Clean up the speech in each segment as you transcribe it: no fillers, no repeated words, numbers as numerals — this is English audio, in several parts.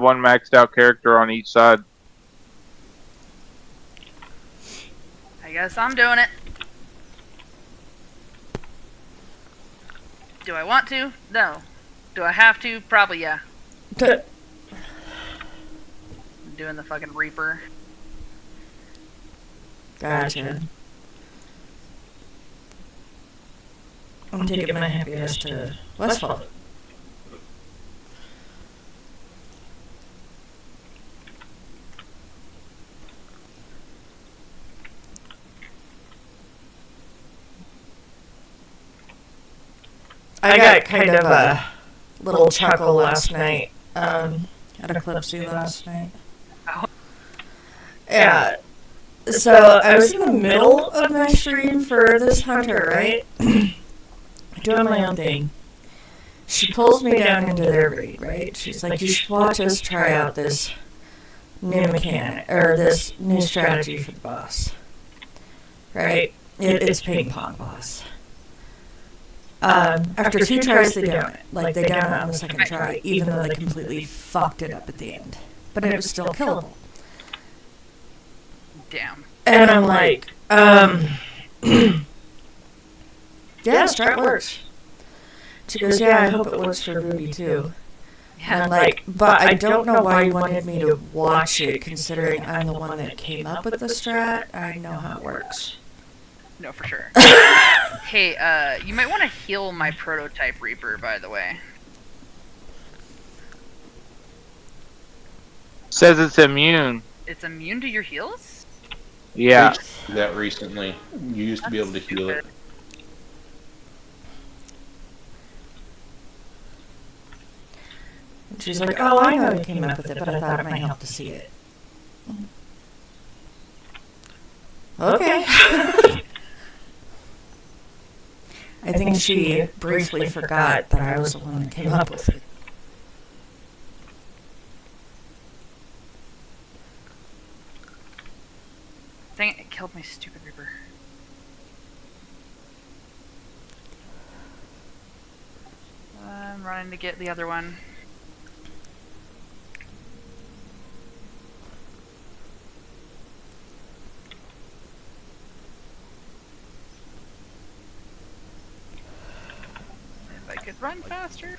one maxed out character on each side. I guess I'm doing it. Do I want to? No. Do I have to? Probably yeah. I'm doing the fucking Reaper. Gotcha. I'm taking my happy ass to Westfall. I got kind of a little chuckle last night. Had a Eclipsy last night. Oh. Yeah. So I was in the middle of my stream for this hunter, right? Doing my own thing. She pulls me down into their raid, right? She's like, you should watch us try out this new mechanic, or this new strategy for the boss. Right? It's ping pong boss. After 2 tries, they down it. Like, they down it on the second try, even though they completely fucked it up at the end. But it was still killable. Damn. And I'm like, yeah, strat works. She goes, yeah, I hope it works for Ruby too. Yeah. And I'm like, but I don't know why you wanted me to watch it, considering I'm the one that came up with the strat. I know how it works. No, for sure. Hey, you might want to heal my prototype Reaper, by the way. Says it's immune. It's immune to your heals? Yeah. That recently. You used to be able to heal it. And she's like, oh, I know you came up with it, but I thought it might help to see it. Okay. I think she briefly forgot that I was the one that came up with it. Dang it, it killed my stupid Reaper. I'm running to get the other one. If I could run faster.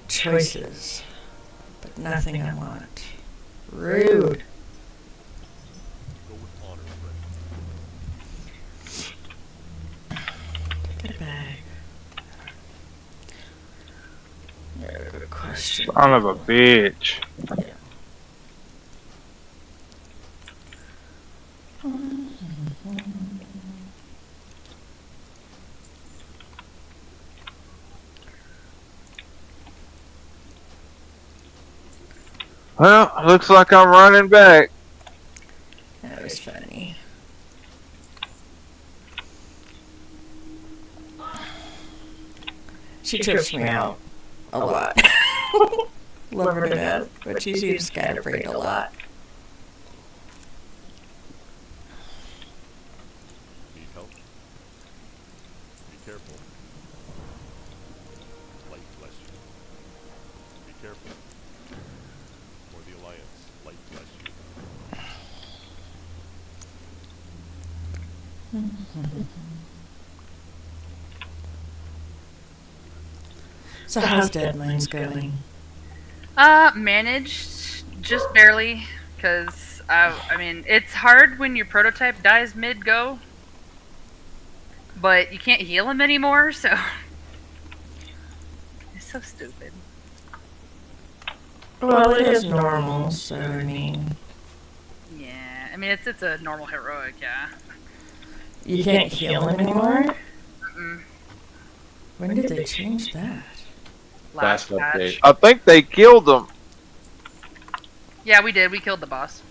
Choices, but nothing I want. Rude. Take it back. Good question. Son of a bitch. Yeah. Well, looks like I'm running back. That was funny. She trips me out a lot. Love her to death, but she seems kind of afraid a lot. Need help? Be careful. Light bless you. Be careful. For the Alliance, light bless you. So how's Deadlines going? Managed just barely, because I mean it's hard when your prototype dies mid-go, but you can't heal him anymore, so it's so stupid. Well, it is normal, so I mean, Yeah, I mean it's a normal heroic, yeah. you can't heal him anymore? Mm-mm. When did they change that? Last update. patch. I think they killed them. Yeah, we did. We killed the boss.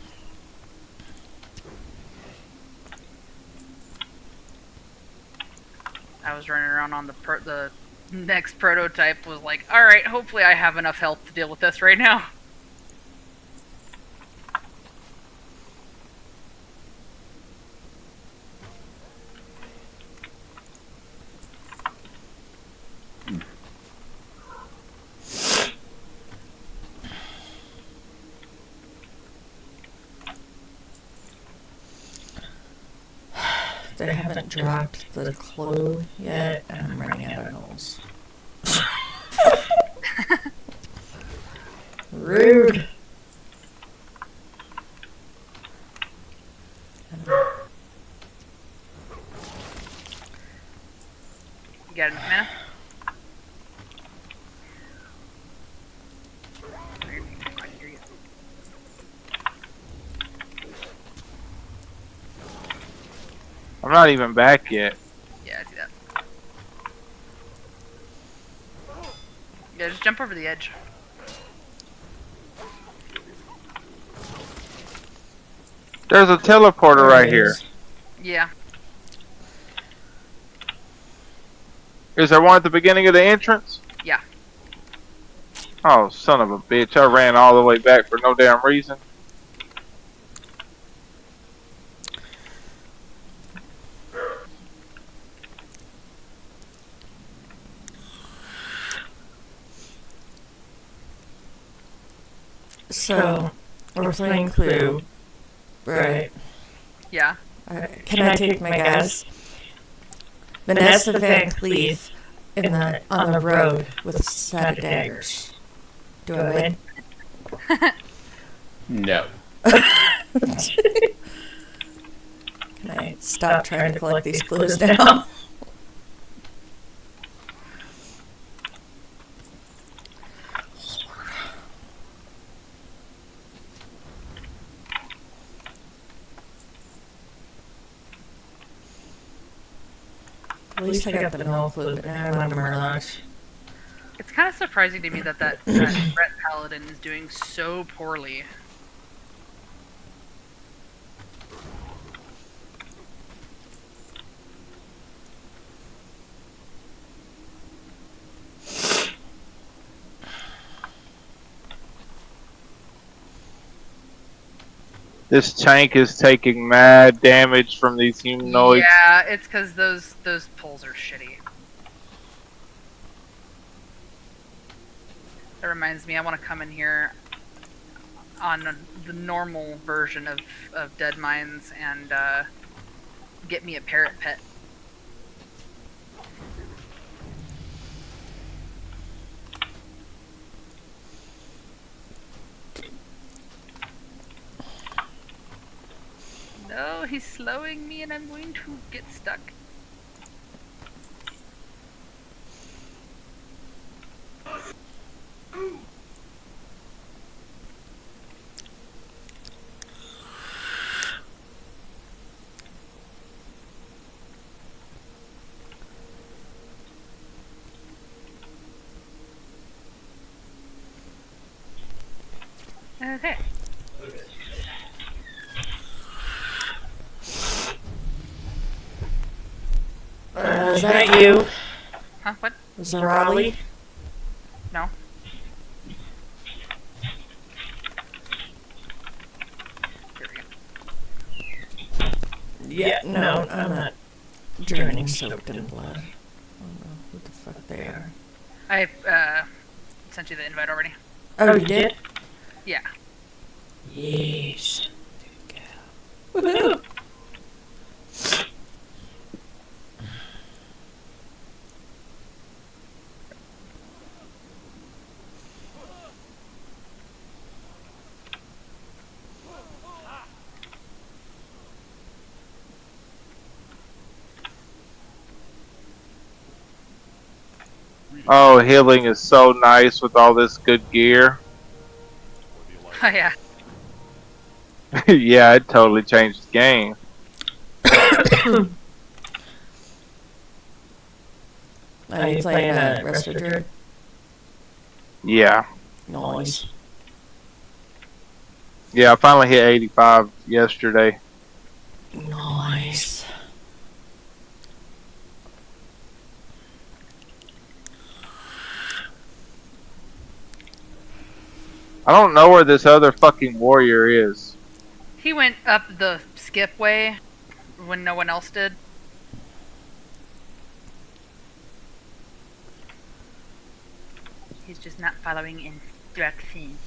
I was running around on the next prototype. Was like, all right, hopefully I have enough health to deal with this right now. they haven't dropped the clue yet, and I'm running out of goals. Rude. You got enough mana? I'm not even back yet. Yeah, I see that. Yeah, just jump over the edge. There's a teleporter right here. Yeah. Is there one at the beginning of the entrance? Yeah. Oh, son of a bitch. I ran all the way back for no damn reason. So, we're playing Clue, right? Yeah. Can I take my guess? Vanessa Van Cleef on the road with a set of daggers. Do I win? No. Can I stop trying to collect these clues now? At least I got the no clue, but now I'm on Murlocs. It's kind of surprising to me that that Brett Paladin is doing so poorly. This tank is taking mad damage from these humanoids. Yeah, it's because those pulls are shitty. That reminds me, I want to come in here on the normal version of Dead Mines and get me a parrot pet. No, he's slowing me and I'm going to get stuck. Okay. Is that you? Huh? What? Zarali? No. Here we go. Yeah, no, I'm not drowning soaked in blood. I don't know who the fuck they are. I sent you the invite already. Oh, you did? Yeah. Yes. There you go. Woohoo! Oh, healing is so nice with all this good gear. Oh yeah. Yeah, it totally changed the game. Are you playing a Respirator? Yeah. Noise. Yeah, I finally hit 85 yesterday. Nice. I don't know where this other fucking warrior is. He went up the skip way when no one else did. He's just not following instructions.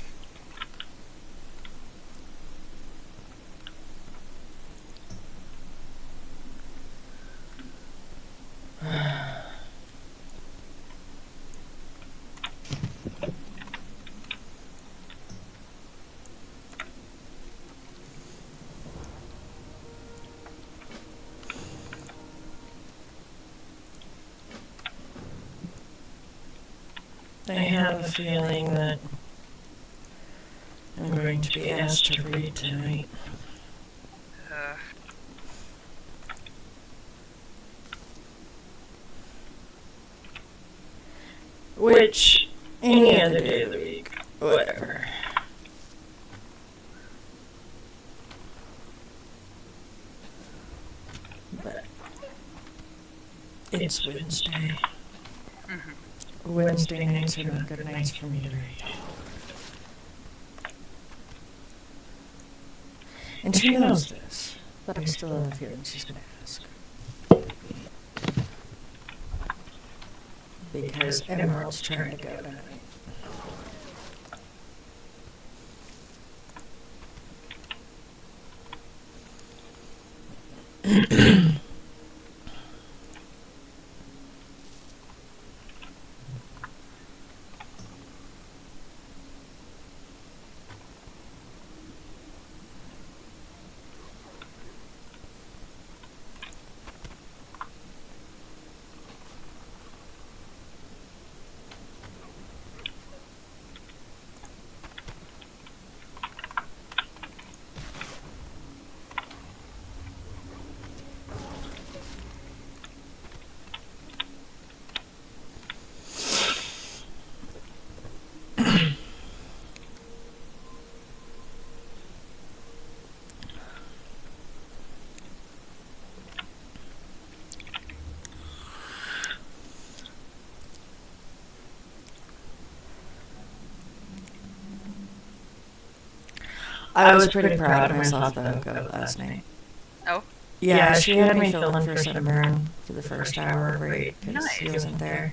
I have a feeling that I'm going to be asked to read tonight. Which, any other day of the week, whatever. But it's Wednesday. Wednesday nights are not good nights for me to read. And she knows this, but I still have a feeling she's going to ask. Because Emerald's trying to go tonight. I was pretty proud of myself though, go last night. Oh? Yeah, she had me fill in for Sunburn for the first hour, right? Because he wasn't there.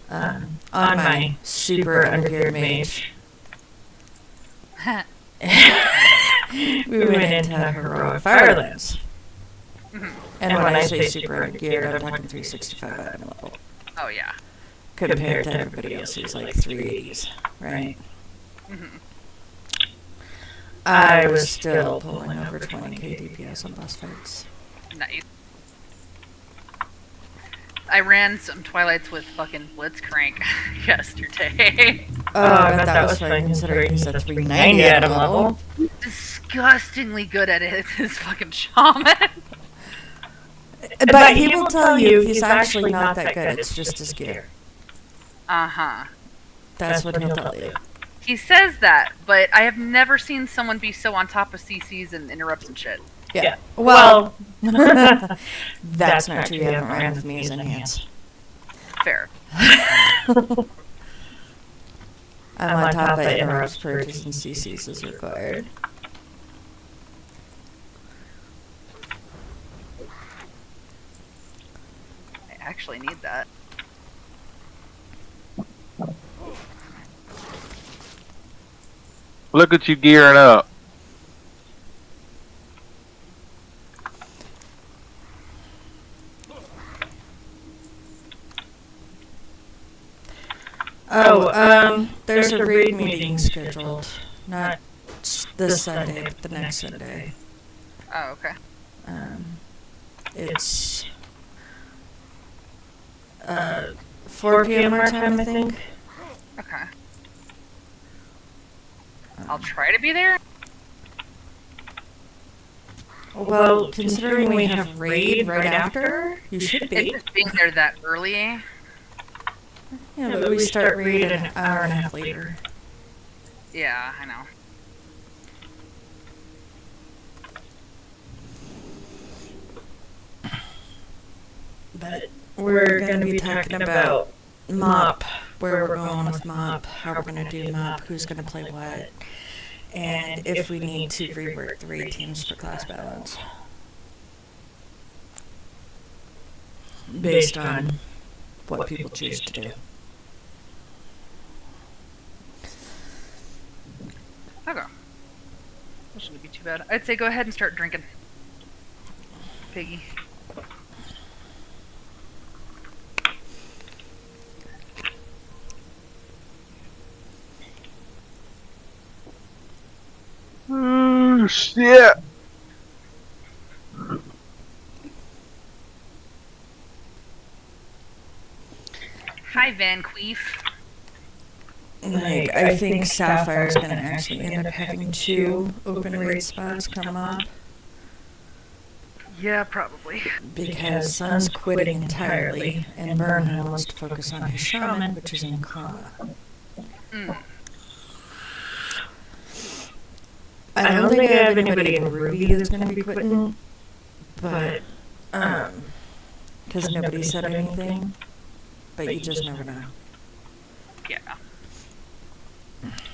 On my super ungeared mage. We went into Heroic Firelands. And when I say super ungeared, I'm talking 365 item level. Oh, yeah. Compared to everybody else who's like 380s, right? I was still pulling over 20k DPS on boss fights. Nice. I ran some Twilights with fucking Blitzcrank yesterday. Oh, I bet that was fun considering he's a 390 item level. Disgustingly good at it, his fucking shaman. But he will tell you he's actually not that good, it's just his gear. Uh-huh. That's what he'll tell you. He says that, but I have never seen someone be so on top of CCs and interrupts and shit. Yeah. Well, that's not true. You haven't ran with me as enhance. Fair. I'm on top of interrupts, purges, and CCs as required. I actually need that. Look at you gearing up. There's a raid meeting scheduled. Not this Sunday, but the next Sunday. Oh, okay. It's 4 p.m. our time, I think. Okay. I'll try to be there. Well, considering we have raid right after, you should be. It's just being there that early. Yeah, but we start raid an hour and a half later. Yeah, I know. But we're going to be talking about MOP, where we're going with MOP, how we're going to do MOP, who's going to play what, and if we need to rework the raid teams for class balance. Based on what people choose to do. Okay. That shouldn't be too bad. I'd say go ahead and start drinking. Piggy. Oh, shit. Hi, Van Queef. Like, I think Sapphire's going to actually end up having 2 open raid spots come up. Yeah, probably. Because Sun's quitting entirely, and Burnham wants to focus on his shaman, which is in coma. Mm. I don't think I have anybody in Ruby that's going to be quitting, but, because nobody said anything, but you just never know. Yeah.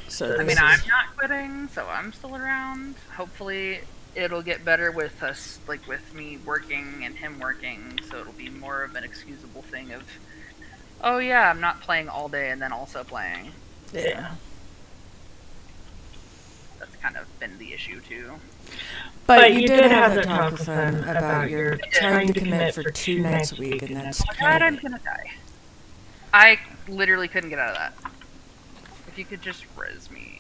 So I mean, I'm not quitting, so I'm still around. Hopefully, it'll get better with us, like with me working and him working, so it'll be more of an excusable thing of, oh yeah, I'm not playing all day and then also playing. Yeah. That's kind of been the issue too. But you did have that talk with them about your trying to commit for 2 nights a week, and that's God, I'm gonna die. I literally couldn't get out of that. If you could just res me.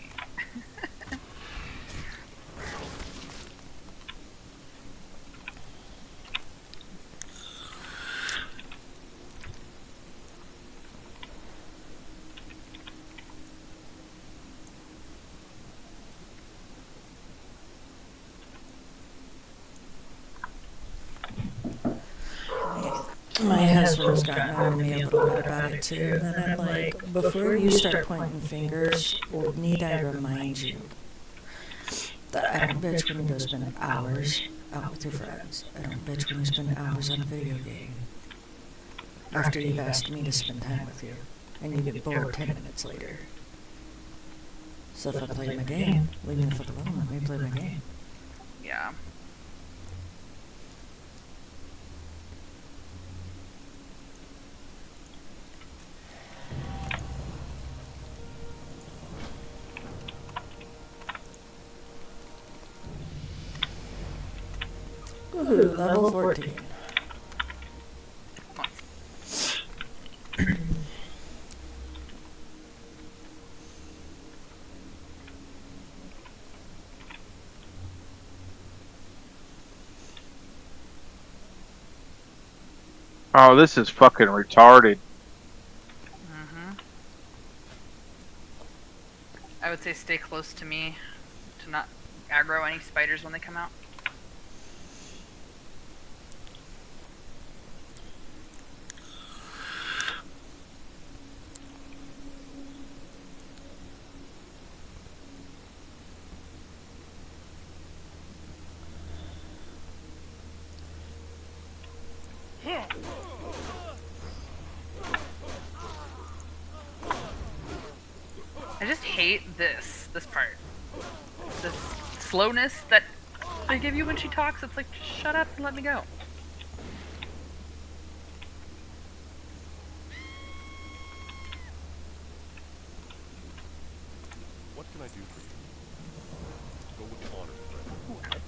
My husband's gotten on to me a little bit about it too, and I'm like, before you start pointing fingers, or need I remind you that I don't bitch when you go spend hours out with your friends. I don't bitch when you spend hours on a video game after you've asked me to spend time with you, and you get bored 10 minutes later. So if I play my game, leave me the fuck alone, let me play my game. Yeah. Woohoo, level 14. Oh, this is fucking retarded. I would say stay close to me to not aggro any spiders when they come out. I just hate this part. This slowness that they give you when she talks. It's like, just shut up and let me go. What can I do for you? Go with honor, friend.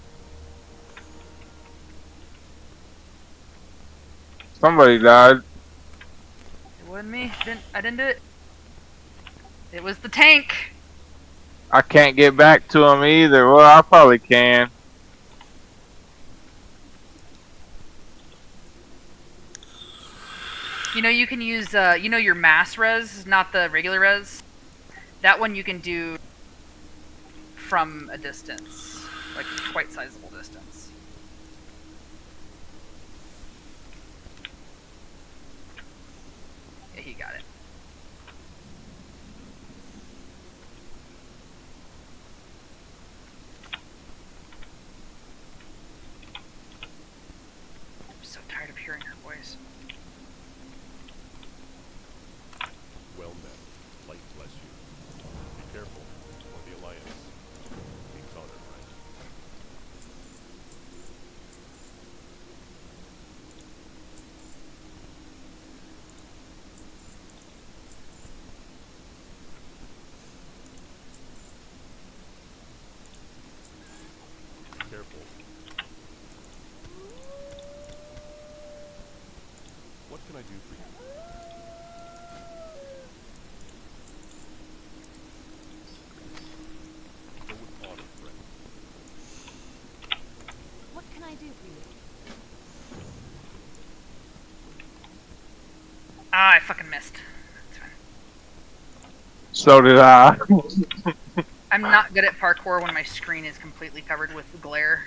Somebody died. It wasn't me. I didn't do it. It was the tank. I can't get back to him either. Well, I probably can. You know, you can use, you know, your mass res, not the regular res. That one you can do from a distance, like quite sizable distance. Yeah, he got it. I'm so tired of hearing her voice. Well met. Light bless you. Be careful, or the Alliance. King's honor, friend. Careful. What can I do for you? Go with honor, friend. What can I do for you? Ah, I fucking missed. That's fine. So did I. I'm not good at parkour when my screen is completely covered with glare.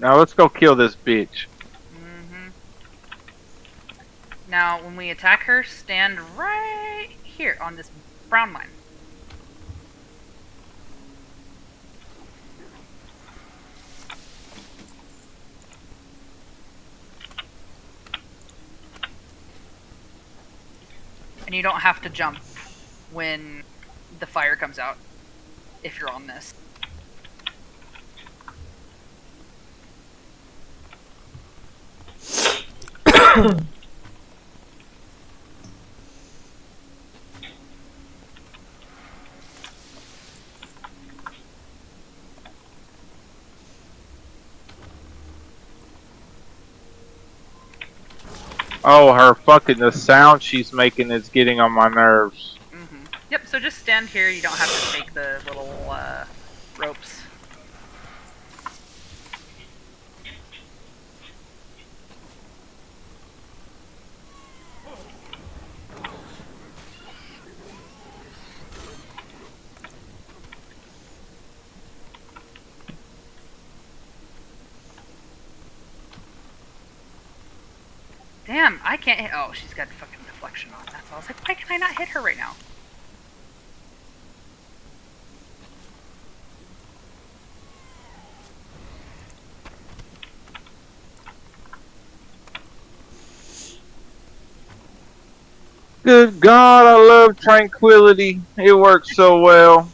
Now let's go kill this bitch. Mm-hmm. Now, when we attack her, stand right here on this brown line. And you don't have to jump when the fire comes out if you're on this. Oh, her fucking the sound she's making is getting on my nerves. Mm-hmm. Yep, so just stand here. You don't have to take the little ropes. Damn, I can't hit. Oh, she's got fucking deflection on. That's all. I was like, why can I not hit her right now? Good God, I love tranquility. It works so well.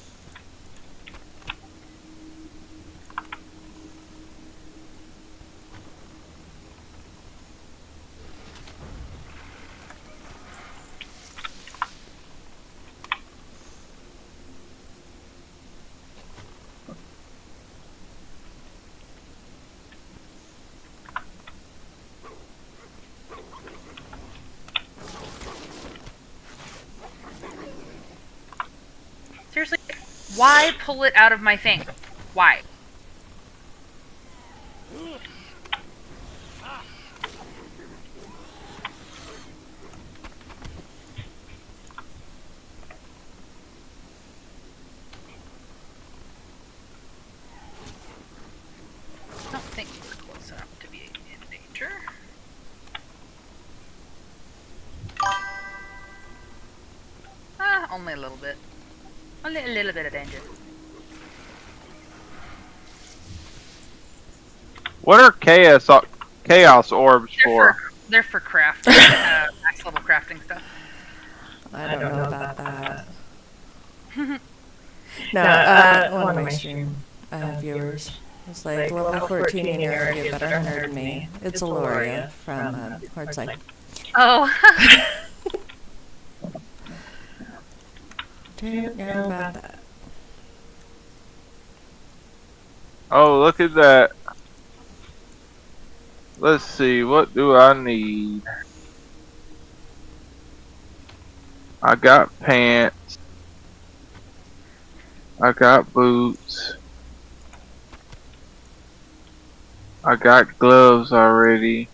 Seriously, why pull it out of my thing? Why? I don't think you were close enough to be in danger. Only a little bit. Only a little bit of danger. What are chaos orbs for? They're for crafting, max level crafting stuff. I don't know about that. No, one of my stream viewers was like, level 14 and you're already a better hunter than me. It's Aloria from Hardside. Oh. Don't know about that. Oh, look at that. Let's see, what do I need? I got pants. I got boots. I got gloves already.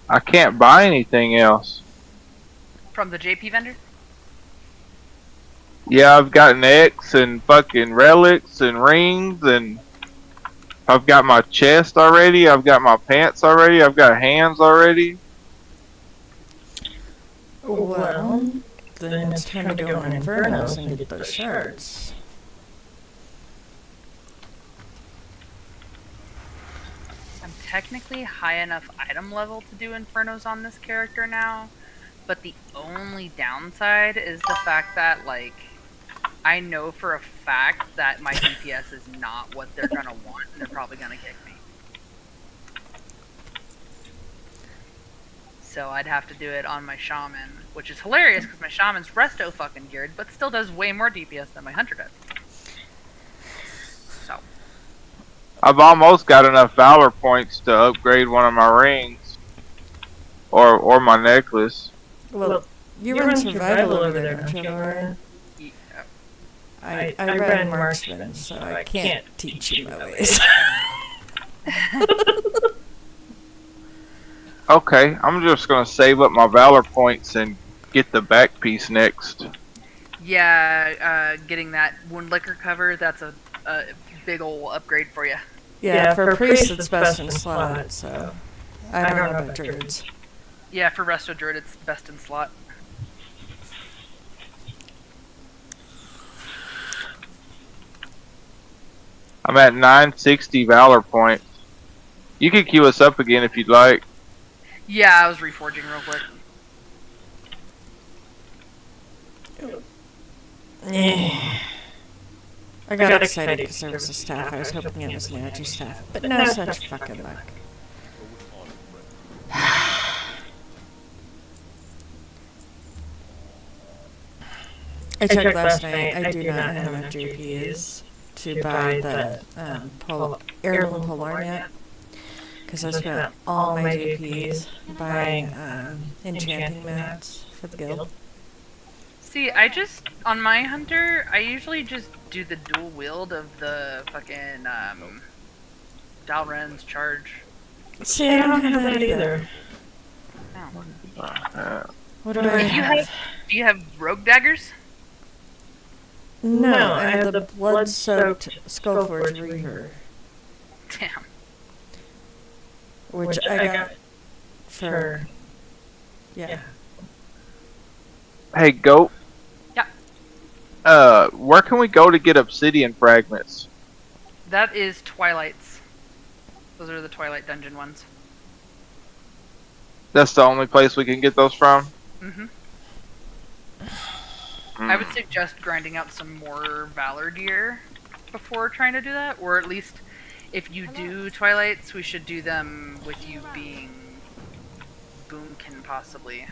I can't buy anything else. From the JP vendor? Yeah, I've got an X and fucking relics and rings, and I've got my chest already. I've got my pants already. I've got hands already. Well, then it's time to go on Infernos and get those shards. I'm technically high enough item level to do Infernos on this character now, but the only downside is the fact that, like, I know for a fact that my DPS is not what they're gonna want, and they're probably gonna kick me. So I'd have to do it on my shaman, which is hilarious because my shaman's resto fucking geared, but still does way more DPS than my hunter does. So I've almost got enough valor points to upgrade one of my rings, or my necklace. Well, You run survival over there, don't you, Laura? Yeah. I run marksman, so I can't teach you my ways. Okay, I'm just gonna save up my valor points and get the back piece next. Yeah, getting that wound liquor cover, that's a big ol' upgrade for you. Yeah, for a priest, it's best in slot, so I don't know about druids. Yeah, for Resto Druid, it's best in slot. I'm at 960 valor points. You can queue us up again if you'd like. Yeah, I was reforging real quick. I got excited because there was a staff. I was hoping it was an energy staff, but no such fucking luck. I checked last night. I do not have enough GPs to buy the heirloom polearm yet, because I spent all my GPs buying enchanting mats for the guild. See, I just, on my hunter, I usually just do the dual wield of the fucking, Dalren's charge. See, I don't have that either. Oh. What do I have? Do you have rogue daggers? No, I have the blood-soaked Skullforge Reaver, Damn. which I got for, yeah. Hey, Goat. Yeah. Where can we go to get obsidian fragments? That is Twilight's. Those are the Twilight Dungeon ones. That's the only place we can get those from? Mm-hmm. I would suggest grinding out some more Valor gear before trying to do that, or at least if you do Twilights, we should do them with you being Boomkin, possibly.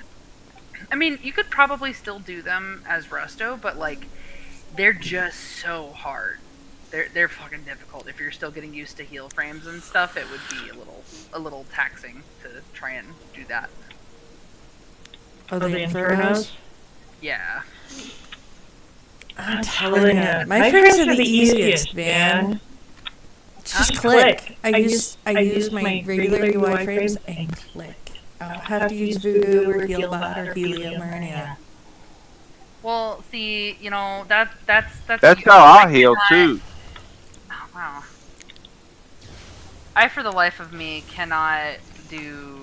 I mean, you could probably still do them as Resto, but like, they're just so hard. They're fucking difficult. If you're still getting used to heal frames and stuff, it would be a little taxing to try and do that. Oh, the Infernos? Yeah. I'm telling you, my frames are the easiest, man. Just click. I use my regular UI frames and click. I don't have to use Voodoo or Healbot or Helium or any of that. Well, see, you know, that's how I heal too. Oh, wow. I, for the life of me, cannot do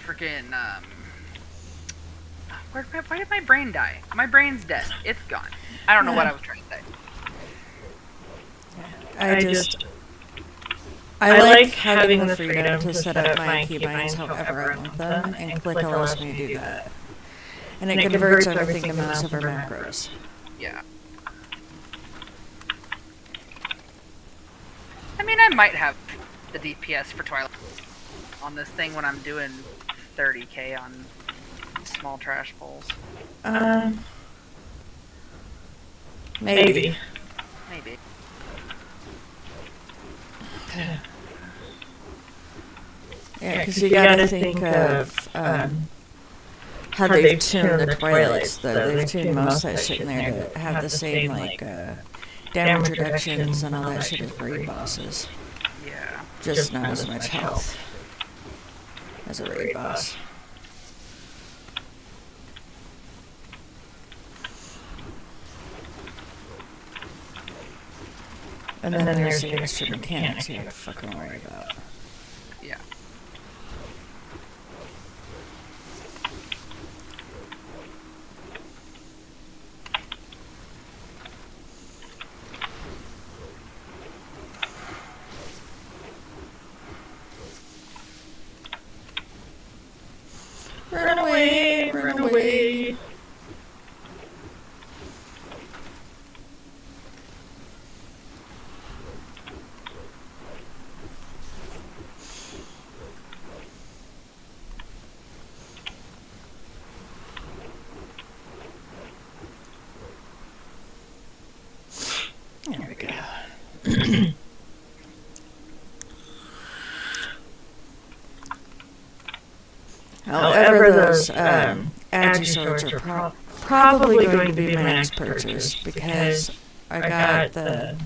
freaking why did my brain die? My brain's dead. It's gone. I don't know what I was trying to say. I like having the freedom to set up my keybinds however I want them, and click allows me to do that. And it converts everything to mouse over macros. Yeah. I mean, I might have the DPS for Twilight on this thing when I'm doing 30k on small trash pulls. Maybe. Maybe. Yeah, because you gotta think of how they've tuned the Twilights, though. They've tuned most of that shit in there to have the same, like, damage reductions and all that shit as raid bosses. Yeah. Just not as much health as a raid boss. And then there's the extra mechanics you have to fucking worry about. Yeah. Run away, run away. There we go. However, those agi swords are probably going to be my next purchase because I got the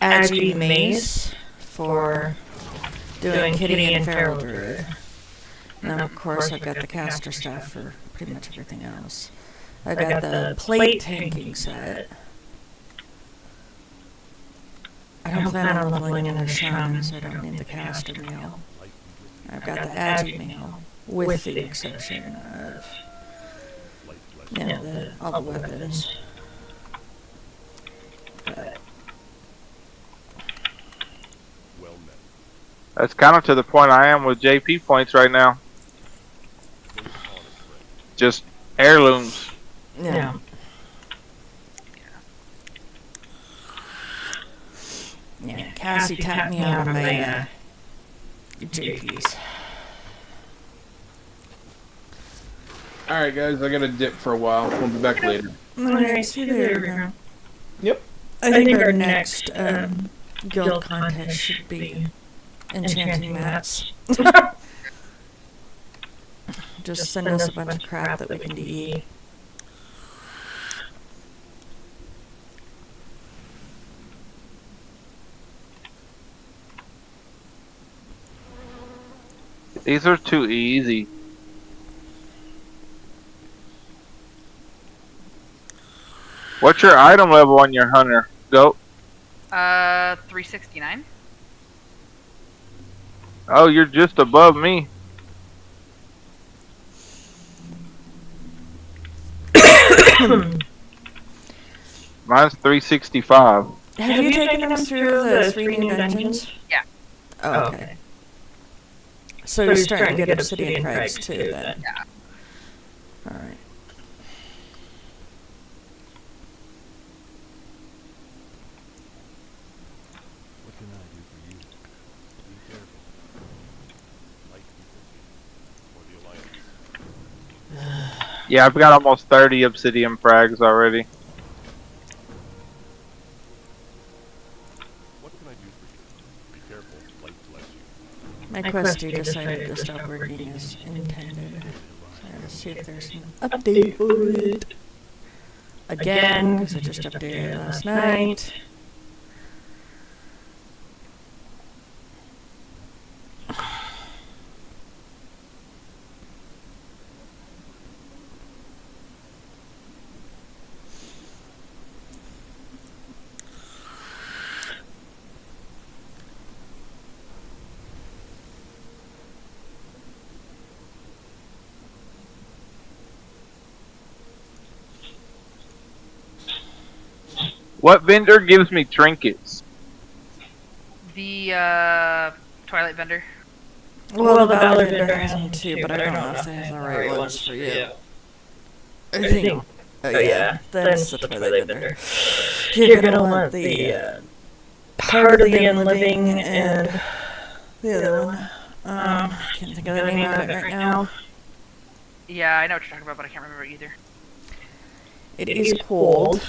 agi mace for doing kitty and feral druid. And of course, I've got the caster staff for pretty much everything else. I got the plate tanking set. I don't plan on leveling in a shaman, so I don't need the caster meal. I've got the agi meal, with the exception of, all the weapons. But That's kind of to the point I am with JP points right now. Just heirlooms. yeah. Yeah, Cassie tapped me out of my JPs. Alright, guys, I gotta dip for a while. We'll be back later. Alright, see you later. Yep. I think our next guild contest should be enchanting mats. Just send us a bunch of crap that we can eat. These are too easy. What's your item level on your hunter? Go. 369. Oh, you're just above me. Mine's 365. Have you taken us through the 3 new dungeons? Yeah. Oh, okay. So you're starting to get obsidian frags too, then? Yeah. Alright. What can I do for you? Be careful. Light people here. For the Alliance. Yeah, I've got almost 30 obsidian frags already. What can I do for you? Be careful. Light bless you. My Questy decided to stop working as intended. So I gotta see if there's an update for it. Again, because I just updated it last night. What vendor gives me trinkets? The Twilight vendor. Well, the Valor vendor has them too, but I don't know if they have the right ones for you. I think. Oh yeah, that's the Twilight vendor. You're gonna want the Heart of the Unliving and the other one. Can't think of the name of it right now. Yeah, I know what you're talking about, but I can't remember either. It is cold.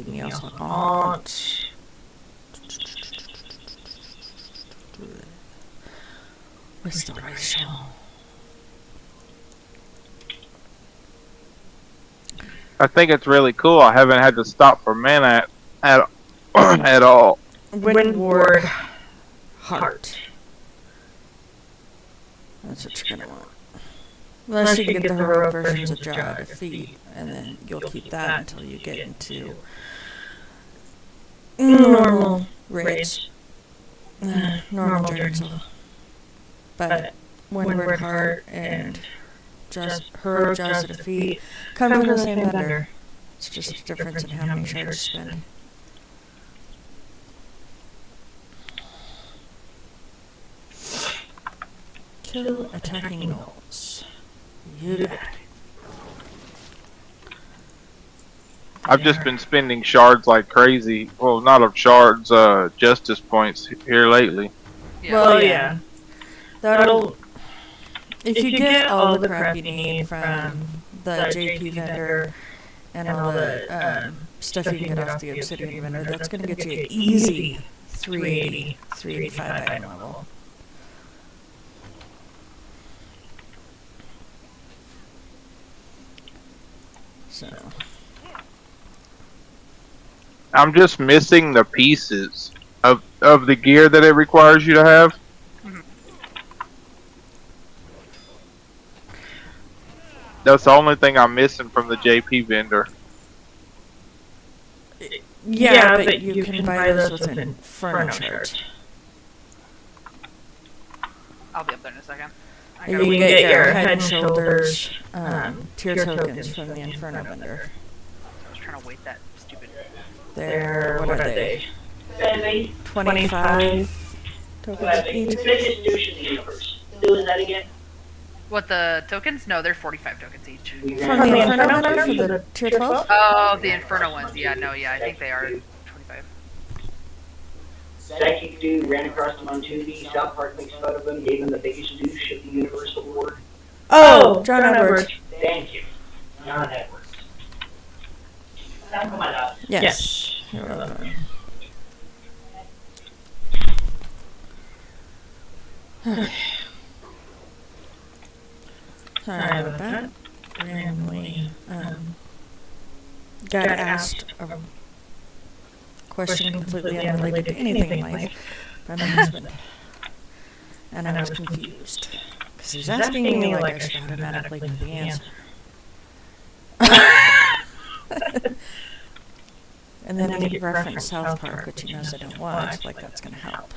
We also got Restoration. I think it's really cool. I haven't had to stop for mana at all. Windward Heart. That's what you're gonna want. Unless you can get the heroic versions of Jaw Defeat, and then you'll keep that until you get into normal rates. Normal journals. But Windward Heart and just heroic Jaws of Defeat come from the same vendor. It's just a difference in how many shards you spend. Kill attacking gnolls. You got it. I've just been spending shards like crazy. Well, not of shards, justice points here lately. Yeah. Well, yeah. That'll... If you get all the crap you need from the JP vendor and all the stuff you can get off the Obsidian vendor, that's going to get you an easy 380, 385 item level. So I'm just missing the pieces of the gear that it requires you to have. Mhm. That's the only thing I'm missing from the JP vendor. yeah, but you can buy those with an Inferno chart. I'll be up there in a second. I You gotta can wait. get your Head and Shoulders tier tokens from the Inferno vendor. I was trying to wait that stupid. They're, what are they? 25 25 tokens each? biggest douche in the universe. Doing that again? What, the tokens? No, they're 45 tokens each. From the Inferno vendor for the tier 12? Oh, the Inferno ones. Yeah, no, yeah, I think they are 25. Psychic dude ran across him on Tuesday. South Park makes fun of him, gave him the biggest douche of the universe award. Oh, John Edwards. Thank you. John Edwards. Now come on out. Yes. You're welcome. Okay. Sorry about that. Randomly got asked a question completely unrelated to anything in life by my husband. And I was confused. Because he was asking me like I should automatically know the answer. And then he referenced South Park, which he knows I don't watch, like that's going to help.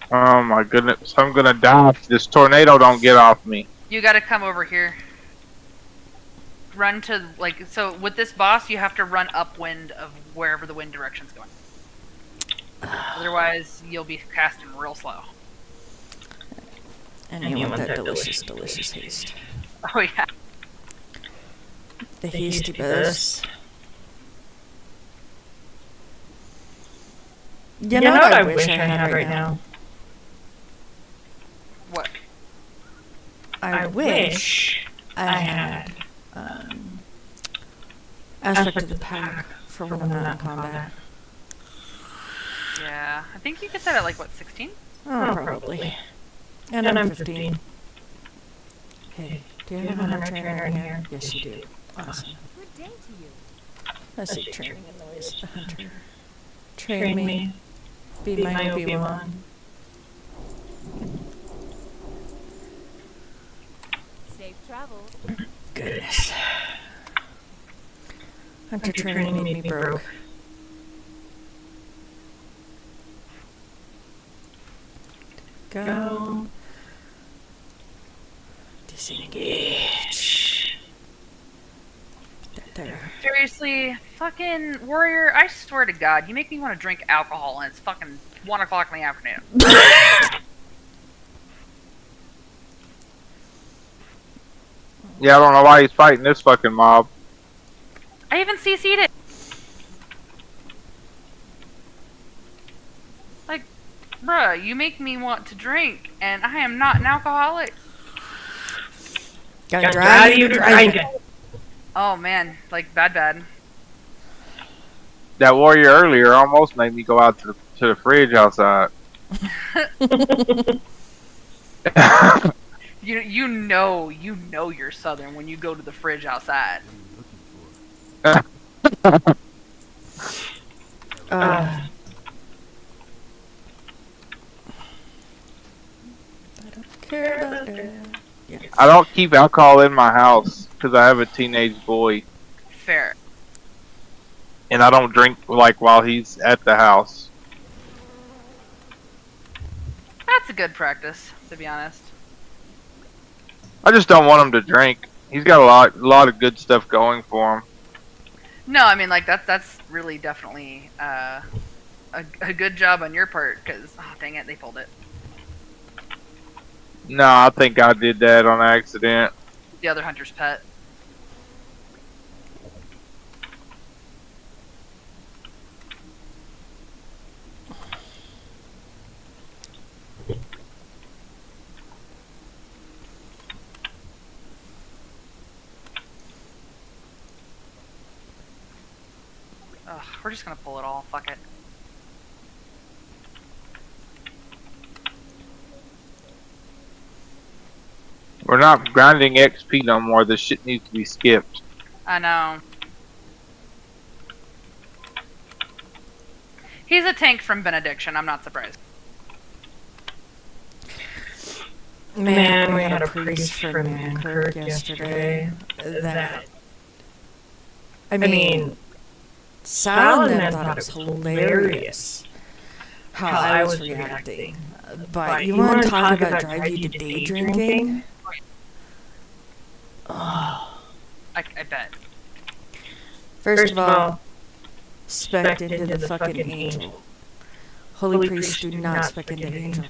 Oh my goodness, I'm gonna die if this tornado don't get off me. You gotta come over here. Run to, like, so with this boss, you have to run upwind of wherever the wind direction's going. Otherwise, you'll be casting real slow. And you want that delicious, delicious haste. Oh, yeah. The hasty buzz. You know what I wish I had right now? What? I wish I had aspect of the pack for when I'm not in combat. Yeah, I think you get that at, like, what, 16? Oh, probably. And I'm 15. Hey, do you have a hunter trainer in here? Yes, you do. Awesome. Good day to you. I see training in the ways of the hunter. Train me. Be my Obi-Wan. Safe travels. Goodness. Hunter training made me broke. Go. Disengage. There. Seriously, fucking warrior, I swear to God, you make me want to drink alcohol and it's fucking 1 o'clock in the afternoon. Yeah, I don't know why he's fighting this fucking mob. I even CC'd it. Like, bruh, you make me want to drink, and I am not an alcoholic. Gotta drive you drinking. Oh man, like bad. That warrior earlier almost made me go out to the fridge outside. You know you're Southern when you go to the fridge outside. What are you looking for? I don't care about that. Yeah. I don't keep alcohol in my house because I have a teenage boy, Fair. and I don't drink like while he's at the house. That's a good practice, to be honest. I just don't want him to drink. He's got a lot of good stuff going for him. No, I mean like that's really definitely a good job on your part because oh dang it, they pulled it. No, I think I did that on accident. The other hunter's pet. Ugh, we're just gonna pull it all. Fuck it. We're not grinding XP no more. This shit needs to be skipped. I know. He's a tank from Benediction. I'm not surprised. Man, we had a priest from Mankirk yesterday that, I mean, Sal and them thought it was hilarious how I was reacting. But you want to talk about drive you to day drinking? Oh. I bet. First of all, spec into the fucking angel. Holy priests do not spec into angel.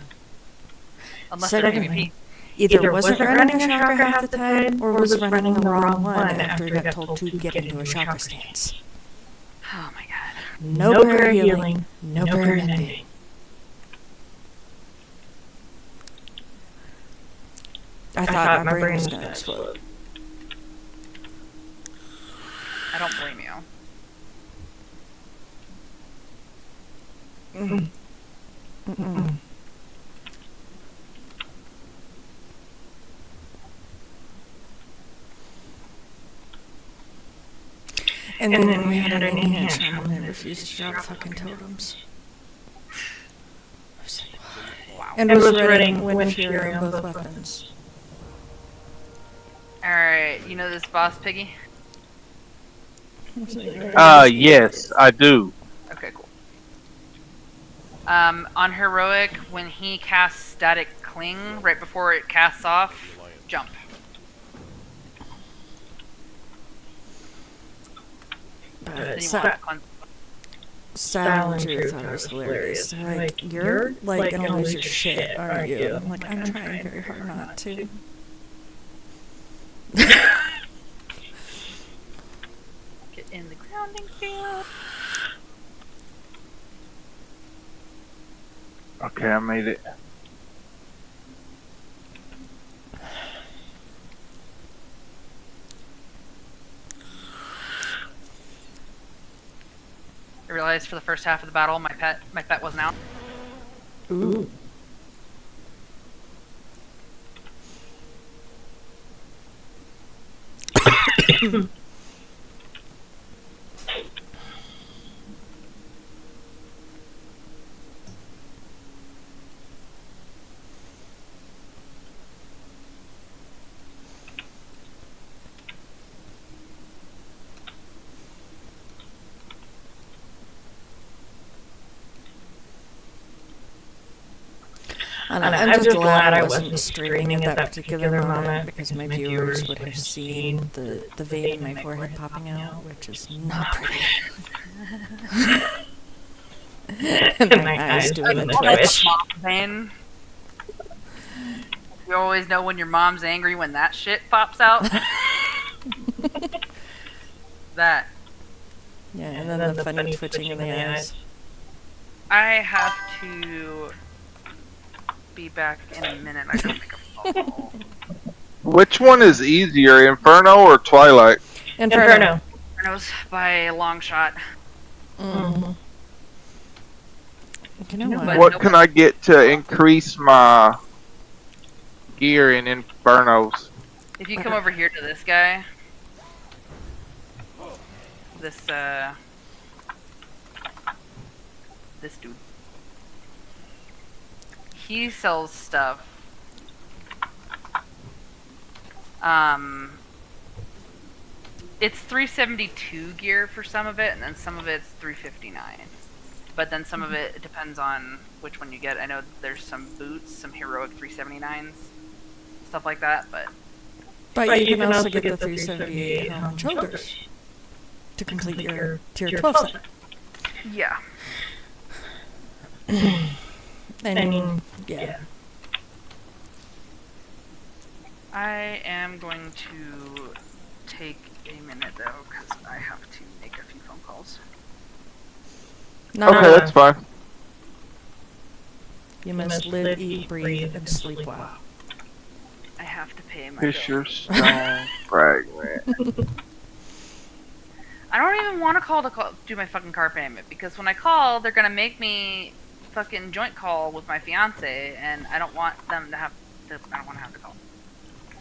Unless they're Secondly, either wasn't running a chakra half the time, or was running the wrong one after he got told to get into a chakra stance. Oh my god. No prayer healing, no prayer mending. I thought my brain was gonna explode. I don't blame you. And then we had an Indian shaman that refused to drop fucking totems. Wow. And was running Wind Fury on both weapons. Alright, you know this boss, Piggy? Yes, I do. Okay, cool. On Heroic, when he casts Static Cling, right before it casts off, jump. Then you won't have to cleanse. Sal and Drew thought it was hilarious. They're like, you're like gonna lose your shit, aren't you? I'm like, I'm trying very hard not to. Get in the grounding field. Okay, I made it. I realized for the first half of the battle, my pet wasn't out. Ooh. I'm just glad I wasn't streaming at that particular moment because my viewers would have seen the vein in my forehead popping out, which is not pretty. And my eyes doing the twitch. Vein. You always know when your mom's angry when that shit pops out. That. Yeah, and then the funny twitching in the eyes. I have to be back in a minute. I gotta make a phone call. Which one is easier, Inferno or Twilight? Inferno. Inferno's by a long shot. Mm-hmm. You know But What no- can I get to increase my gear in Infernos? If you come over here to this guy, this dude, he sells stuff. It's 372 gear for some of it, and then some of it's 359. But then some of it depends on which one you get. I know there's some boots, some heroic 379s, stuff like that, but But you can also get the 378 on shoulders to complete your tier 12 set. yeah. I mean, yeah. I am going to take a minute though, because I have to make a few phone calls. No, Okay, that's fine. You must live, eat, breathe, and sleep well. I have to pay my Fisher bill. Stone Fragment. I don't even want to do my fucking car payment, because when I call, they're gonna make me fucking joint call with my fiance, and I don't want them to have to. I don't want to have to call.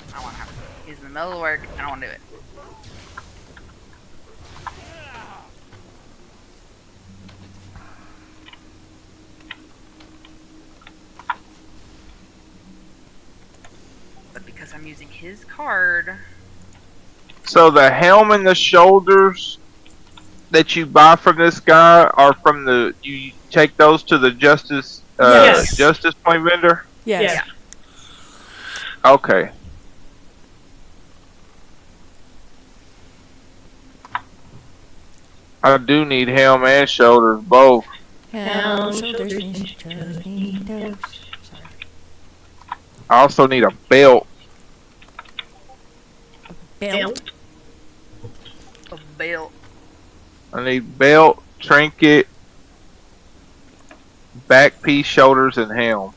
I don't want to have to. He's in the middle of work. I don't want to do it. because I'm using his card. So the helm and the shoulders that you buy from this guy are from the you take those to the Yes. justice point vendor? Yes. Yeah. Okay. I do need helm and shoulders both. Helm, shoulders, knees, toes, knee, toes. Sorry. I also need a belt. Belt. A belt. I need belt, trinket, back piece, shoulders, and helm.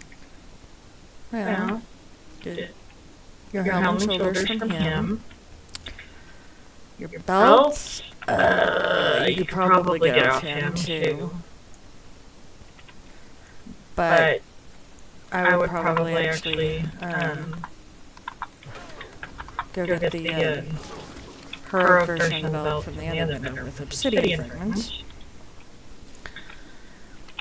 Well, good. Your helm and shoulders from him. Your belts, you could probably get off him too. But I would probably actually go get the heroic version of the belt from the other vendor with obsidian fragments.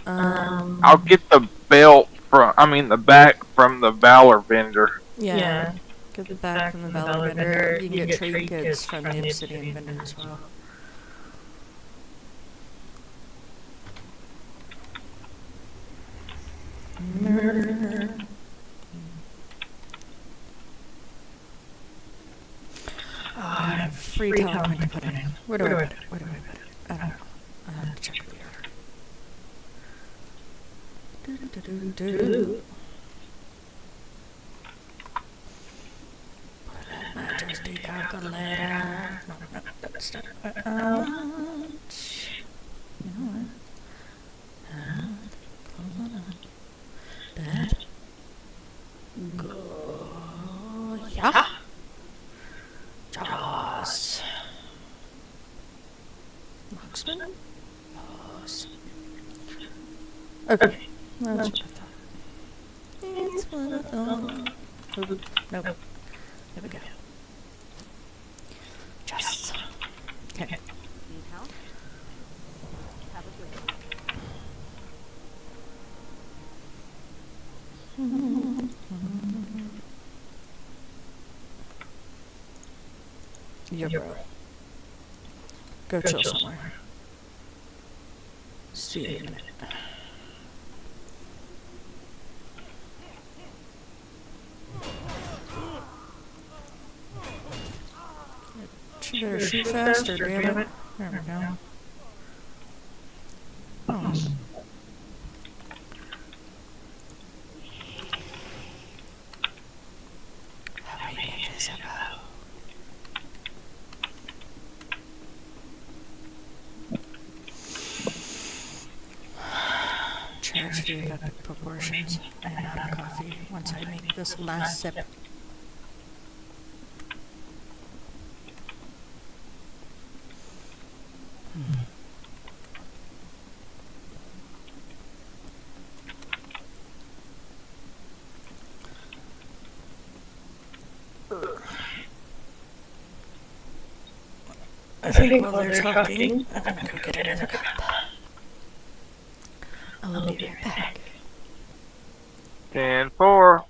I'll get the belt the back from the Valor vendor. Yeah. Get the back from the Valor vendor. You can get trinkets from the obsidian vendor as well. Oh, I have free telecoin to put in. Where do I put it? I don't know. I have to check it later. Majesty calculator. No, that's not what I want. You know what? That. Go. Yeah. Jaws. Marksman. Jaws. Okay. That's what I thought. It's what I thought. Nope. There we go. Yes. Okay. Need help? Have a good You're bro. Go chill somewhere. See you in a minute. You better shoot faster, damn it. There we go. Oh. How are you invisible? Tragedy of epic proportions. I am out of coffee once I make this last sip. I think while they're talking, I'm gonna go get another cup. I'll be right back. 10-4.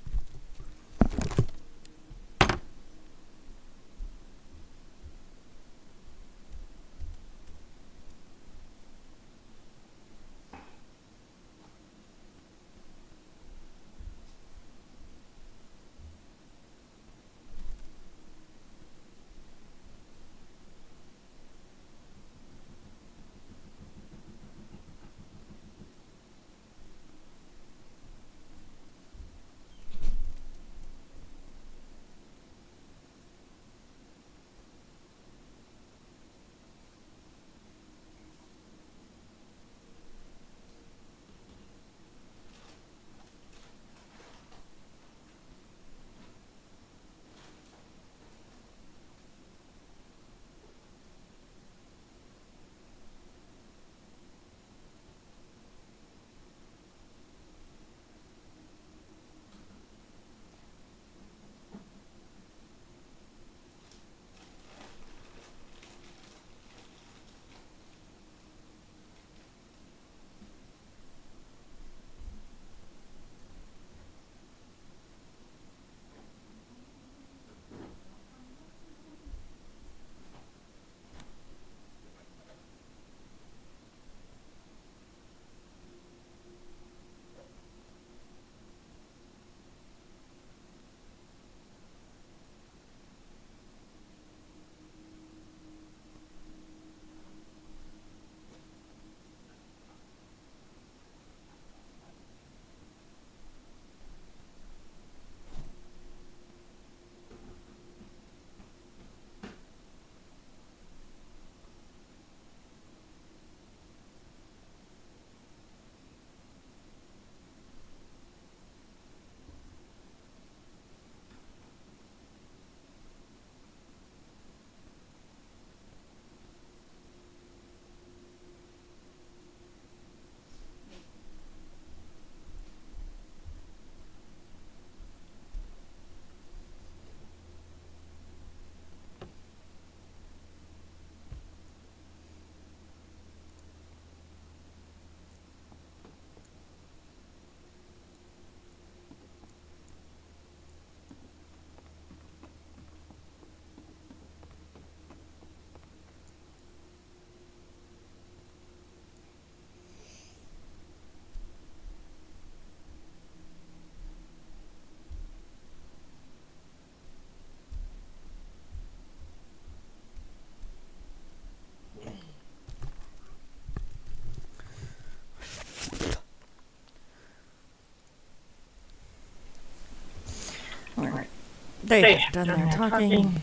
They have done their talking.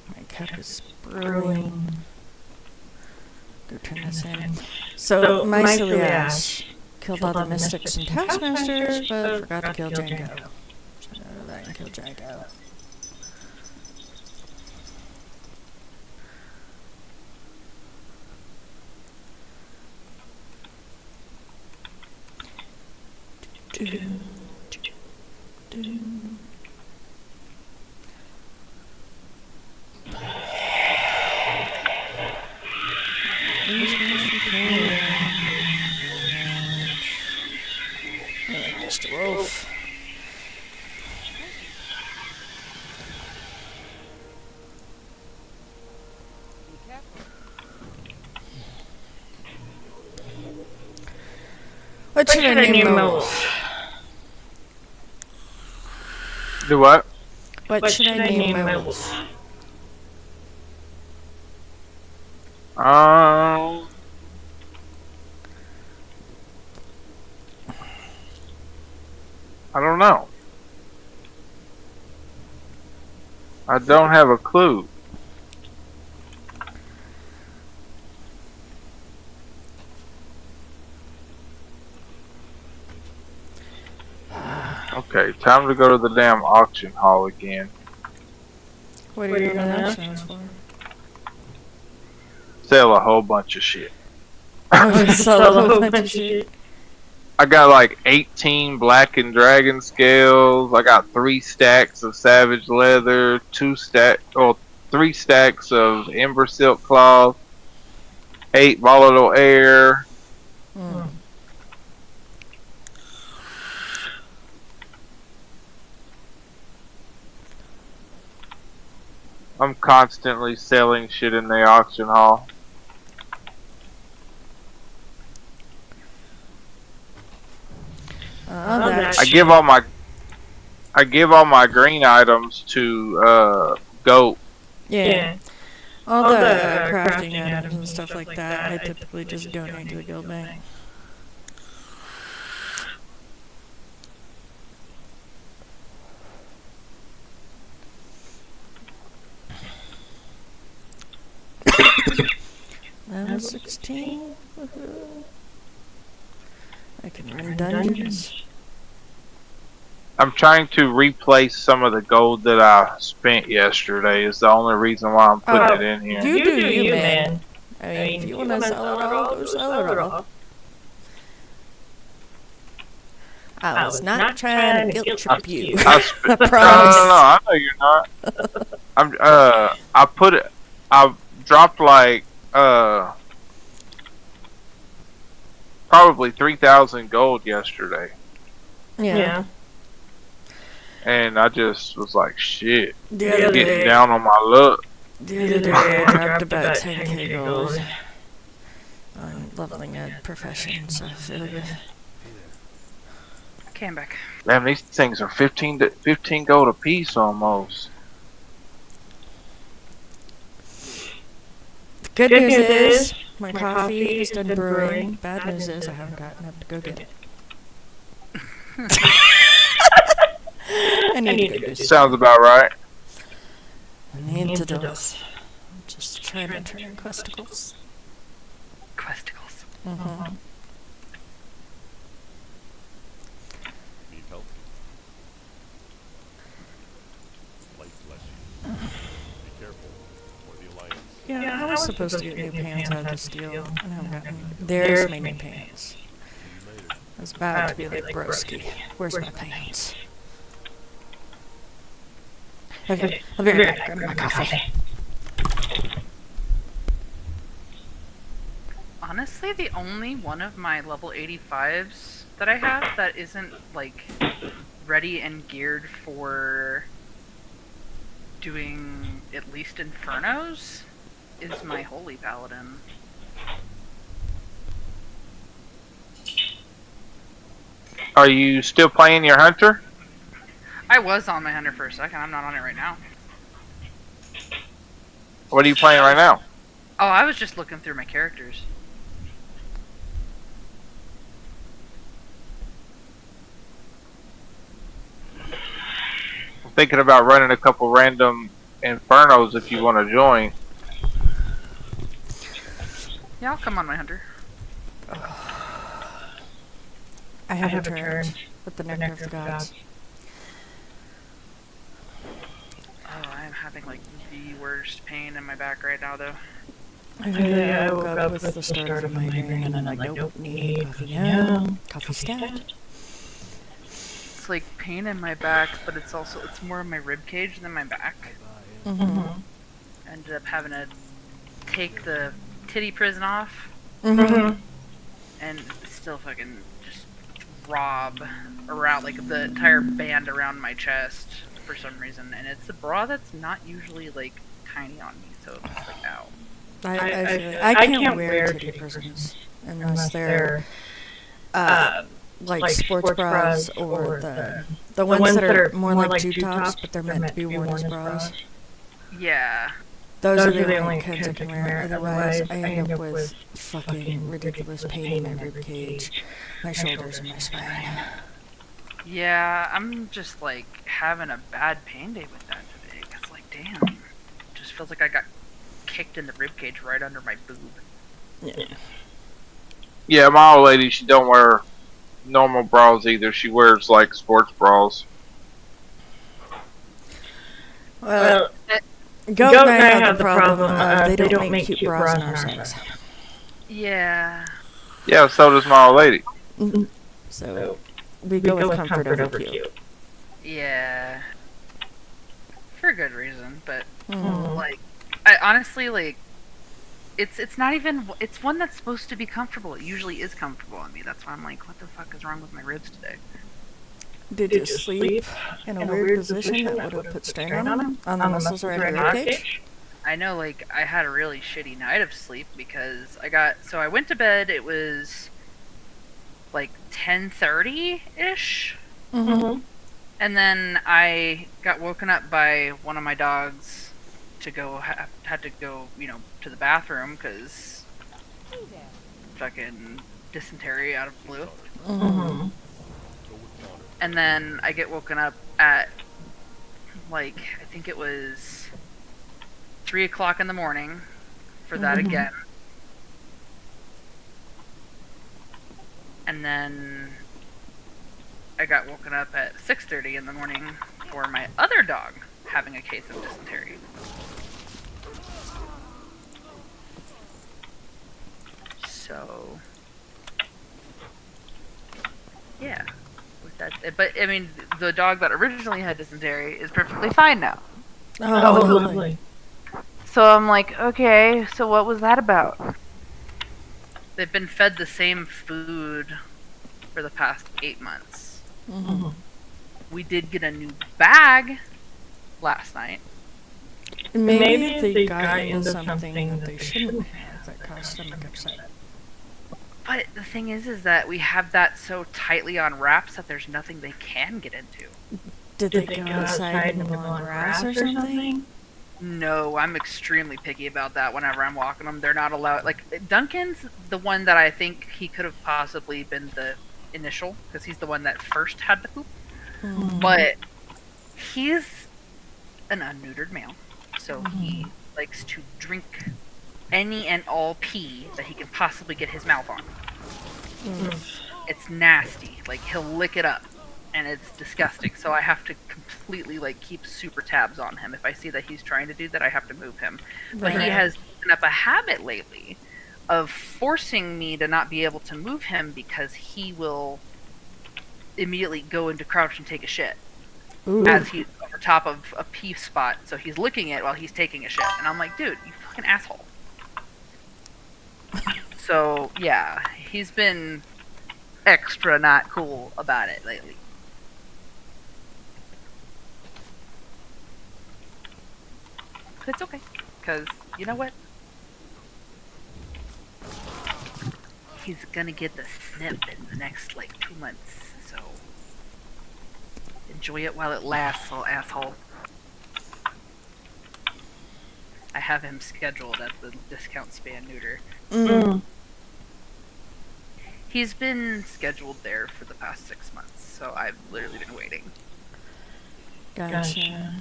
My cup is brewing. Go turn this in. So, my silly ass killed all the mystics and taskmasters, but forgot to kill Django. So, I can kill Django. Mr. Wolf. What should I name my wolf? Do what? What should I name my wolf? I don't know. I don't have a clue. Okay, time to go to the damn auction hall again. What are you going to auctions for? Sell a whole bunch of shit. Sell a whole bunch of shit. I got like 18 black and dragon scales. I got 3 stacks of savage leather, 3 stacks of ember silk cloth, 8 volatile air. I'm constantly selling shit in the auction hall. I give all my green items to Goat. Yeah. All the crafting items and stuff like that, I typically just donate to the guild bank. Level 16. I can run dungeons. I'm trying to replace some of the gold that I spent yesterday. Is the only reason why I'm putting it in here. You do you, man. I mean, if you want to sell it all, go sell it all. I was not trying to guilt trip you. I promise. No, I know you're not. I dropped like probably 3,000 gold yesterday. Yeah. And I just was like, shit. The other Getting day, down on my luck. The other day I dropped about 10k gold on leveling a profession, so I feel good. Okay, I'm back. Damn, these things are 15 gold a piece almost. Good news is, my coffee is done brewing. Bad news is, I haven't gotten up to go get it. I need to go do something. Sounds about right. I need to do this. I'm just trying to turn in questicles. Questicles. Mm-hmm. Need help? Light bless you. Be careful, or the Alliance. Yeah, I was supposed to get new pants out of the steel. I haven't gotten. There's my new pants. I was about to be like, broski, where's my pants? Okay, I'll be right back. Grab my coffee. Honestly, the only one of my level 85s that I have that isn't, like, ready and geared for doing at least Infernos is my Holy Paladin. Are you still playing your hunter? I was on my Hunter for a second. I'm not on it right now. What are you playing right now? Oh, I was just looking through my characters. thinking about running a couple random infernos if you want to join. Yeah, I'll come on, my hunter. I have returned with the nectar of the gods. Oh, I'm having like the worst pain in my back right now, though. I woke up with the start of a migraine, and I'm like, nope, need coffee now. Coffee stat. It's like pain in my back, but it's more in my rib cage than my back. Mm-hmm. I ended up having to take the titty prison off, Mm-hmm. and still fucking just throb around like the entire band around my chest for some reason. And it's a bra that's not usually like tiny on me, so it's just like ow. I can't wear titty prisons unless they're like sports bras or the ones that are more like tube tops, but they're meant to be worn as bras. Yeah. Those are the only kinds I can wear. Otherwise, I end up with fucking ridiculous pain in my rib cage, my shoulders, and my spine. Yeah, I'm just like having a bad pain day with that today. It's like, damn, it just feels like I got kicked in the rib cage right under my boob. Yeah. Yeah, my old lady, she don't wear normal bras either. She wears like sports bras. Well, Goat and I have the problem of they don't make cute bras in our size. Yeah. Yeah, so does my old lady. So we go with comfort over cute. Yeah. For good reason, but Mm. like, I honestly like. It's not even. It's one that's supposed to be comfortable. It usually is comfortable on me. That's why I'm like, what the fuck is wrong with my ribs today? Did you sleep in a weird position that would have put strain on them? On the muscles around your ribcage? I know, like, I had a really shitty night of sleep because I went to bed, it was like 10:30-ish, Mm-hmm. and then I got woken up by one of my dogs to go, had to go, to the bathroom because fucking dysentery out of the blue. Mm-hmm. And then I get woken up at, like, I think it was 3 o'clock in the morning for that again. And then I got woken up at 6:30 in the morning for my other dog having a case of dysentery. So, yeah. With that, but I mean, the dog that originally had dysentery is perfectly fine now. Oh, lovely. So I'm like, okay, so what was that about? They've been fed the same food for the past 8 months. Mm-hmm. We did get a new bag last night. Maybe they got into something that they shouldn't have that caused stomach upset. But the thing is that we have that so tightly on wraps that there's nothing they can get into. Did they go outside in the long grass or something? No, I'm extremely picky about that whenever I'm walking them. They're not allowed. Like, Duncan's the one that I think he could have possibly been the initial, because he's the one that first had the poop. Mm-hmm. But he's an unneutered male, so he likes to drink any and all pee that he can possibly get his mouth on. It's nasty. Like, he'll lick it up, and it's disgusting. So I have to completely, like, keep super tabs on him. If I see that he's trying to do that, I have to move him. But he has taken up a habit lately of forcing me to not be able to move him because he will immediately go into crouch and take a shit. Ooh. As he's over top of a pee spot. So he's licking it while he's taking a shit. And I'm like, dude, you fucking asshole. So, yeah, he's been extra not cool about it lately. But it's okay, because you know what? He's gonna get the snip in the next, 2 months, so enjoy it while it lasts, little asshole. I have him scheduled at the discount span neuter. Mm. He's been scheduled there for the past 6 months, so I've literally been waiting. Gotcha.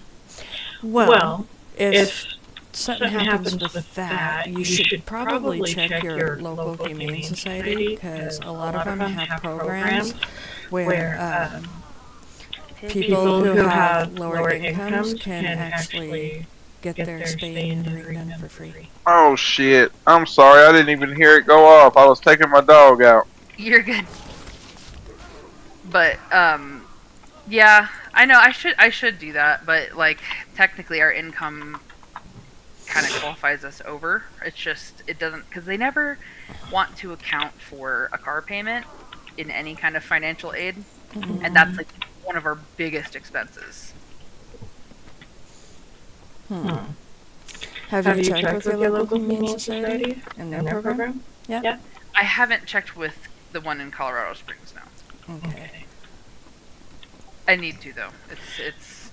Well, if something happens with that, you should probably check your local humane society because a lot of them have programs where people who have lower incomes can actually get their spay and neutering done for free. Oh shit! I'm sorry, I didn't even hear it go off. I was taking my dog out. You're good. But yeah, I know I should do that, but like technically our income kind of qualifies us over. It's just it doesn't because they never want to account for a car payment in any kind of financial aid, and that's like one of our biggest expenses. Have you checked with your local humane society and their program? Yeah. I haven't checked with the one in Colorado Springs now. Okay. I need to though. It's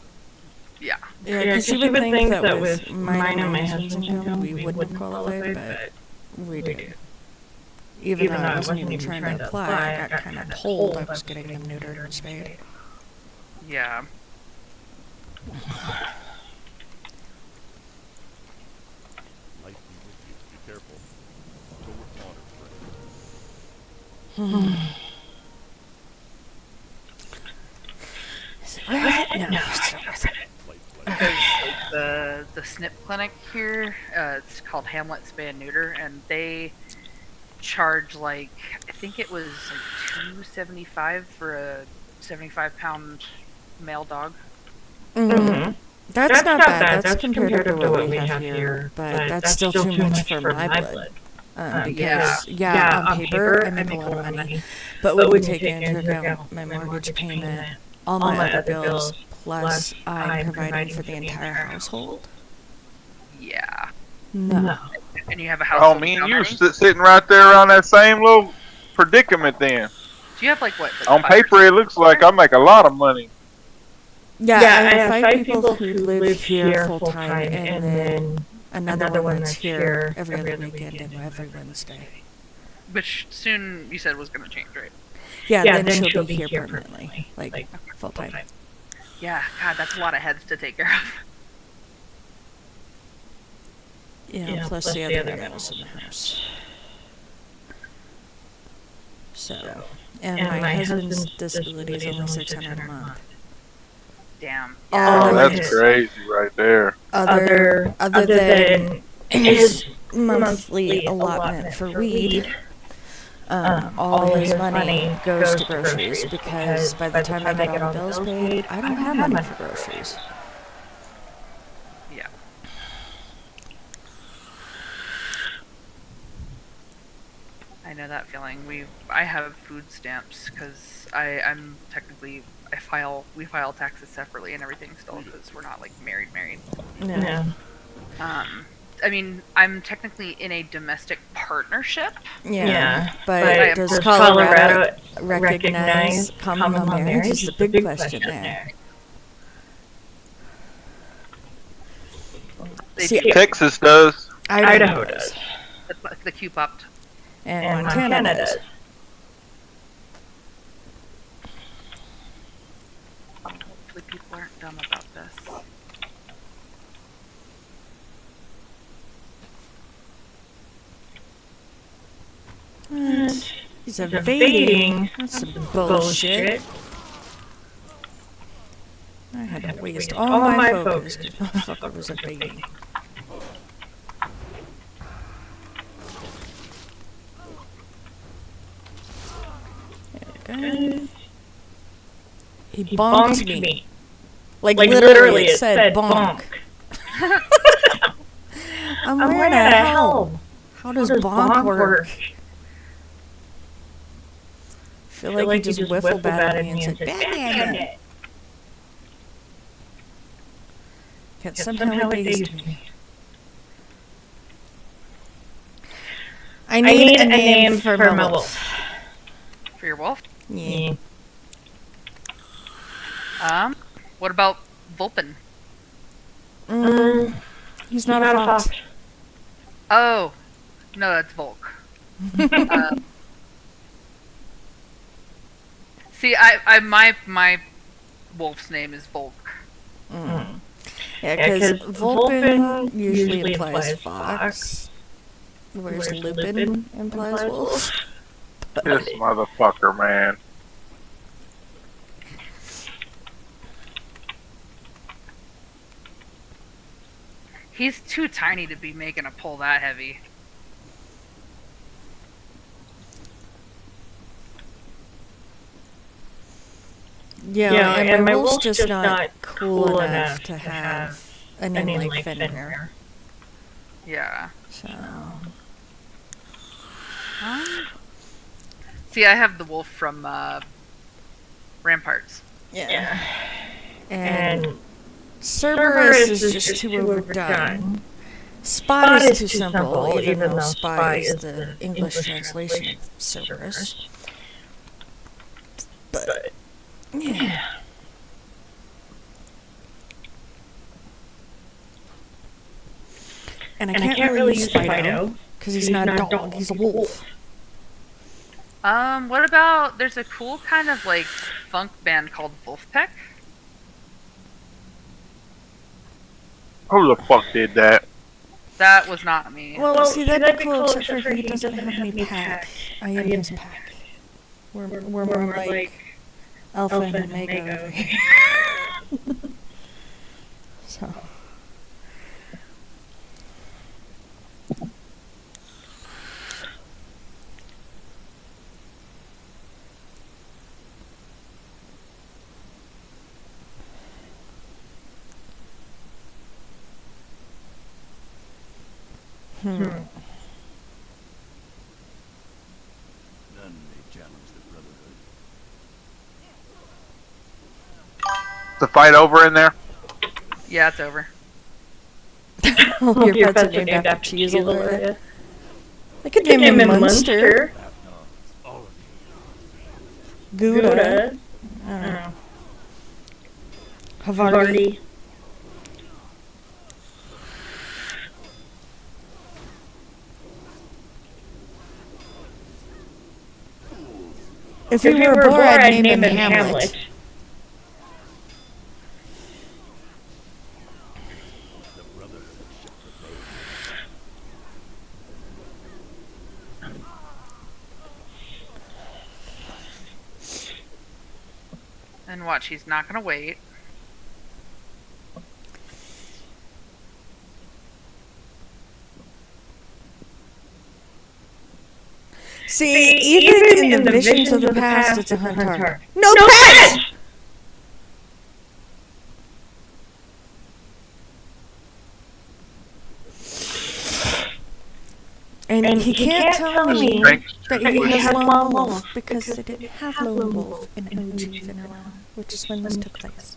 yeah. Yeah, because you would think that with mine and my husband's income, we wouldn't qualify, but we do. Even though I wasn't even trying to apply, I got kind of told I was getting them neutered and spayed. Yeah. Life be with you. Be careful. Go with water, Is it worth it? No, it's not worth it. Because the SNP clinic here, it's called Hamlet Spay and Neuter, and they charge like I think it was like $275 for a 75-pound male dog. Mm-hmm. That's not bad. That's compared to what we have here, but that's still too much for my blood. Because, on paper, I make a lot of money, but when we take into account my mortgage payment, all my other bills, plus I'm providing for the entire household. Yeah. No. And you have a house. Oh, me and you sitting right there around that same little predicament then. Do you have like what? Like On paper, it looks like I make a lot of money. Yeah, I have 5 people who live here full time, and then another one that's here every other weekend and every Wednesday. Which soon you said was going to change, right? Yeah, then she'll be here permanently, like full time. Yeah, God, that's a lot of heads to take care of. Yeah, plus the other animals in the house. So, and my husband's disability is only $600 a month. Damn. Oh, that's crazy right there. Other than his monthly allotment for weed, all his money goes to groceries because by the time I get all the bills paid, I don't have money for groceries. Yeah. I know that feeling. I have food stamps because I'm technically we file taxes separately and everything still because we're not like married. No. I mean, I'm technically in a domestic partnership. Yeah, but does Colorado recognize common law marriage? Is the big question there. Texas does. Idaho does. The Q popped. And Montana does. Hopefully people aren't dumb about this. He's evading. That's some bullshit. I had to waste all my focus because motherfucker was evading. There he bonked me. Like literally it said bonk. I'm wearing a helm. How does bonk work? I feel like he just whiffle batted me and said, "Bang!" Yet somehow it dazed me. I need a name for my wolf. For your wolf? Yeah. What about Vulpin? He's not a fox. Oh, no, that's Volk. See, my wolf's name is Volk. Yeah, because Vulpin usually implies fox, whereas Lupin implies wolf. This motherfucker, man. He's too tiny to be making a pull that heavy. Yeah, and my wolf's just not cool enough to have a name like Fenrir. Yeah. So. See, I have the wolf from Ramparts. Yeah. And Cerberus is just too overdone. Spot is too simple, even though Spy is the English translation of Cerberus. But, yeah. And I can't really use Fido, because he's not a dog, he's a wolf. What about, there's a cool kind of, like, funk band called Wolfpack? Who the fuck did that? That was not me. Well, see, that'd be cool, except for he doesn't have any pack. I am his pack. We're more like Alpha and Omega over here. So. None may challenge the Brotherhood. The fight over in there? Yeah, it's over. Your pets are named after cheese all over. I could name him Munster. Gouda. I don't know. Havarti. If he were a boy, I'd name him Hamlet. And watch, he's not gonna wait. See, even in the visions of the past, it's a hunter. No pets! And he can't tell me that he has Lone Wolf because they didn't have Lone Wolf in OG Vanilla, which is when this took place.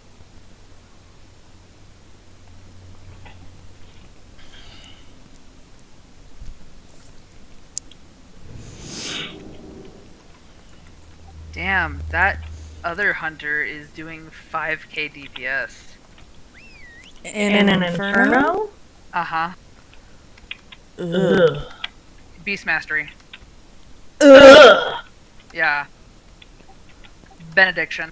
Damn, that other hunter is doing 5k DPS. In an Inferno? Uh-huh. Ugh. Beast Mastery. Ugh. Yeah. Benediction.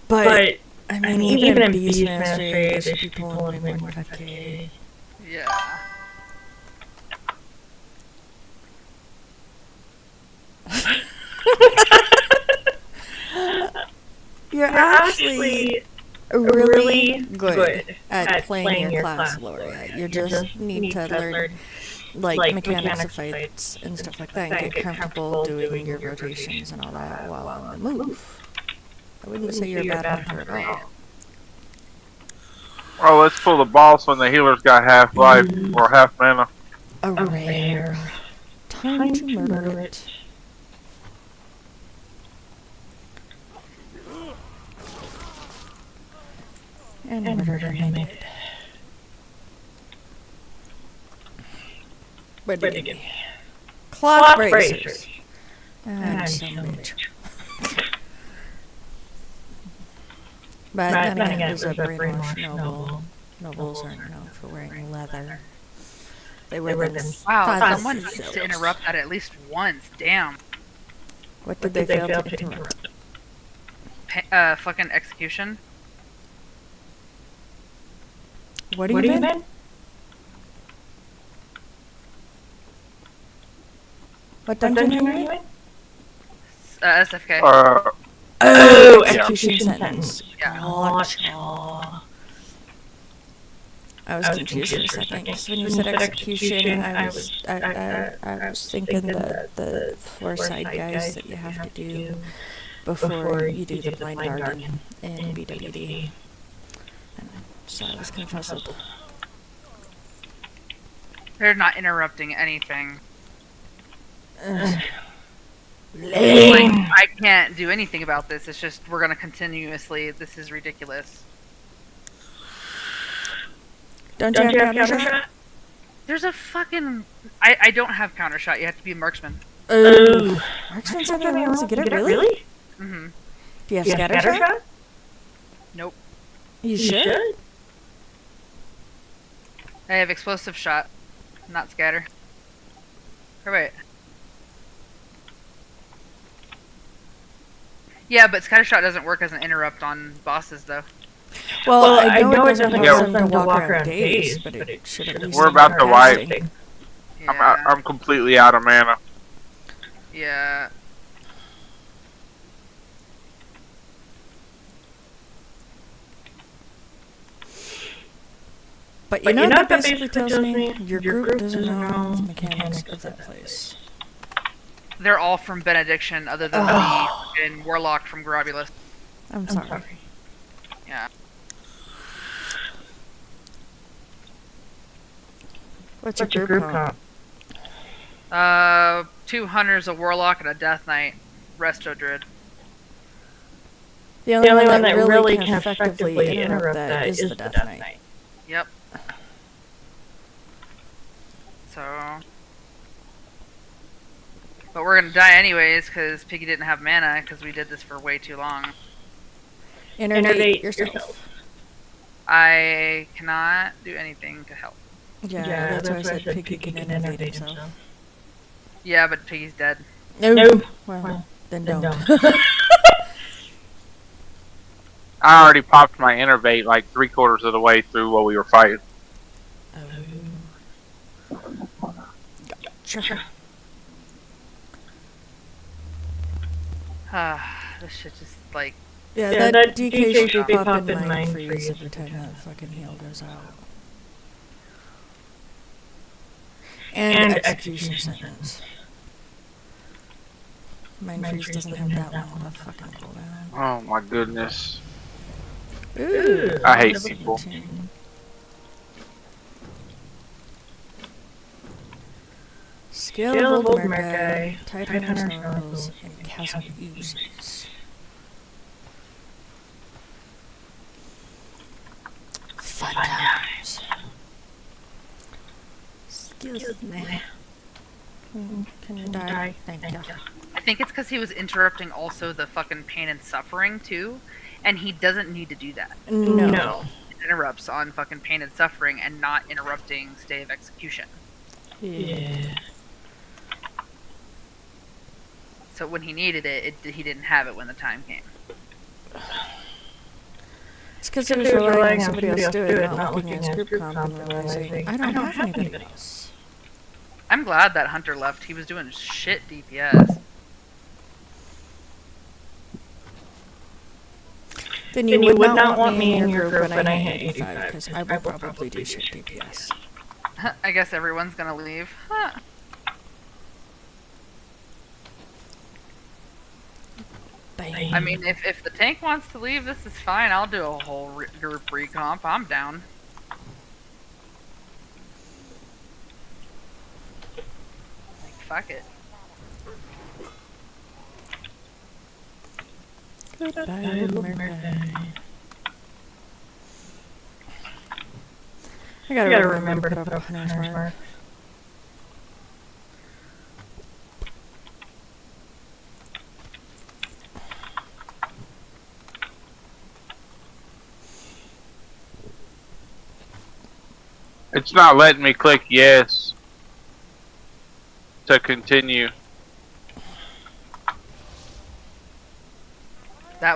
But I mean, even in Beast Mastery, they should be pulling way more 5k. Yeah. You're actually really good at playing your class, Laureate. You just need to learn like mechanics of fights and stuff like that, and get comfortable doing your rotations and all that while on the move. I wouldn't say you're a bad hunter at all. Well, let's pull the boss when the healer's got half life or half mana. A rare. Time to murder it. And murder him. Where'd they get me? Cloth bracers. And so much. But then again, it was a brainwashed noble. Nobles aren't known for wearing leather. They wear them. Wow, fuzzy someone needs silks. to interrupt that at least once. Damn. What did they fail to interrupt? Fucking execution. What do you mean? What dungeon are you in? SFK. Oh, yeah. execution sentence. Yeah. Gotcha. I was confused for a second because when you said execution, I was thinking the 4 side guys that you have to do before you do the blind guardian in BWD. And so I was confused. They're not interrupting anything. Lame. Like, I can't do anything about this. It's just we're gonna continuously. This is ridiculous. Don't you have counter shot? There's a fucking. I don't have counter shot. You have to be a marksman. Oh. Marksman's not the only ones to get it, really? Mm-hmm. Do you have scatter shot? Nope. You should? I have explosive shot, not scatter. Or wait. Yeah, but scatter shot doesn't work as an interrupt on bosses, though. Well, I know it doesn't cause them to walk around dazed, but it should at least We're about to wipe. Yeah. I'm completely out of mana. Yeah. But you know what that basically tells me? Your group doesn't know the mechanics of that place. They're all from Benediction, other than me and Warlock from Globulus. I'm sorry. Yeah. What's your group comp? 2 hunters, a Warlock, and a Death Knight. Resto Druid. The only one that really can effectively interrupt that is the Death Knight. Yep. So... But we're gonna die anyways, because Piggy didn't have mana, because we did this for way too long. Innervate yourself. I cannot do anything to help. Yeah, that's why I said Piggy can innervate himself. Yeah, but Piggy's dead. No. Well, then don't. I already popped my innervate like 3/4 of the way through while we were fighting. Gotcha. This shit just like... Yeah, that DK should be popping mind freeze every time that fucking heal goes out. And execution sentence. Mind freeze doesn't have that long of a fucking cooldown. Oh my goodness. Ooh, I hate people. 14. Scalable Merca, Tight Hunter Snarls, and Chasm Uzis. Fun times. Excuse me. Can you die? Thank you. I think it's because he was interrupting also the fucking pain and suffering too, and he doesn't need to do that. No. It interrupts on fucking pain and suffering and not interrupting stay of execution. Yeah. So when he needed it, he didn't have it when the time came. It's because he was relying on somebody else to do it, not looking at his group comp and realizing, I don't have anybody else. I'm glad that Hunter left. He was doing shit DPS. Then you would not want me in your group when I hit 85, because I will probably do shit DPS. I guess everyone's gonna leave. Huh. I mean, if the tank wants to leave, this is fine. I'll do a whole group recomp. I'm down. Like, fuck it. Goodbye, little mermaid. I gotta remember to put up Hunter's Mark. It's not letting me click yes to continue.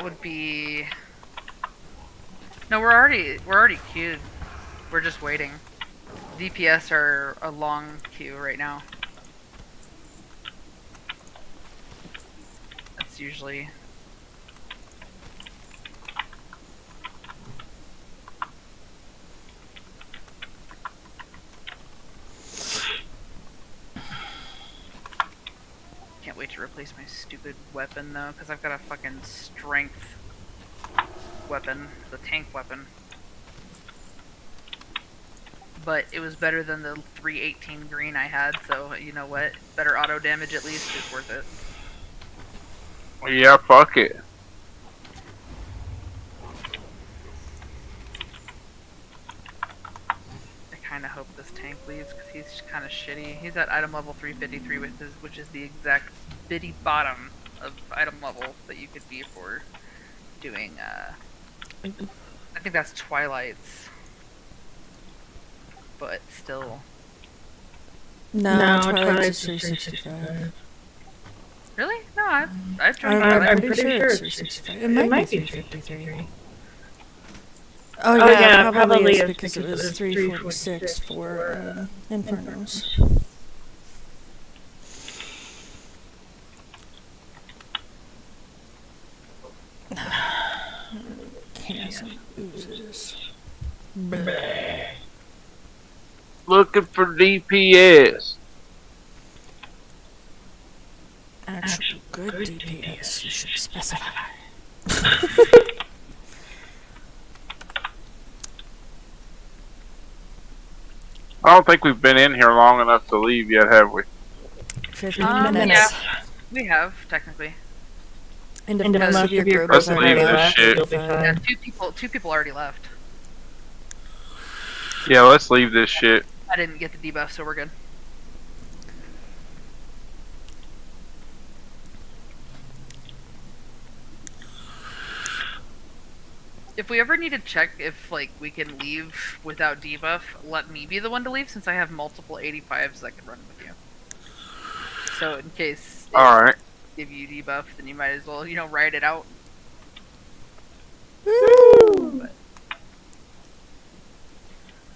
would be. No, we're already queued. We're just waiting. DPS are a long queue right now. That's usually. Can't wait to replace my stupid weapon though, because I've got a fucking strength weapon, the tank weapon. But it was better than the 318 green I had, so you know what? Better auto damage at least, it's worth it. Yeah, fuck it. I kind of hope this tank leaves because he's kind of shitty. He's at item level 353, which is the exact bitty bottom of item level that you could be for doing. I think that's Twilight's, but still. No, Twilight's 365. Really? No, I've tried I'm Twilight. pretty sure it's 365. It might be 353. Oh yeah, probably is because it was 346 for Infernos. Cancer oozes. Bleh. Looking for DPS. Actual good DPS, you should specify. I don't think we've been in here long enough to leave yet, have we? 15 minutes. Yeah, we have technically. And if most of your group Let's is already leave this left, shit. you'll be Yeah, fine. two people already left. Yeah, let's leave this shit. I didn't get the debuff, so we're good. If we ever need to check if like we can leave without debuff, let me be the one to leave since I have multiple 85s that can run with you. So in case it Alright. give you debuff, then you might as well, ride it out. Woo! But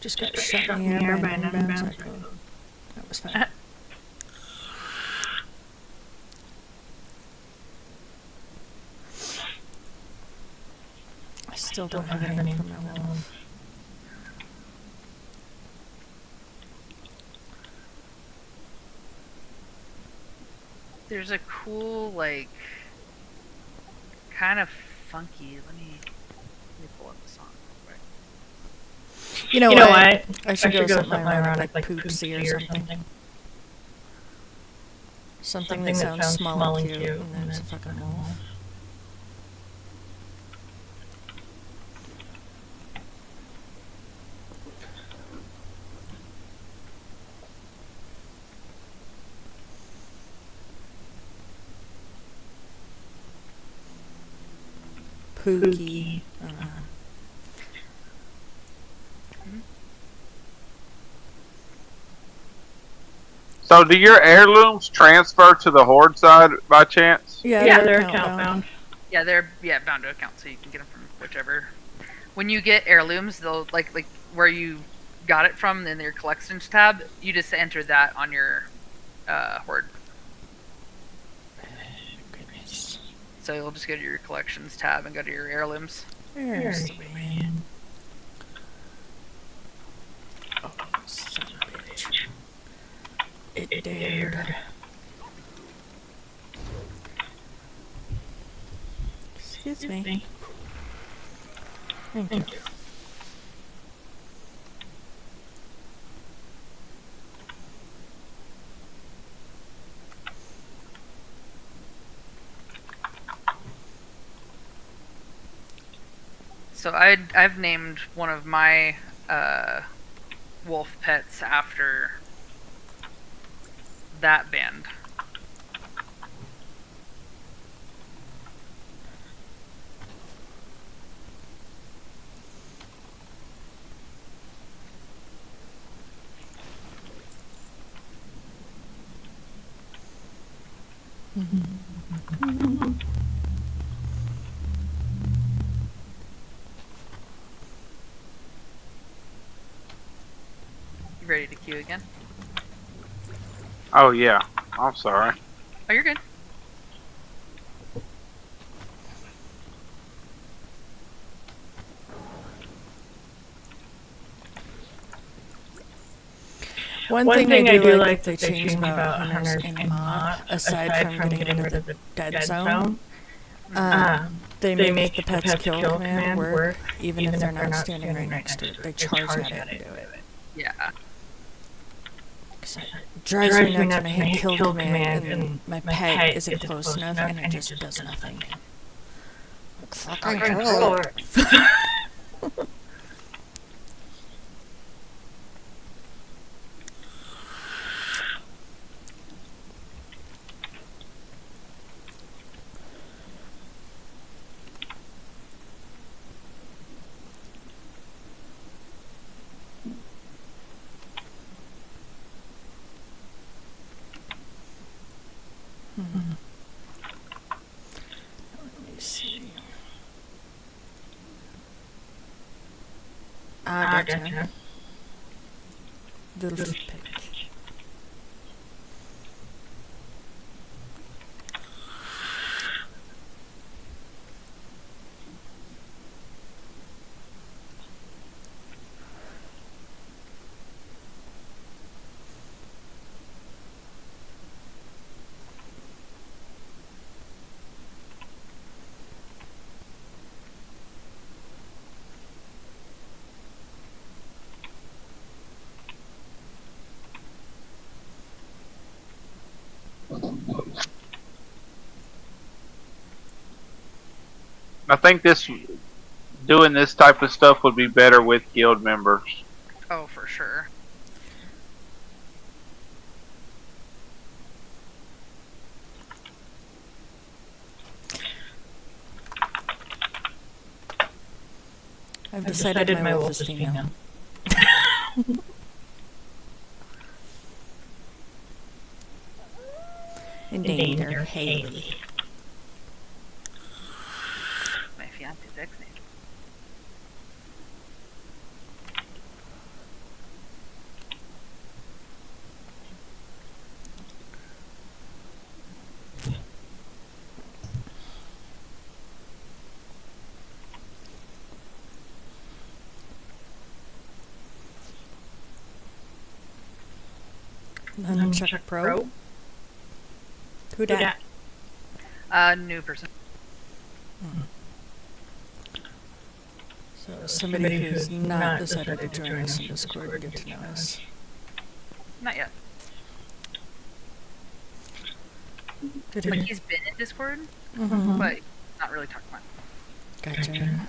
Just got shot in the air by an inbound cyclone. That was fun. I still don't have any from that one. there's a cool, like, kind of funky. Let me pull up the song real quick. You know what? I should go something ironic, like poopsie or something. Something that sounds small and cute, and then it's a fucking hole. Pookie. So, do your heirlooms transfer to the Horde side by chance? Yeah, they're account bound. Yeah, they're bound to account, so you can get them from whichever. When you get heirlooms, they'll like where you got it from in your collections tab. You just enter that on your Horde. Goodness. So you'll just go to your collections tab and go to your heirlooms. There's the man. Oh, son of a bitch. It dared. Excuse me. Thank you. So I've named one of my wolf pets after that band. ready to queue again? Oh yeah, I'm sorry. Oh, you're good. One thing I do like that they changed about hunters in mod, aside from getting rid of the dead zone, they make the pets kill command work, even if they're not standing right next to it. They charge at it and do it. Yeah. It drives me nuts when I hit kill command and my pet isn't close enough and it just does nothing. Fucking kill it. Let me see. Gotcha. Little pig. I think doing this type of stuff would be better with guild members. Oh, for sure. I've decided my wolf is female. And named her Haley. My fiance's ex name. Nunchuck Pro? Who dat? New person. So somebody who's not decided to join us in Discord and get to know us. Not yet. Good. Like, he's been in Discord, Mm-hmm. but not really talking much. Gotcha. Yeah.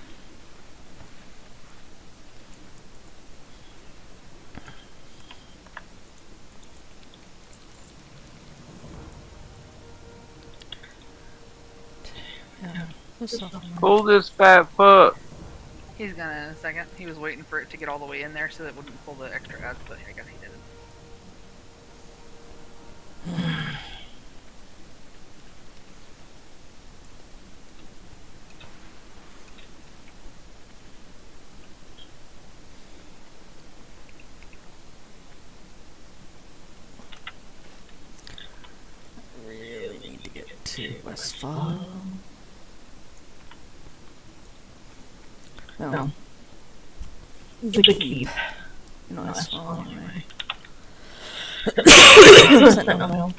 Pull this fat foot. He's gonna in a second. He was waiting for it to get all the way in there so that it wouldn't pull the extra ads, but I guess he didn't. Really need to get to Westfall. No. The keep. No, Westfall anyway. Sentinel.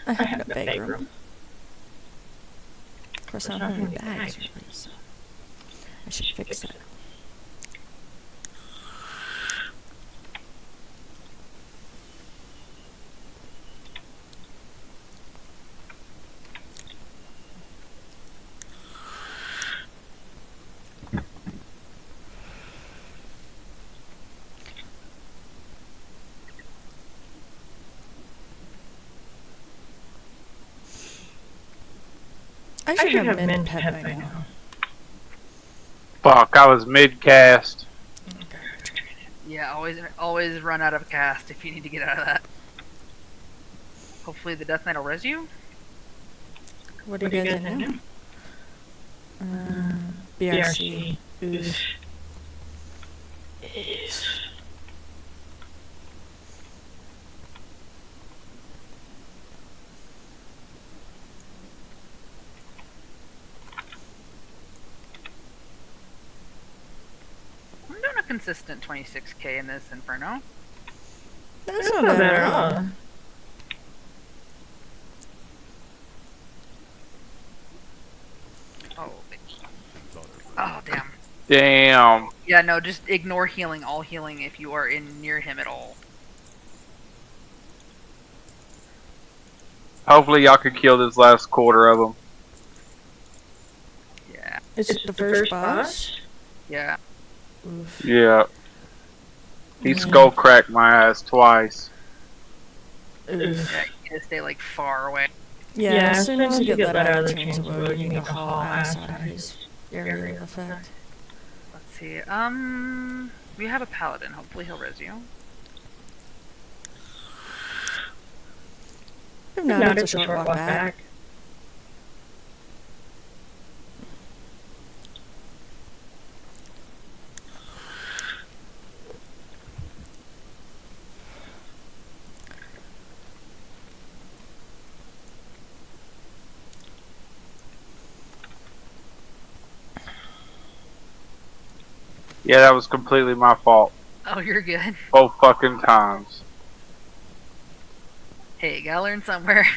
I had a bag room. Of course, I don't have any bags really, so I should fix that. I should have min pet by now. Fuck, I was mid-cast. Yeah, always run out of cast if you need to get out of that. Hopefully the Death Knight will res you. What do you guys know? BRC. Oof. consistent 26k in this Inferno. That's not bad at all. Oh, Things on her. oh damn. Damn. Yeah, no, just ignore healing, all healing if you are in near him at all. Hopefully y'all can kill this last quarter of them. Yeah. Is it the first boss? Yeah. Oof. Yeah. He Mm. skull cracked my ass twice. Oof. Yeah, you gotta stay like far away. Yeah, as soon as you get let out of the transload, you need to haul ass out of his area of effect. Let's see. We have a paladin. Hopefully he'll res you. If not, it's a short walk back. Yeah, that was completely my fault. Oh, you're good. Both fucking times. Hey, gotta learn somewhere.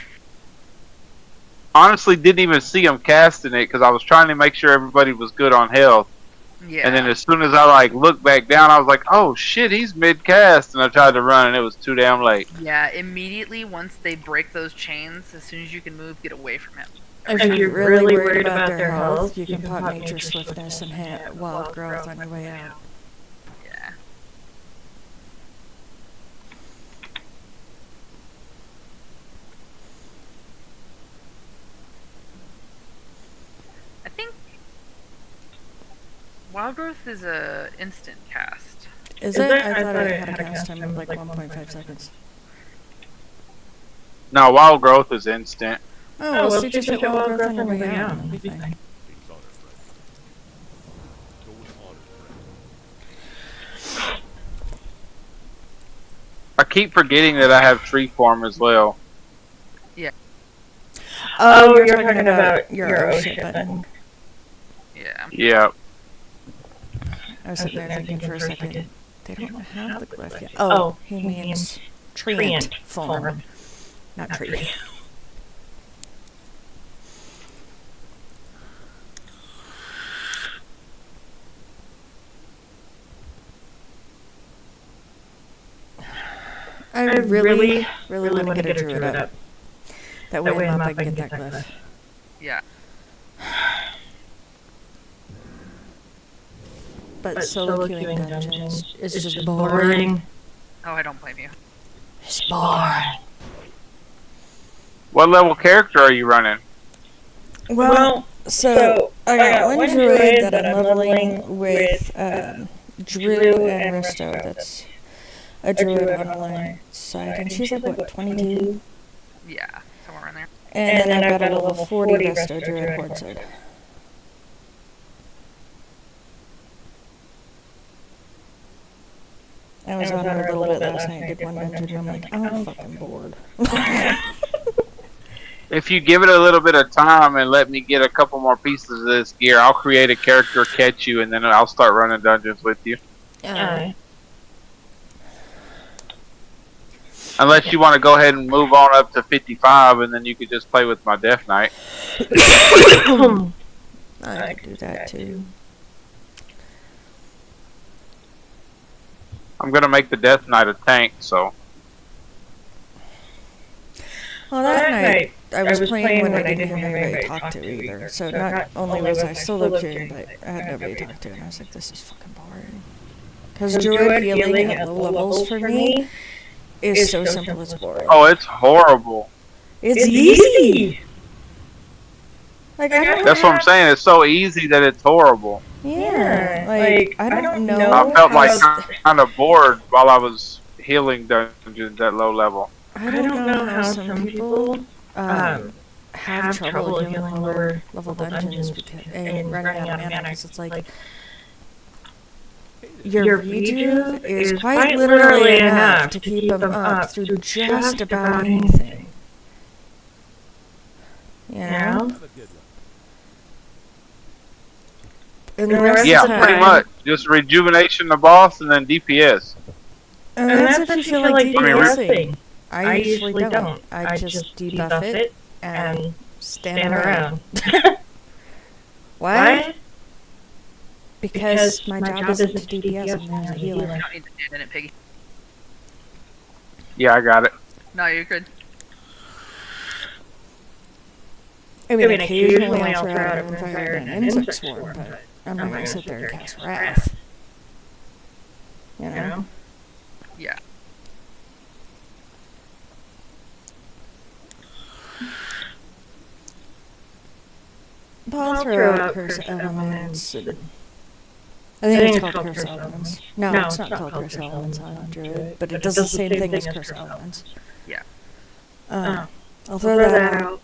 Honestly, didn't even see him casting it because I was trying to make sure everybody was good on health. Yeah. And then as soon as I like looked back down, I was like, "Oh shit, he's mid cast," and I tried to run, and it was too damn late. Yeah, immediately once they break those chains, as soon as you can move, get away from him. If you're really worried about their health, you can pop nature swiftness and wild growth on your way out. Yeah. I think Wild Growth is a instant cast. Is it? I thought it had a cast time of like 1.5 seconds. No, wild growth is instant. Oh, well, so just hit wild growth on your way out. It'll be fine. Things on her, friend. Go with honor, friend. I keep forgetting that I have tree form as well. Oh, you're talking about your oh shit button. Yeah. Yeah. I was sitting there thinking for a second, they don't have the glyph yet. Oh, he means treant form, not tree. I really want to get a druid up. That way I'm up, I can get that glyph. Yeah. But solo queuing dungeons is just boring. Oh, I don't blame you. It's boring. What level character are you running? Well, so I got one druid that I'm leveling with Drew and Risto. That's a druid on the line side, and she's like what, 22? Yeah, somewhere in there. And then I've got a level 40 Risto druid horde side. I was on her a little bit last night, did one dungeon, and I'm like, I'm fucking bored. If you give it a little bit of time and let me get a couple more pieces of this gear, I'll create a character, catch you, and then I'll start running dungeons with you. Unless you want to go ahead and move on up to 55, and then you could just play with my Death Knight. I could do that too. I'm gonna make the Death Knight a tank, so. Well, that night I was playing when I didn't have anybody to talk to either. So not only was I solo queuing, but I had nobody to talk to, and I was like, this is fucking boring. Because druid healing at low levels for me is so simple it's boring. Oh, it's horrible. It's easy! Like, I don't That's what I'm saying. It's so easy that it's horrible. Yeah, like, I don't know. I felt like kind of bored while I was healing dungeons at low level. I don't know how some people have trouble healing lower level dungeons because, and running out of mana, because it's like your rejuve is quite literally enough to keep them up through just about anything. You know? Have a good one. And the rest Yeah, of the pretty time, much. Just rejuvenation the boss and then DPS. And that's if you feel like DPSing. I I usually don't. I just debuff it and stand around. Why? Because my job isn't to DPS, I'm there as a healer. You don't need to stand in it, Piggy. Yeah, I got it. No, you're good. I mean, occasionally I'll throw out a fire and an insect swarm, but I'm not going to sit there and cast Wrath. You know? Yeah. But I'll throw out Curse Elements. And I think it's called Curse Elements. No, it's not called Curse Elements on Druid, but it does the same thing as Curse Elements. Yeah. I'll throw that out.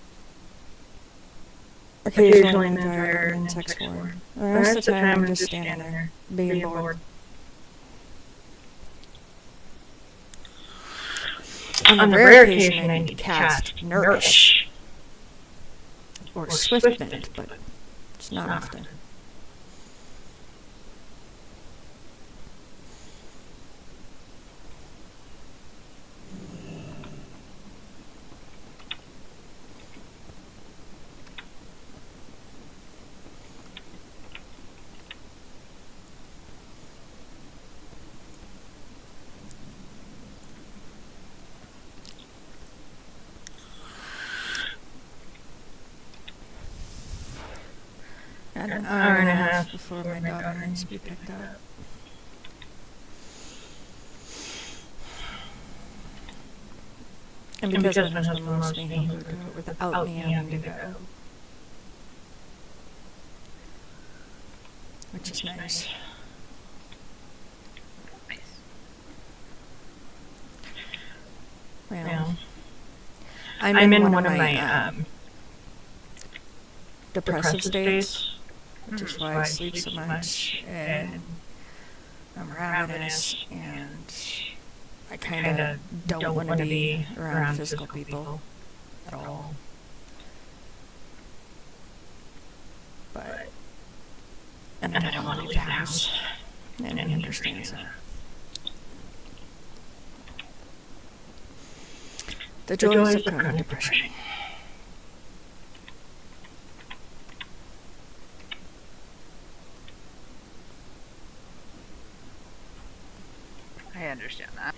Occasionally an fire and insect swarm. The rest of the time I'm just standing there, being bored. On the rare occasion I need to cast Nourish. Or Swift Mend, but it's not often. An hour and a half before my daughter needs to be picked up. And because my husband loves me, he'll go do it without me having to go. Which is nice. Well, I'm in one of my depressive states, which is why I sleep so much, and I'm ravenous, and I kind of don't want to be around physical people at all. But, and I don't want to leave the house, and he understands that. The joys of chronic depression. I understand that.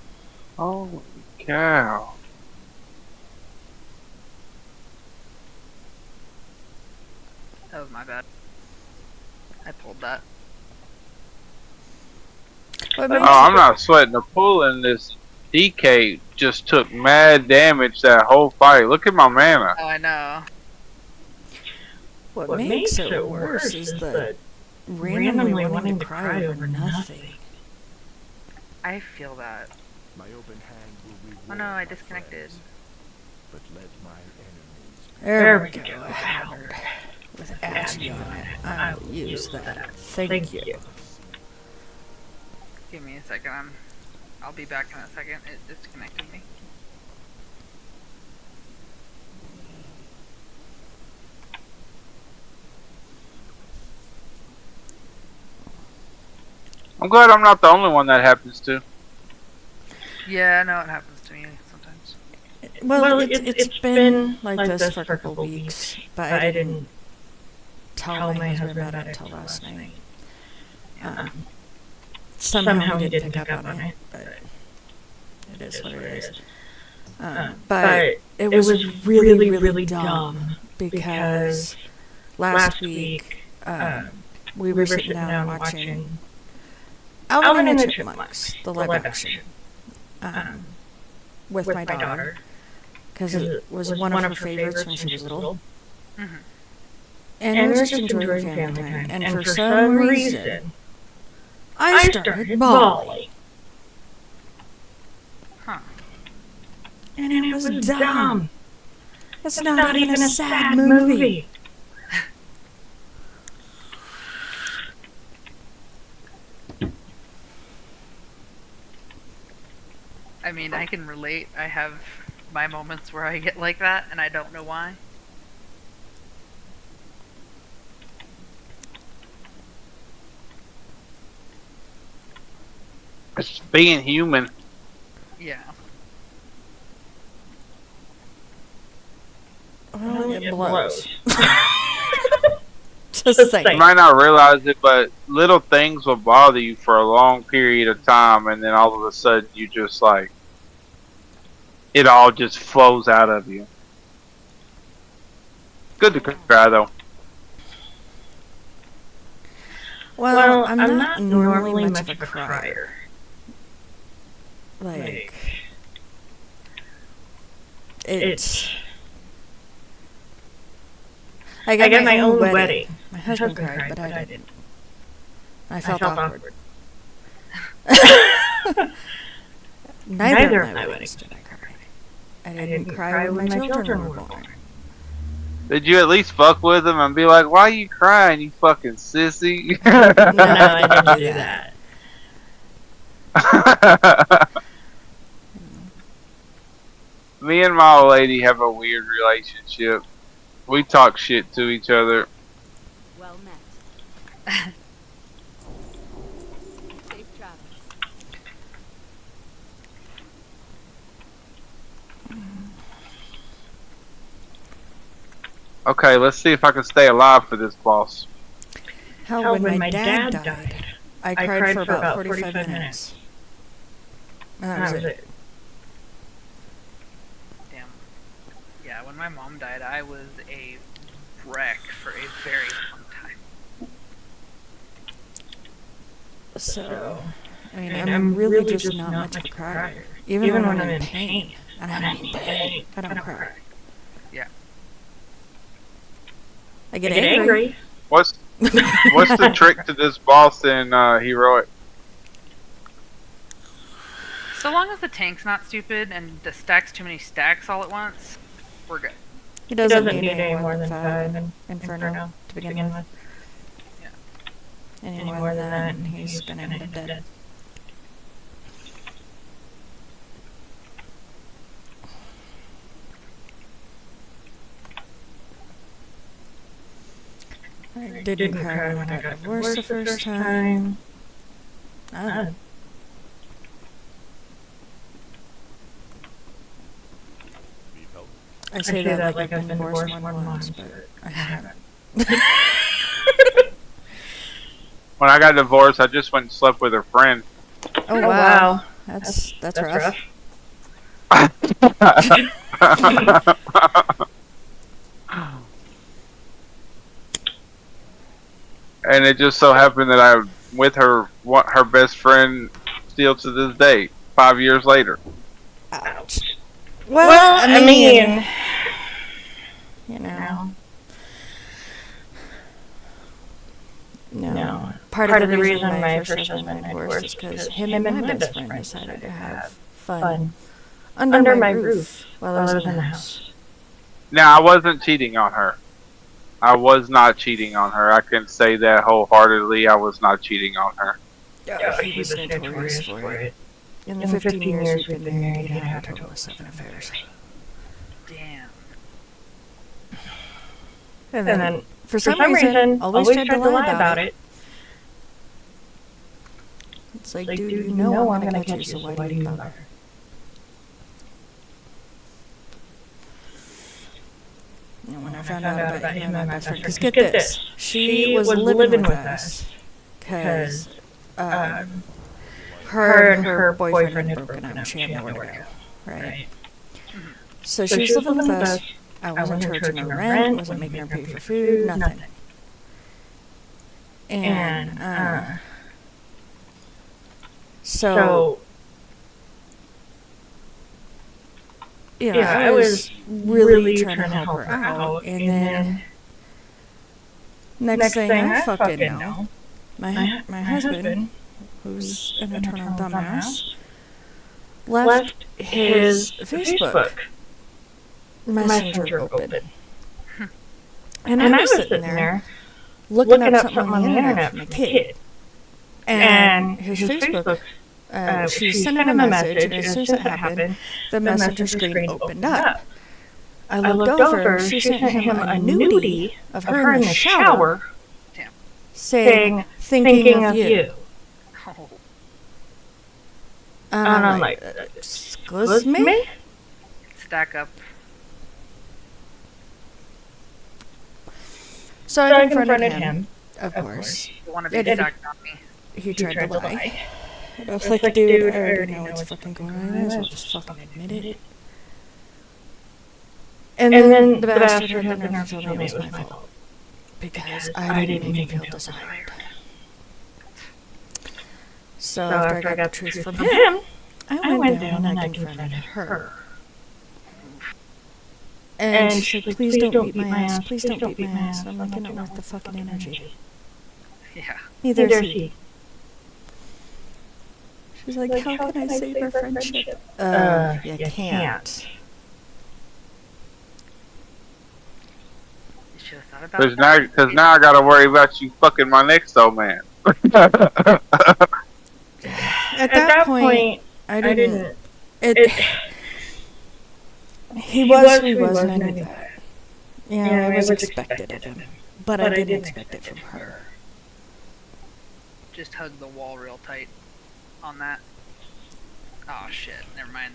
Holy cow. That was my bad. I pulled that. Oh, I'm not sweating the pulling. This DK just took mad damage that whole fight. Look at my mana. Oh, I know. What makes it worse is the randomly wanting to cry over nothing. I feel that. My open hand will Oh no, I disconnected. but let my enemies There we go, a halberd with Agi on it. I will use that. Thank you. Give me a second. I'll be back in a second. It disconnected me. I'm glad I'm not the only one that happens to. Yeah, no, it happens to me sometimes. Well, it's been like this for a couple weeks, but I didn't tell my husband about it until last night. Somehow he didn't pick up on it, but it is what it is. But it was really, really dumb because last week we were sitting down watching Alvin and the Chipmunks, the live action, with my daughter, because it was one of her favorites when she was little. Mm-hmm. And we were just enjoying family time. And for some reason, I started bawling. Huh. And it was dumb. It's not even a sad movie. I mean, I can relate. I have my moments where I get like that, and I don't know why. It's being human. Yeah. Well, it blows. Just saying. You might not realize it, but little things will bother you for a long period of time, and then all of a sudden you just like it all just flows out of you. Good to cry though. Well, I'm not normally much of a crier. Like, it's... I got my own wedding. My husband cried, but I didn't. I felt awkward. Neither of my weddings did I cry. I didn't cry when my children were born. Did you at least fuck with him and be like, "Why are you crying, you fucking sissy"? No, I didn't do that. Me and my old lady have a weird relationship. We talk shit to each other. Well met. Safe travels. Okay, let's see if I can stay alive for this boss. Hell, when my dad died, I cried for about 45 minutes. And that was it. Damn. Yeah, when my mom died, I was a wreck for a very long time. So, I mean, I'm really just not much of a crier. Even when I'm in pain. And I'm in pain. I don't cry. Yeah. I get angry. What's the trick to this boss in Heroic? So long as the tank's not stupid and the stacks too many stacks all at once, we're good. He doesn't need any more than 5 in Inferno to begin with. Yeah. Any more than that, and he's gonna end up dead. I didn't cry when I got divorced the first time. Need help? I say that like I've been divorced more than once, but I haven't. When I got divorced, I just went and slept with her friend. Oh wow, that's rough. And it just so happened that I'm with her best friend still to this day, 5 years later. Ouch. Well, I mean, you know. No. Part of the reason my first husband divorced is because him and my best friend decided to have fun under my roof while I was in the house. Now, I wasn't cheating on her. I was not cheating on her. I can say that wholeheartedly. I was not cheating on her. Yeah, he was notorious for it. In the 15 years we've been married, he had a total of 7 affairs. Damn. And then for some reason, always tried to lie about it. It's like, dude, you know I'm gonna catch you, so why do you bother? And when I found out about him and my best friend, because get this, she was living with us, because her and her boyfriend had broken up and she had nowhere to go, right? So she was living with us. I wasn't charging her rent, wasn't making her pay for food, nothing. And so you know, I was really trying to help her out, and then next thing I fucking know, my husband, who's an eternal dumbass, left his Facebook Messenger open. And I was sitting there looking up something on the internet for my kid. And his Facebook, she sent him a message, and as soon as it happened, the messenger screen opened up. I looked over, she sent him a nudie of her in the shower, saying, thinking of you. Oh. And I'm like, excuse me? Stack up. So I confronted him, of course. You want to be Yeah, stacked on me. He tried to lie. I was like, dude, I already know what's fucking going on. I might as well just fucking admit it. And then the bastard had the nerve to tell me it was my fault. Because I didn't make him feel desired. So after I got the truth from him, I went down and I confronted her. And she's like, please don't beat my ass. Please don't beat my ass. And I'm like, you're not worth the fucking energy. Yeah. Neither is he. She's like, how can I save our friendship? You can't. You should have thought about that. Because now I gotta worry about you fucking my next old man. At that point, I didn't. He was, and I knew that. Yeah, it was expected of him. But I didn't expect it from her. Just hug the wall real tight on that. Oh shit, never mind.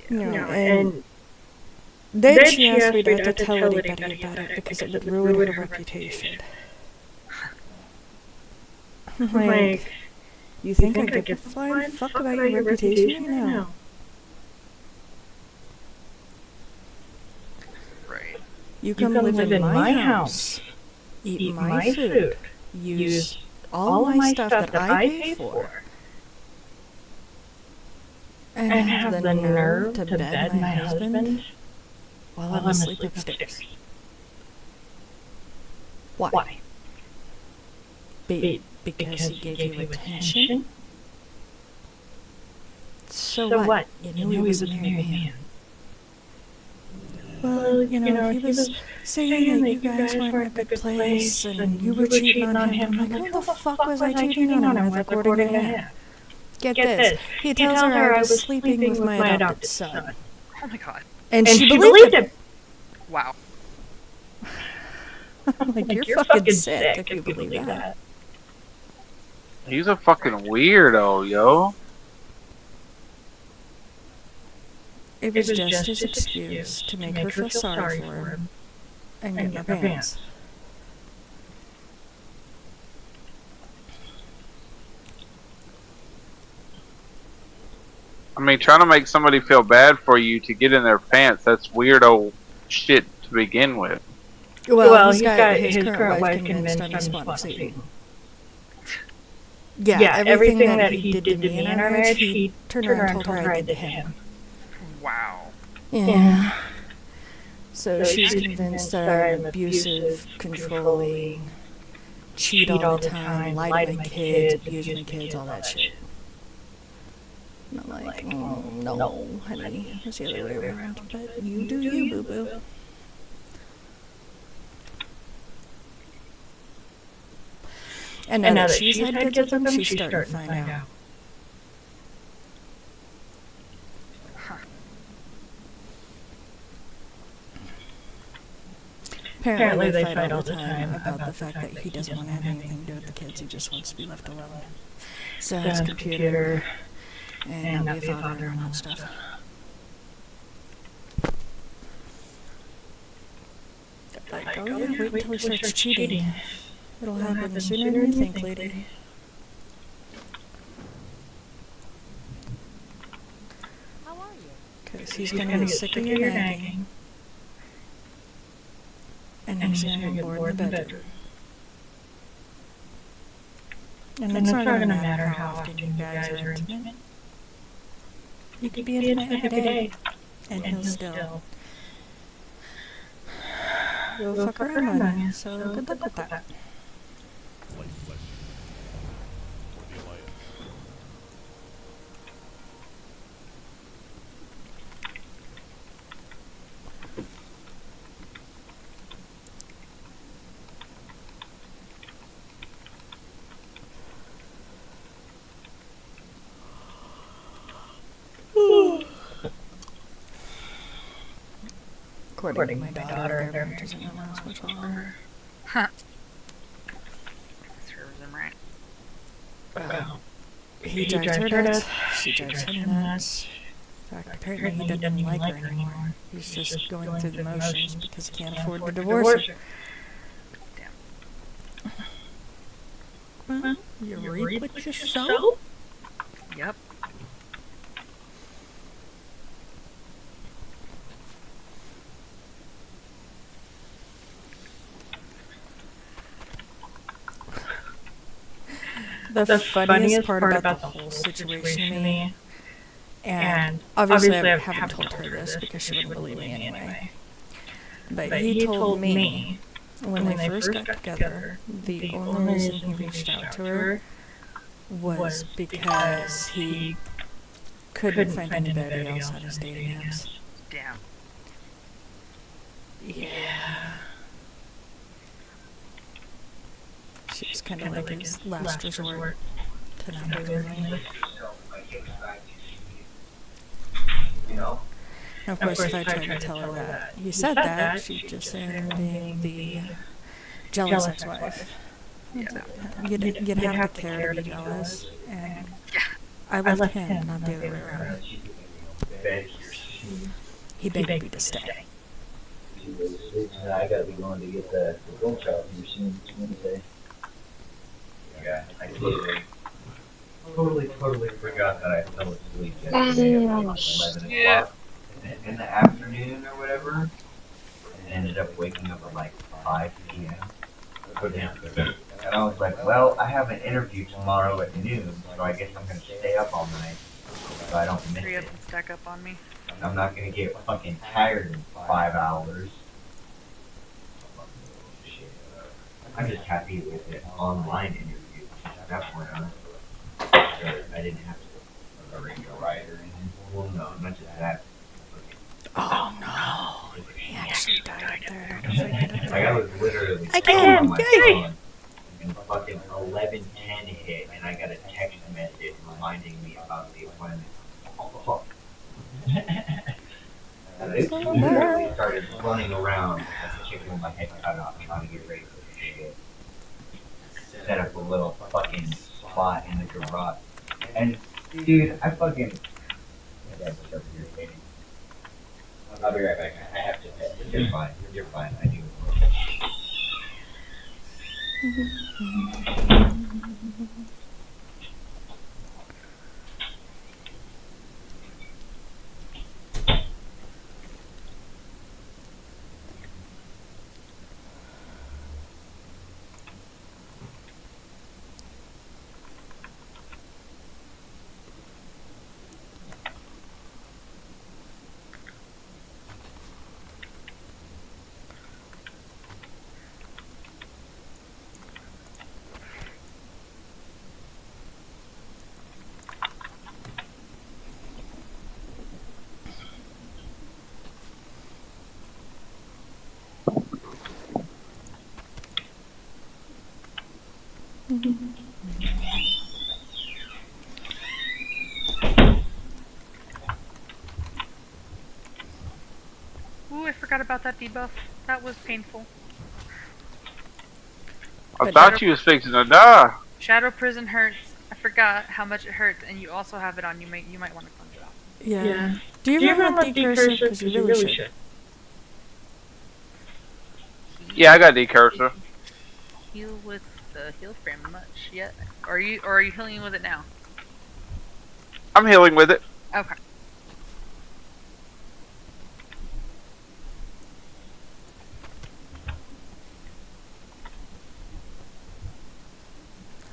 No, and then she asked me not to tell anybody about it because it would ruin her reputation. Like, you think I give a flying fuck about your reputation right now? Right. You come live in my house, eat my food, use all my stuff that I pay for, and have the nerve to bed my husband while I'm asleep upstairs. Why? Because he gave you attention? So what? You knew he was a married man. Well, you know, he was saying that you guys weren't in a good place and you were cheating on him. I'm like, who the fuck was I cheating on him with, according to him? Get this. He tells her I was sleeping with my adopted son. Oh my god. And she believed him. Wow. I'm like, you're fucking sick if you believe that. He's a fucking weirdo, yo. It was just his excuse to make her feel sorry for him and get in her pants. I mean, trying to make somebody feel bad for you to get in their pants, that's weirdo shit to begin with. Well, he's got his current wife convinced on his spot seat. Yeah, everything that he did to me in our marriage, he turned around and told her I did to him. Wow. Yeah. So she's convinced that I'm abusive, controlling, cheat all the time, lie to my kids, abuse my kids, all that shit. And I'm like, no, honey, it's the other way around. But you do you, boo-boo. And now that she's had kids with him, she's starting to find out. Apparently they fight all the time about the fact that he doesn't want to have anything to do with the kids. He just wants to be left alone. So his computer and not be a father and all that stuff. Like, oh yeah, wait until he starts cheating. It'll happen sooner than you think, lady. How are you? Because he's gonna get sick of your nagging. And he's gonna get bored in the bedroom. And it's not gonna matter how often you guys are intimate. You could be intimate every day. And he'll still go fuck around on you. So good luck with that. Light flesh. For the Alliance. According to my daughter, their marriage isn't gonna last much longer. Huh. Serves him right. Well, he drives her nuts. She drives him nuts. In fact, apparently he doesn't even like her anymore. He's just going through the motions because he can't afford to divorce her. Well, you reap what you sow? Yep. The funniest part about the whole situation to me, and obviously I haven't told her this because she wouldn't believe me anyway, but he told me when they first got together, the only reason he reached out to her was because he couldn't find anybody else on his dating apps. Damn. Yeah. She was kind of like his last resort to not do anything. And of course, if I tried to tell her that you said that, she'd just say I'm being the jealous ex-wife. Yeah. You'd have to care to be jealous, and I left him, not the other way around. He begged me to stay. I gotta be going to get the gold shot here soon. It's Wednesday. Yeah, I totally forgot that I fell asleep yesterday at 11 o'clock in the afternoon or whatever, and ended up waking up at like 5 p.m. And I was like, well, I have an interview tomorrow at noon, so I guess I'm gonna stay up all night so I don't miss Hurry up it. and stack up on me. I'm not gonna get fucking tired in 5 hours. I'm just happy with it online interview. At that point, I didn't have to arrange a ride or anything. Well, no, not just that. Oh no, he actually died up there. Like I was literally Again, on my yay! phone, and fucking 11:10 hit, and I got a text message reminding me about the appointment. Oh fuck! And I literally started running around like a chicken with my head cut off, trying to get ready for the shit. Set up a little fucking spot in the garage. And dude, I fucking my dad's over here waiting. I'll be right back. I have to pay. You're fine. You're fine. I do. Ooh, I forgot about that debuff. That was painful. I thought you was fixing to die. Shadow Prison hurts. I forgot how much it hurts, and you also have it on. You might want to cleanse it off. Yeah. Do you remember decursor? Because you really should. Yeah, I got decursor. Heal with the heal frame much yet? Or are you healing with it now? I'm healing with it. Okay.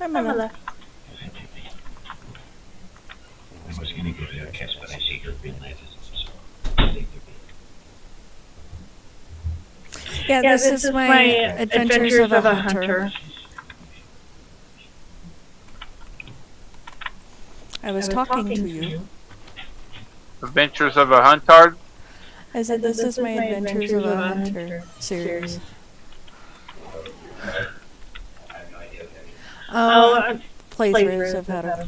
I'm on the left. I was gonna give it a kiss, but I see her being nice. Yeah, this is my Adventures of a Hunter. I was talking to you. Adventures of a Huntard. I said this is my Adventures of a Hunter series. Playthroughs of how to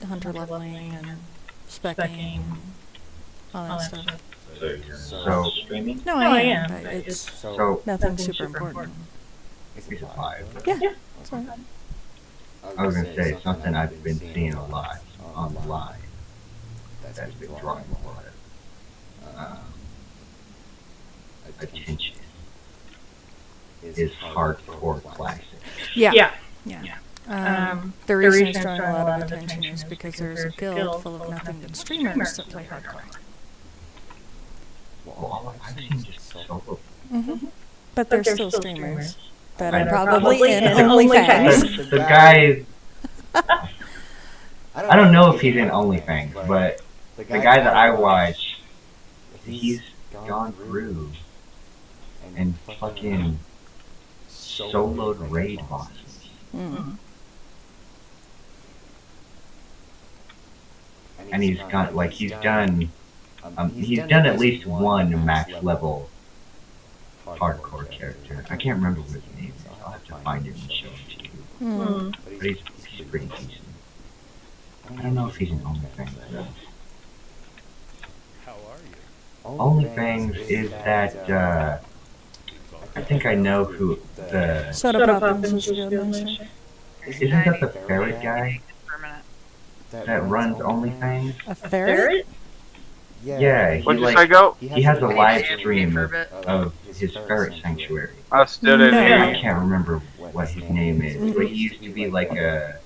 hunter leveling and specking and all that stuff. So streaming? No, I am, but it's So nothing super important. it's live. Yeah, that's right. I was gonna say something I've been seeing a lot online that's been drawing a lot of attention is hardcore classics. Yeah. The reason it's drawing a lot of attention is because there's a guild full of nothing but streamers that play hardcore. Well, I've seen just solo. But they're still streamers that I are know. probably in OnlyFans. The guy, I don't know if he's in OnlyFans, but the guy that I watch, he's gone through and fucking soloed raid bosses. And he's got like he's done at least one max level hardcore character. I can't remember what his name is. I'll have to find it and show it to you. But he's pretty decent. I don't know if he's in OnlyFans though. How are you? OnlyFans is that I think I know who the Soda Poppins is the guildmaster. isn't that the ferret guy that runs OnlyFans? A ferret? Yeah, he What'd you like say, Go? he has a live Yeah, stream for a of, bit. of his ferret sanctuary. I still didn't hear I you. can't remember what his name is, but he used to be like a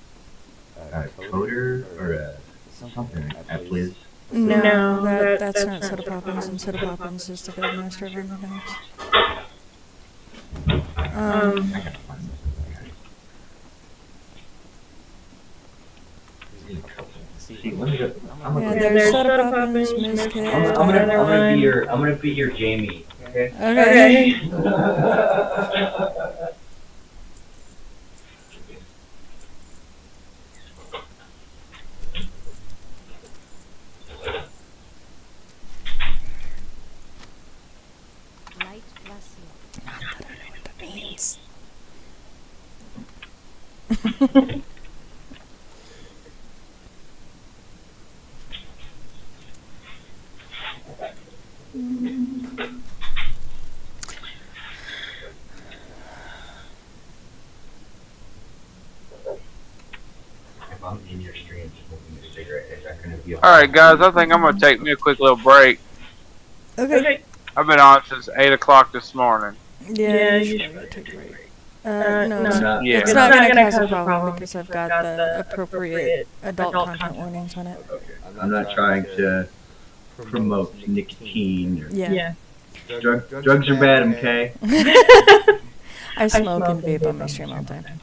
coder or a something at Blizz. No, that's not Soda Poppins, and Soda Poppins is the guildmaster of OnlyFans. I gotta find this guy. See, let me go. I'm Yeah, gonna, there's Soda Poppins, Miss Kid. I'm gonna be your Jamie. Okay. Okay. Light bless you. Not that I know what that means. If I'm in your stream smoking a cigarette, is that gonna be a Alright, guys, I think I'm gonna take me a quick little break. Okay. I've been on since 8 o'clock this morning. Yeah, you should probably take a break. No, it's not. Yeah. It's not going to cause a problem because I've got the appropriate adult content warnings on it. Okay. I'm not trying to promote nicotine or Yeah. drugs are bad, okay? I smoke and vape on my stream all the time.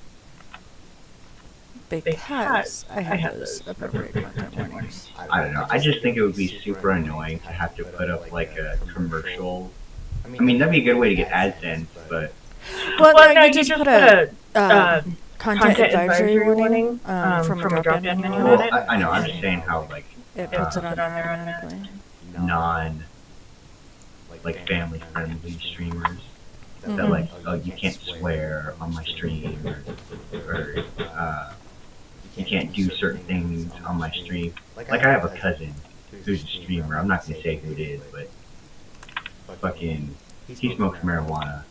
Because I have those appropriate content warnings. I don't know. I just think it would be super annoying to have to put up like a commercial. I mean, that'd be a good way to get AdSense, but Well, no, you just put a content advisory warning from a drop-down menu well, on it. I know. I'm just saying how like It puts it on there automatically. non like family friendly streamers that like you can't swear on my stream or you can't do certain things on my stream. Like I have a cousin who's a streamer. I'm not gonna say who it is, but fucking he smokes marijuana.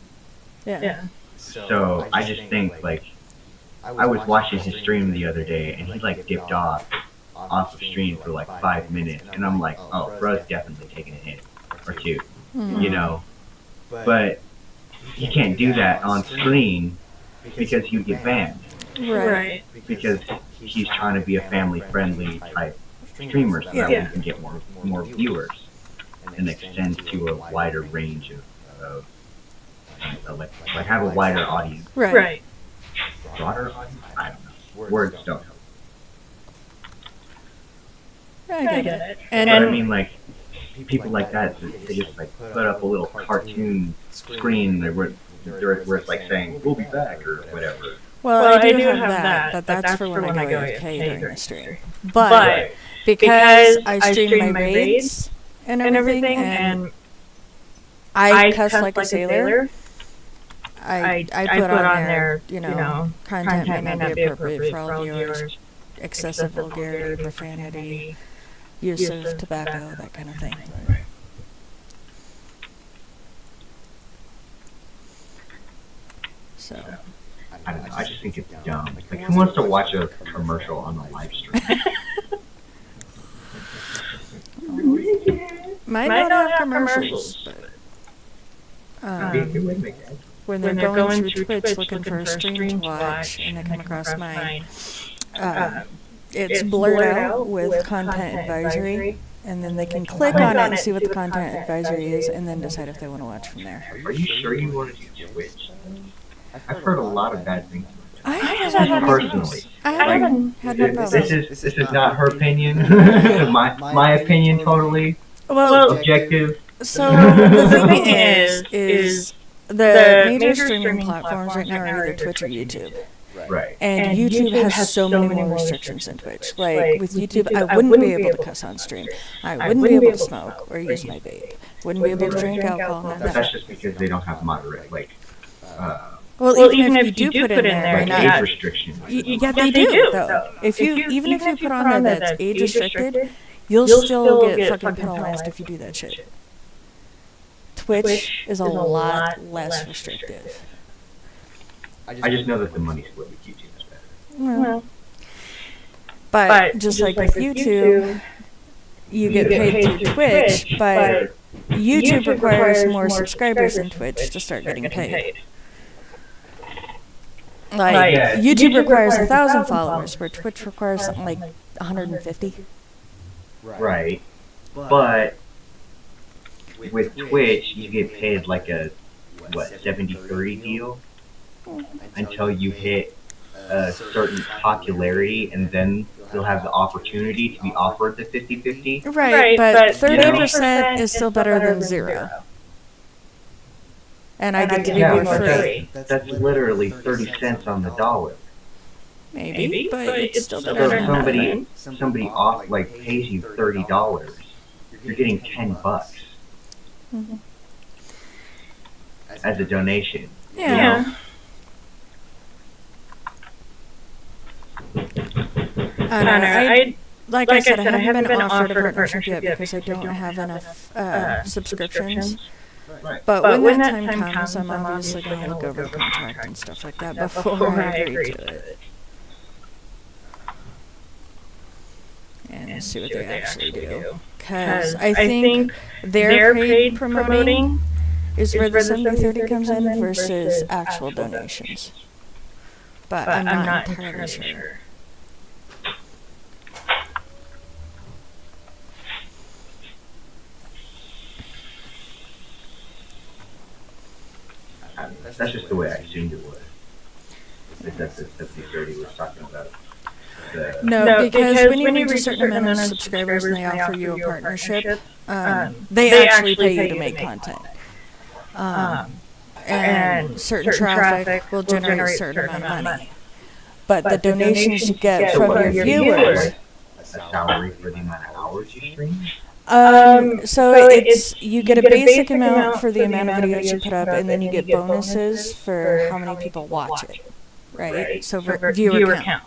Yeah. So I just think like I was watching his stream the other day and he like dipped off of stream for like 5 minutes and I'm like, oh, bro's definitely taking a hit or two, you know. But you can't do that on screen because you get banned. Right. Because he's trying to be a family-friendly type streamer, so that we can get more viewers and extend to a wider range of like have a wider audience. Right. Broader audience? I don't know. Words don't help. I get it. But I mean, like people like that, they just like put up a little cartoon screen where it's like saying we'll be back or whatever. Well, I do have that, but that's for when I go AFK during the stream. But because I stream my raids and everything, and I cuss like a sailor, I put on there, you know, content may not be appropriate for all viewers, excessive vulgarity, profanity, use of tobacco, that kind of thing. So, I don't know. I just think it's dumb. Like, who wants to watch a commercial on a live stream? Might not have commercials, but Be a good way to make ads. when they're going through Twitch looking for a stream to watch and they come across mine, it's blurred out with content advisory, and then they can click on it and see what the content advisory is, and then decide if they want to watch from there. Are you sure you want to do Twitch? I've heard a lot of bad things. I haven't had Personally, I haven't had no problem. this is not her opinion. my opinion totally Well, objective. so the thing is the major streaming platforms right now are either Twitch or YouTube. Right. And YouTube has so many more restrictions than Twitch. Like, with YouTube, I wouldn't be able to cuss on stream. I wouldn't be able to smoke or use my vape. Wouldn't be able to drink alcohol. None of But that. that's just because they don't have moderate, like, Well, even if you do put in there, like age restrictions. yeah, they do though. If you put on there that's age restricted, you'll still get fucking penalized if you do that shit. Twitch is a lot less restrictive. I just know that the money split with YouTube is better. Well, but just like with YouTube, you get paid through Twitch, but YouTube requires more subscribers than Twitch to start getting paid. Like, YouTube requires 1,000 followers, where Twitch requires something like 150. Right. But with Twitch, you get paid like a, 70-30 deal? Until you hit a certain popularity, and then you'll have the opportunity to be offered the 50-50. Right, but 30% is still better than 0. And I get to be more free. That's literally 30 cents on the dollar. Maybe, but it's still So better if than somebody off like pays you $30, you're getting $10 Mhm. as a donation. Yeah. You know? I don't know. Like I said, I haven't been offered a partnership yet because I don't have enough subscriptions. Right. But when that time comes, I'm obviously going to look over the contract and stuff like that before I agree to it. And see what they actually do. Because I think their paid promoting is where the 70-30 comes in versus actual donations. But I'm not entirely sure. That's just the way I assumed it was. That's the 70-30 was talking about. No, because when you reach a certain amount of subscribers and they offer you a partnership, they actually pay you to make content. And certain traffic will generate a certain amount of money. But the donations you get from your viewers... A salary for the amount of hours you stream? So it's you get a basic amount for the amount of videos you put up, and then you get bonuses for how many people watch it, right? So for viewer count.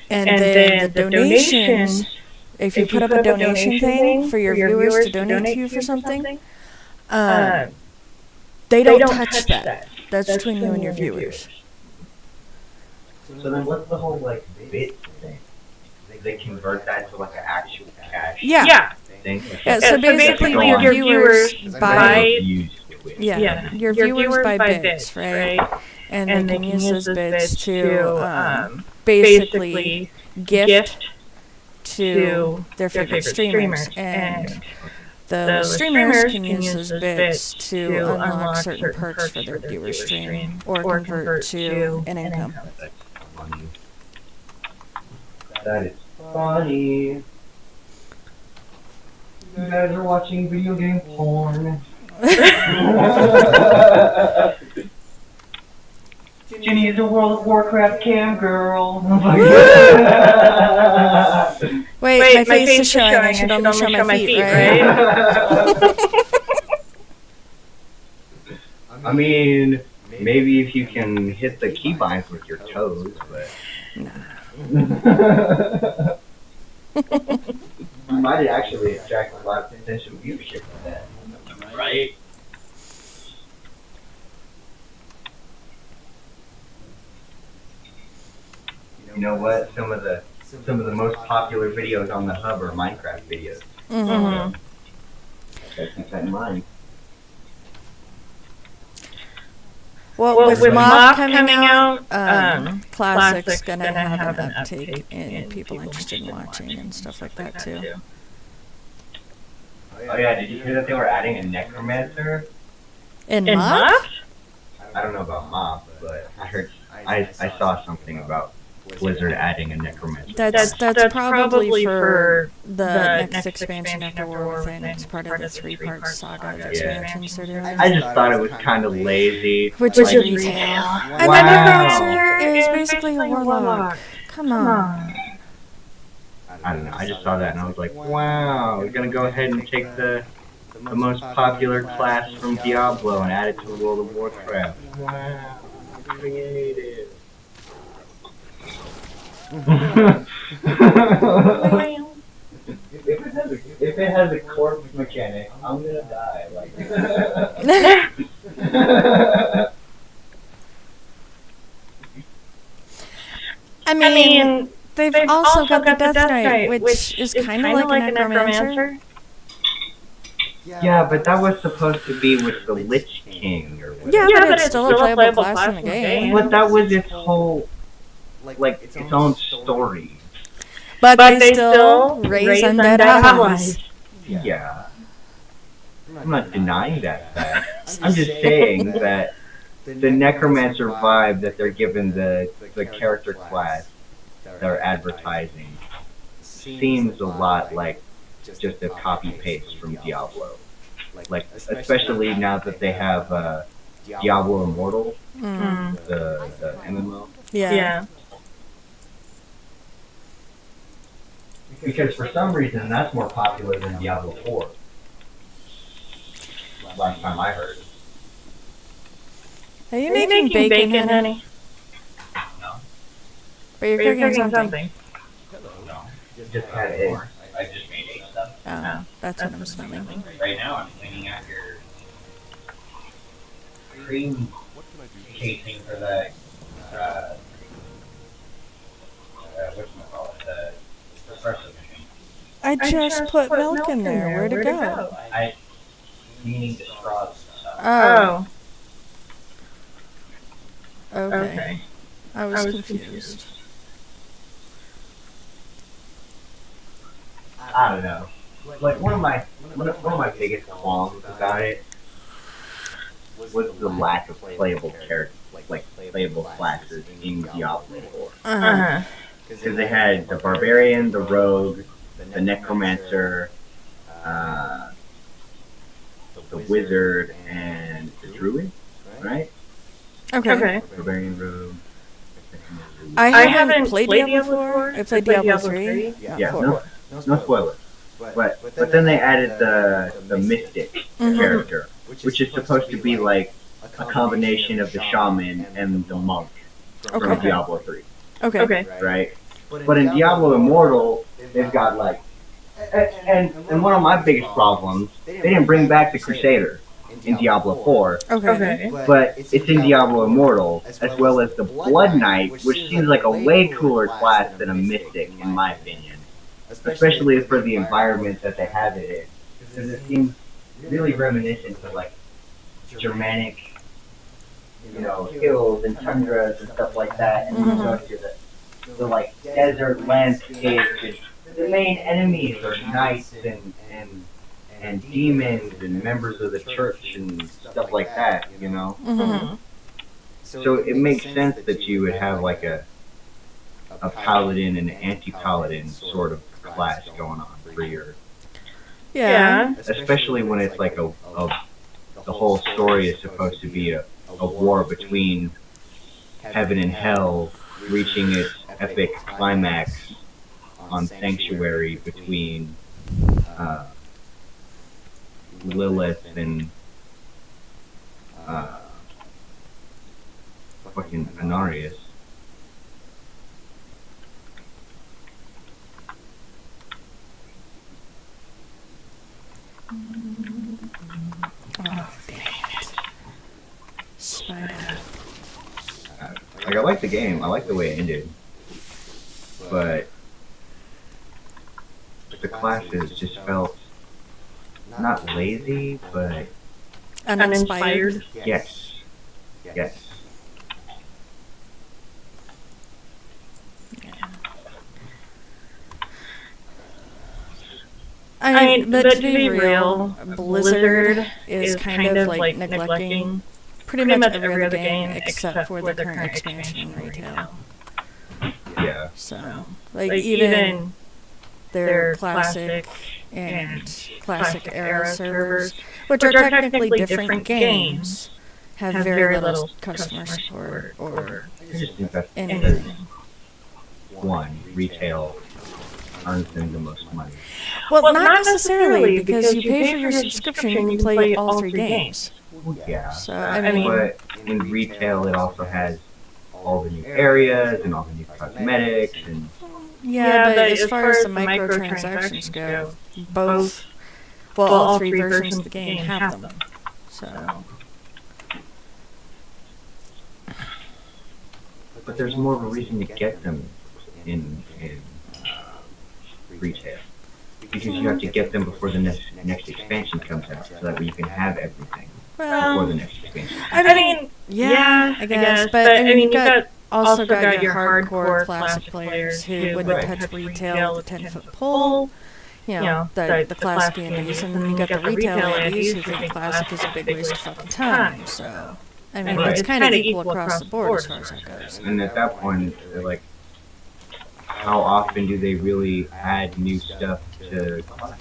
And then the donations, if you put up a donation thing for your viewers to donate to you for something, they don't touch that. That's between you and your viewers. So then what's the whole, like, bit thing? They convert that to, like, an actual cash thing? Yeah, so basically your viewers buy... your viewers buy bits, right? And they can use those bits to basically gift to their favorite streamers. And the streamers can use those bits to unlock certain perks for their viewer stream or convert to an income. That is funny. You guys are watching video game porn. Jenny is a World of Warcraft cam girl. Wait, my face is showing. I should only show my feet, right? I mean, maybe if you can hit the keybinds with your toes, but... You might actually attract a lot of potential viewership from that. Right? You know what? Some of the most popular videos on the hub are Minecraft videos. Mm-hmm. So keep that in mind. Well, with MOP coming out, Classic's gonna have an uptake in people interested in watching and stuff like that too. Oh yeah, did you hear that they were adding a necromancer? In MOP? I don't know about MOP, but I saw something about Blizzard adding a necromancer. That's probably for the next expansion after War Within. It's part of the 3-part saga of expansions they're doing. I just thought it was kind of lazy. Which is retail. And the necromancer is basically a warlock. Come on. I don't know. I just saw that and I was like, wow, we're gonna go ahead and take the most popular class from Diablo and add it to World of Warcraft. Wow, creative. If it has a corpse mechanic, I'm gonna die. Like. I mean, they've also got the Death Knight, which is kind of like a necromancer. Yeah, but that was supposed to be with the Lich King or whatever. Yeah, but it's still a playable class in the game. But that was its whole, like, its own story. But they still raise undead allies. Yeah. I'm not denying that fact. I'm just saying that the necromancer vibe that they're giving the character class they're advertising seems a lot like just a copy paste from Diablo. Like, especially now that they have Diablo Immortal, the MMO. Yeah. Because for some reason that's more popular than Diablo 4. Last time I heard. Are you making bacon, honey? No. But you're cooking something. No. Just had eggs. I just made egg stuff. Oh, that's what I'm smelling. Right now I'm cleaning out your cream casing for the whatchamacallit, the espresso machine. I just put milk in there. Where'd it go? Meaning the straws. Oh. Okay. I was confused. I don't know. Like one of my biggest qualms about it was the lack of playable characters, like playable classes in Diablo 4. Because they had the barbarian, the rogue, the necromancer, the wizard, and the druid, right? Okay. Barbarian, rogue. I haven't played Diablo 4. I played Diablo 3. Yeah, no spoilers. But then they added the mystic character, which is supposed to be like a combination of the shaman and the monk from Diablo 3. Okay. Right? But in Diablo Immortal, they've got like, and one of my biggest problems, they didn't bring back the Crusader in Diablo 4. Okay. But it's in Diablo Immortal, as well as the Blood Knight, which seems like a way cooler class than a Mystic, in my opinion. Especially for the environment that they have it in. Because it seems really reminiscent of like Germanic, hills and tundras and stuff like that. And you go to the like desert landscape. And the main enemies are knights and demons and members of the church and stuff like that, So it makes sense that you would have like a paladin and anti-paladin sort of class going on for your... Yeah. Especially when it's like the whole story is supposed to be a war between heaven and hell reaching its epic climax on Sanctuary between Lilith and fucking Anarius. Oh, dang it. Spider. Like, I like the game. I like the way it ended. but the classes just felt not lazy, but Uninspired. yes, yes. I mean, but to be real, Blizzard is kind of like neglecting pretty much every other game except for the current expansion in retail. Yeah. So, like even their classic and classic era servers, which are technically different games, have very little customer support or I just think that's because, anything. one, retail earns them the most money. Well, not necessarily, because you pay for your subscription, you can play all 3 games. Well, yeah. So, I mean, But in retail, it also has all the new areas and all the new cosmetics and yeah, but as far as the microtransactions go, both, well, all 3 versions of the game have them. So, but there's more of a reason to get them in retail. Because you have to get them before the next expansion comes out, so that way you can have everything before the next expansion. I mean, yeah, I guess, but I mean, you also got your hardcore classic players who wouldn't touch retail with a 10-foot pole. You know, the classic indies, and then you got the retail indies who think classic is a big waste of fucking time. So, I mean, it's kind of equal across the board as far as that goes. And at that point, they're like, how often do they really add new stuff to classic?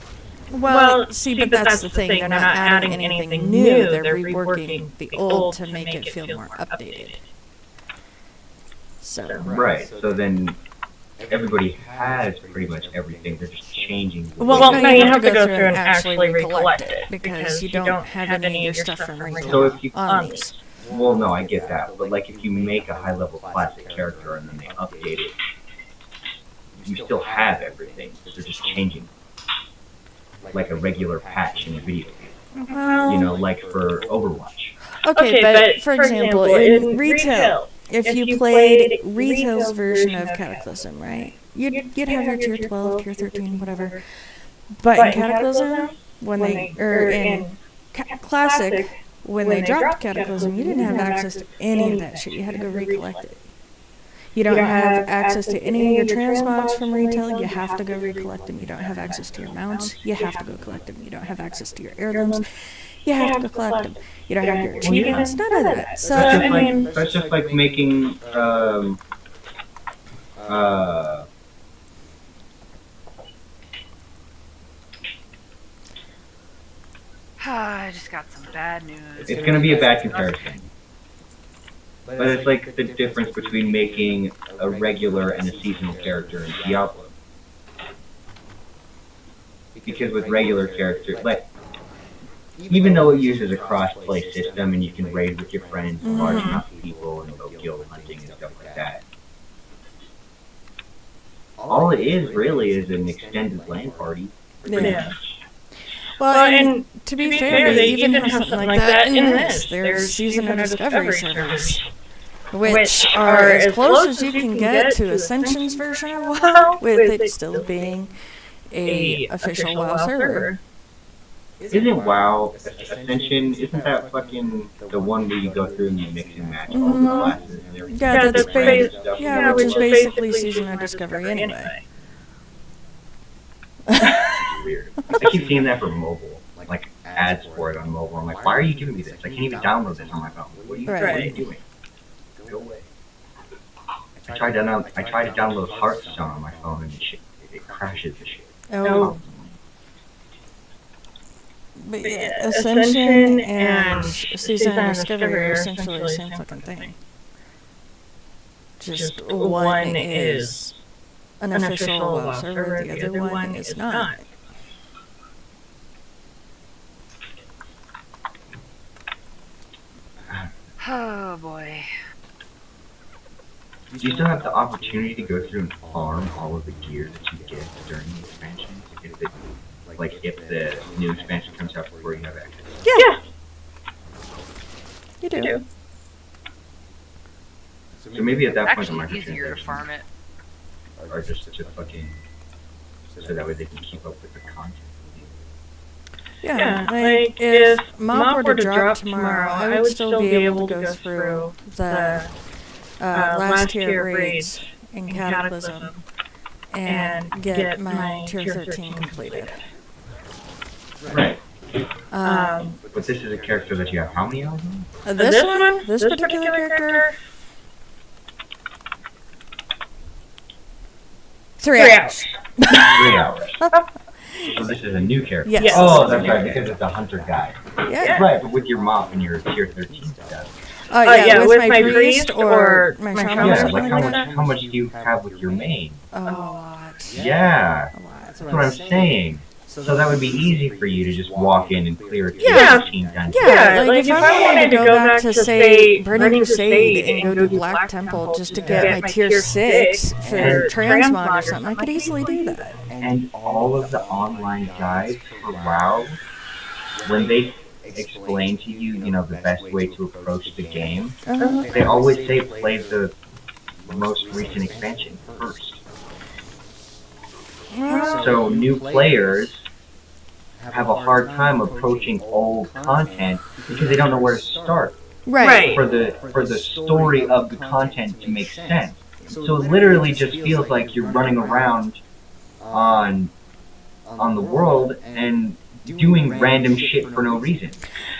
Well, see, but that's the thing. They're not adding anything new. They're reworking the old to make it feel more updated. So Right. So then everybody has pretty much everything. They're just changing. well, no, you have to go through and actually recollect it because you don't have any of your stuff from So retail if you, on these. well, no, I get that. But like, if you make a high-level classic character and then they update it, you still have everything. They're just changing, like a regular patch in a video game. Well, You know, like for Overwatch. okay, but for example, in retail, if you played retail's version of Cataclysm, right? You'd have your tier 12, tier 13, whatever. But in Cataclysm, in Classic, when they dropped Cataclysm, you didn't have access to any of that shit. You had to go recollect it. You don't have access to any of your transmogs from retail. You have to go recollect them. You don't have access to your mounts. You have to go collect them. You don't have access to your heirlooms. You have to go collect them. You don't have your achievements. None of that. So I mean, That's just like making I just got some bad news. it's gonna be a bad comparison. But it's like the difference between making a regular and a seasonal character in Diablo. Because with regular characters, like, even though it uses a cross-play system and you can raid with your friends, large amounts of people, and go guild hunting and stuff like that, all it is really is an extended LAN party. yeah. Well, and to be fair, they even have something like that in this. There's Season of Discovery servers, which are as close as you can get to Ascension's version of WoW, with it still being a official WoW server. Isn't WoW Ascension? Isn't that fucking the one where you go through and you mix and match all the classes and everything? Yeah, that's Branded ba- stuff? yeah, which is basically Season of Discovery anyway. It's weird. I keep seeing that for mobile, like ads for it on mobile. I'm like, why are you giving me this? I can't even download this on my phone. What are you doing? Go away. I tried to download Hearthstone on my phone and it crashes the shit. Oh. But yeah, Ascension and Season of Discovery are essentially the same fucking thing. Just one is an official WoW server, the other one is not. Oh boy. Do you still have the opportunity to go through and farm all of the gear that you get during the expansions? If the new expansion comes out before you have access? Yeah. You do. So maybe at that point, I'm Actually, easier to farm it. or just to fucking so that way they can keep up with the content. Yeah, like if Mop were to drop tomorrow, I would still be able to go through the last tier raids in Cataclysm and get my tier 13 completed. Right. But this is a character that you have how many hours on? This particular character, 3 hours. 3 hours. So this is a new character? Yes. Oh, that's right, because it's a hunter guy. Yeah. Right, but with your mop and your tier 13 stuff. Yeah, with my priest or my shaman or Yeah, something like like that. how much do you have with your main? A lot. Yeah. A lot. That's what I'm saying. So that would be easy for you to just walk in and clear a tier Yeah. 15 dungeon. Yeah, like if I wanted to go back to, say, Burning Crusade and go to Black Temple just to get my tier 6 for Transmog or something, I could easily do that. And all of the online guides for WoW, when they explain to you, you know, the best way to approach the game, they always say play the most recent expansion first. So new players have a hard time approaching old content because they don't know where to start. Right. For the story of the content to make sense. So it literally just feels like you're running around on the world and doing random shit for no reason.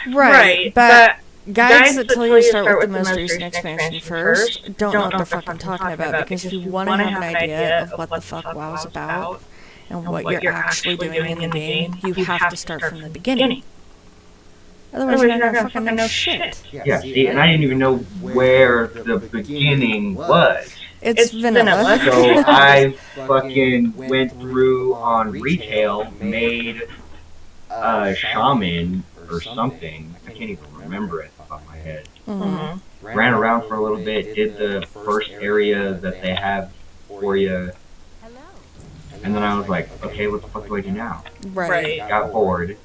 Right, but guides that tell you to start with the most recent expansion first don't know what they're fucking talking about, because if you want to have an idea of what the fuck WoW's about and what you're actually doing in the game, you have to start from the beginning. Otherwise, you're not gonna fucking know shit. Yeah, see, and I didn't even know where the beginning was. It's vanilla. So I fucking went through on retail, made a shaman or something. I can't even remember it off my head. Ran around for a little bit, did the first area that they have for you. And then I was like, okay, what the fuck do I do now? Right. Got bored.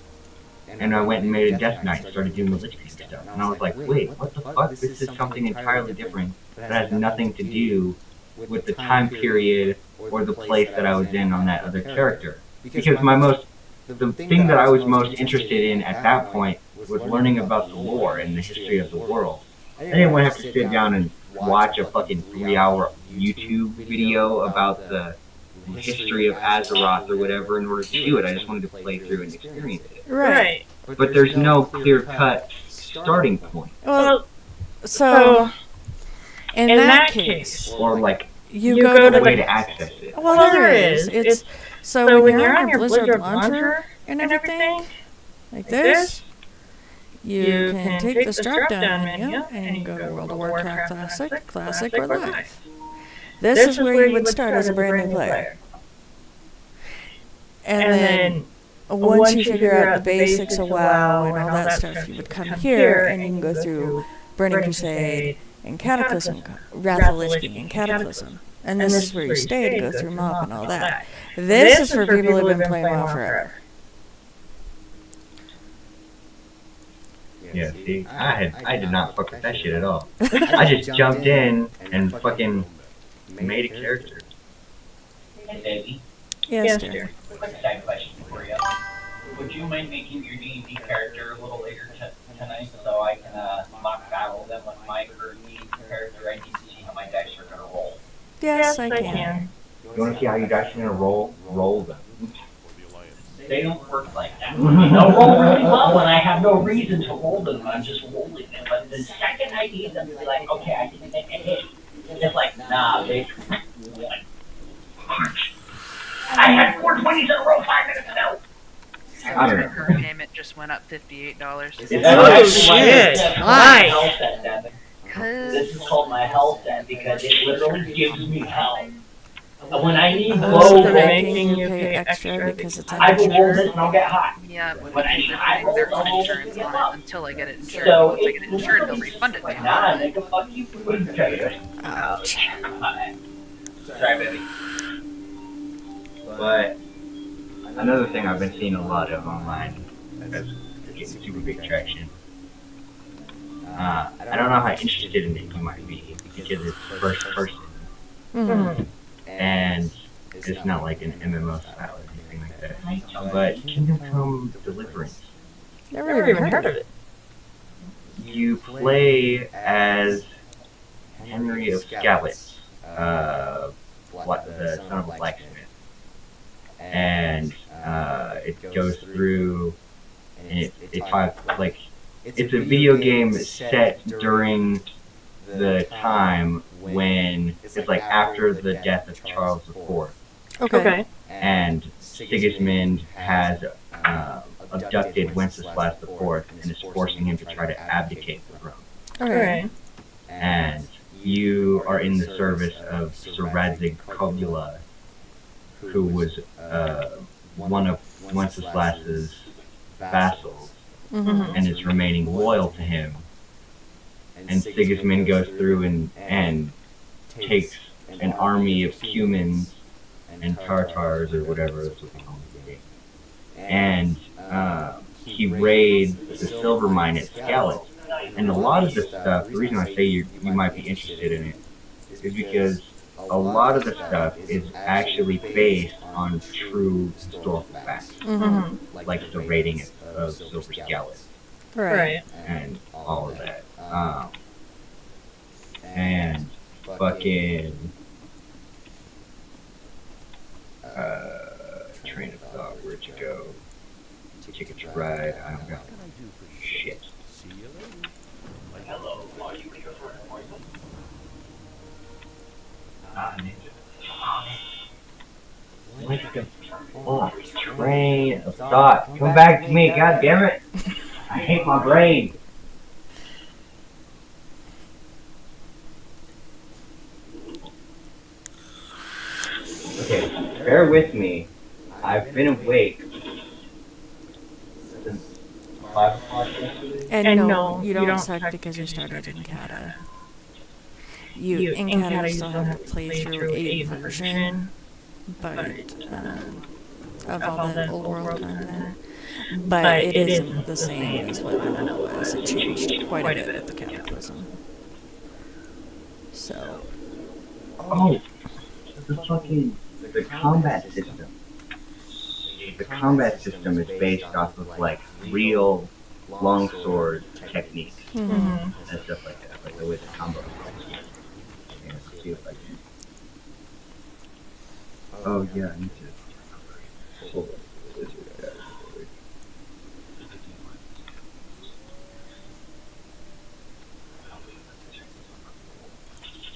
And I went and made a Death Knight and started doing the Lich King stuff. And I was like, wait, what the fuck? This is something entirely different that has nothing to do with the time period or the place that I was in on that other character. Because the thing that I was most interested in at that point was learning about the lore and the history of the world. I didn't want to have to sit down and watch a fucking 3-hour YouTube video about the history of Azeroth or whatever in order to do it. I just wanted to play through and experience it. Right. But there's no clear-cut starting point. Well, so in that case, Or like you go to a way the... to access it. Well, there is. It's so when you're on your Blizzard launcher and everything, like this, you can take this drop-down menu and you go to World of Warcraft Classic, or Live. This is where you would start as a brand new player. And then once you figure out the basics of WoW and all that stuff, you would come here and you can go through Burning Crusade and Cataclysm, Wrath of the Lich King and Cataclysm. And this is where you stay to go through MOP and all that. This is for people who've been playing WoW forever. Yeah, see, I did not fuck with that shit at all. I just jumped in and fucking made a character. Hey, baby. Yes, dear. Quick side question for you. Would you mind making your D&D character a little later tonight so I can mock battle them with my D&D character? I need to see how my dice are going to roll. Yes, I can. You want to see how you guys are going to roll them? They don't work like that. They'll roll really well when I have no reason to roll them. I'm just rolling them. But the second I need them to be like, okay, I can make a hit, it's like, nah, bitch. I had 4 20s in a row 5 minutes ago. I don't My know. current payment just went up $58. Oh, shit. Why? Cause This is called my health set because it literally gives me health. When I need So low they're roll, making you pay extra because it's I will roll uninsured. this and I'll get hot. yeah, When I because need they're high putting their rolls, own I'll roll insurance this on it until I get it insured. So Once I get it insured, they'll refund it to like, me. nah, nigga, fuck you. Ouch. Sorry, baby. But another thing I've been seeing a lot of online that's getting super big traction. I don't know how interested in it you might be because it's first person. Mm-hmm. And It's not like an MMO style or anything like that. But Kingdom Come Deliverance. Never even heard of it. You play as Henry of Skalitz, the son of a blacksmith. And it goes through, and it talks, like, it's a video game set during the time when it's like after the death of Charles IV. Okay. And Sigismund has abducted Wenceslas IV and is forcing him to try to abdicate the throne. Okay. And you are in the service of Sir Radzig Kobyla, who was one of Wenceslas's vassals, and is remaining loyal to him. And Sigismund goes through and takes an army of humans and Tartars, or whatever that's what they call them, and he raids the silver mine at Skalitz. And a lot of this stuff, the reason I say you might be interested in it, is because a lot of the stuff is actually based on true historical facts, like the raiding of Silver Skalitz, Right. and all of that. And fucking train of thought, where'd you go? Ticket to ride, I don't got shit. See you later. Hello, are you here for an appointment? What the fuck? Train of thought. Come back to me, god damn it! I hate my brain. Okay, bear with me. I've been awake since 5 o'clock yesterday. And no, you don't suck because you started in Kata. In Kata, you still have to play through a version, but of all the old world content. But it isn't the same as what Vanilla was. It changed quite a bit with the Cataclysm. So. Oh, the combat system. The combat system is based off of like real longsword techniques and stuff like that, like the way the combo. Yeah, let's see if I can. Oh yeah, I need to. Hold on.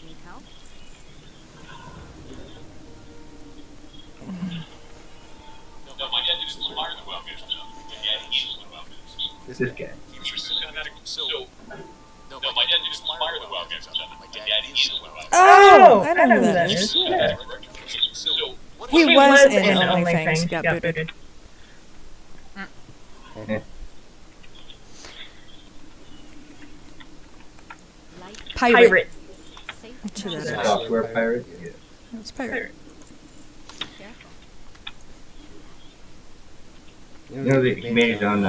Need help? No, my dad just admired the well gift. Yeah, he's the well gift. This guy. So, no, my dad just admired the well gift. My dad is the well gift. Oh, I know who that is. Yeah. So, He was in OnlyFans, got booted. Pirate. Safe. To that. Software pirate? Yeah. It's pirate. Careful. You know that he made his own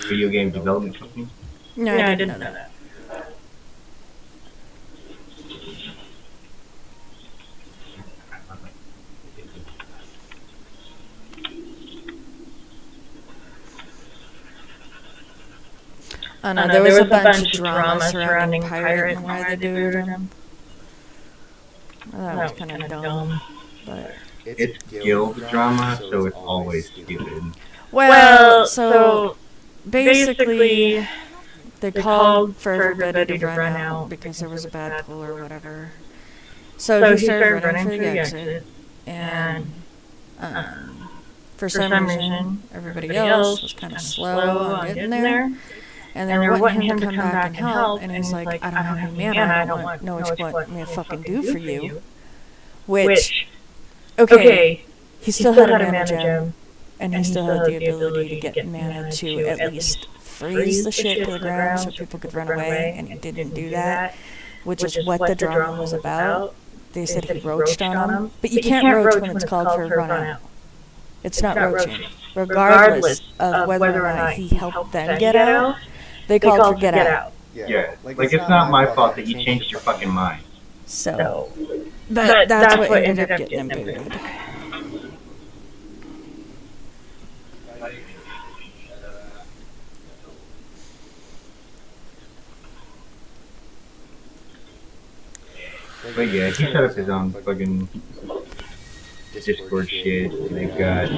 video game development company? No, I didn't know that. Oh no, there was a bunch of drama surrounding Pirate and why they booted him. That was kind of dumb. But It's guild drama, so it's always stupid. well, so basically, they called for everybody to run out because there was a bad pull or whatever. So he started running for the exit, and for some reason, everybody else was kind of slow on getting there. And they were wanting him to come back and help, and he's like, I don't have any mana, I don't know what you want me to fucking do for you. Which, okay, he still had a mana gem, and he still had the ability to get mana to at least freeze the shit to the ground so people could run away, and he didn't do that, which is what the drama was about. They said he roached on him, but you can't roach when it's called for a run out. It's not roaching. Regardless of whether or not he helped them get out, they called for get out. Yeah, like it's not my fault that you changed your fucking mind. So, that's what ended up getting him booted. But yeah, he set up his own fucking Discord shit. They've got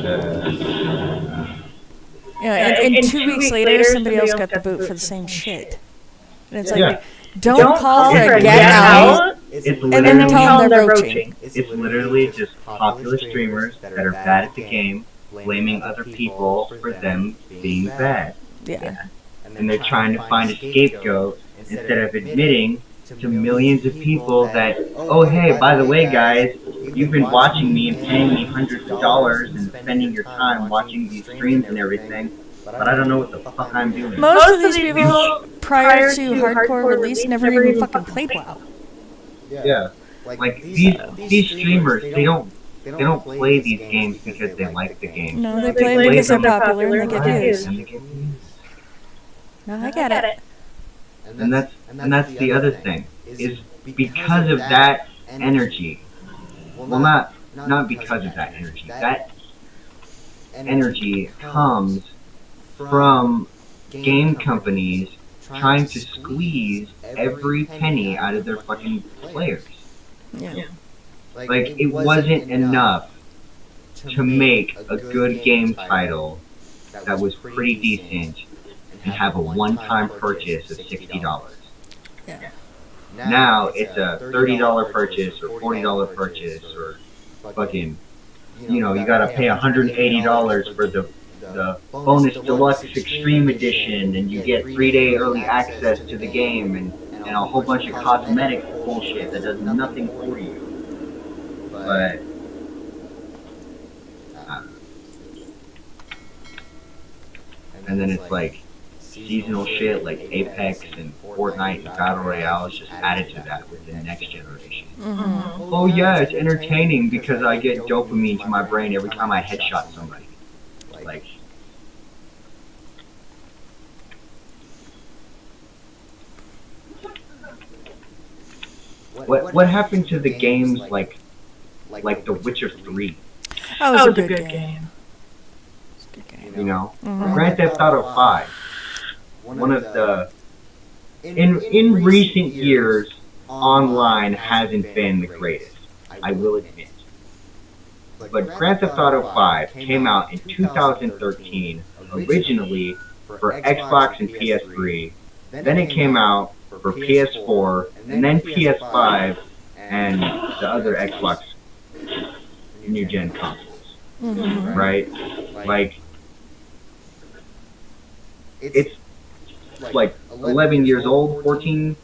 and 2 weeks later, somebody else got the boot for the same shit. And it's like, yeah. don't call for a get out, It's and literally then tell them they're roaching. It's literally just popular streamers that are bad at the game, blaming other people for them being bad. Yeah. And they're trying to find a scapegoat instead of admitting to millions of people that, oh hey, by the way guys, you've been watching me and paying me hundreds of dollars and spending your time watching these streams and everything, but I don't know what the fuck I'm doing. Most of these people, prior to hardcore release, never even fucking played WoW. Yeah. Like these streamers, they don't play these games because they like the game. No, they play because they're popular and they get views. And they get views. No, I get it. And that's the other thing, is because of that energy. Well, not because of that energy. That energy comes from game companies trying to squeeze every penny out of their fucking players. Yeah. Like, it wasn't enough to make a good game title that was pretty decent and have a one-time purchase of $60. Yeah. Now it's a $30 purchase or $40 purchase or fucking, you gotta pay $180 for the bonus deluxe extreme edition, and you get 3-day early access to the game and a whole bunch of cosmetic bullshit that does nothing for you. But and then it's like seasonal shit like Apex and Fortnite and Battle Royale is just added to that with the next generation. Mm-hmm. Oh yeah, it's entertaining because I get dopamine to my brain every time I headshot somebody. Like, what happened to the games like The Witcher 3? That was a good game. It's a good game. You know, Mhm. Grand Theft Auto 5. One of the in recent years, online hasn't been the greatest. I will admit. But Grand Theft Auto 5 came out in 2013, originally for Xbox and PS3. Then it came out for PS4, and then PS5, and the other Xbox new gen consoles. Mhm. Right? Like, it's like 11 years old, 14.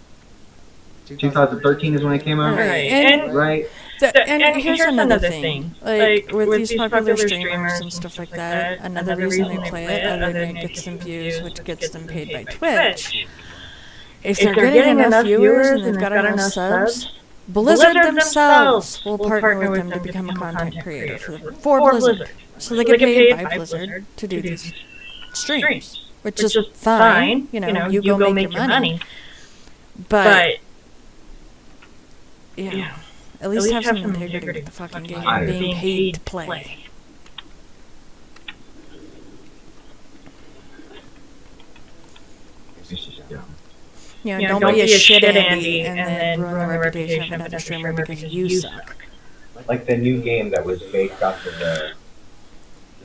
2013 is when it came out. Right. And Right? And here's another thing, like with these popular streamers and stuff like that, another reason they play it, other than it gets them views, which gets them paid by Twitch, if they're getting enough viewers and they've got enough subs, Blizzard themselves will partner with them to become a content creator for Blizzard. So they get paid by Blizzard to do these streams, which is fine, you go make your money. But yeah. At least have some integrity with the fucking game and being paid to play. It's just dumb. Don't be a shit Andy and then ruin the reputation of another streamer because you suck. Like the new game that was based off of the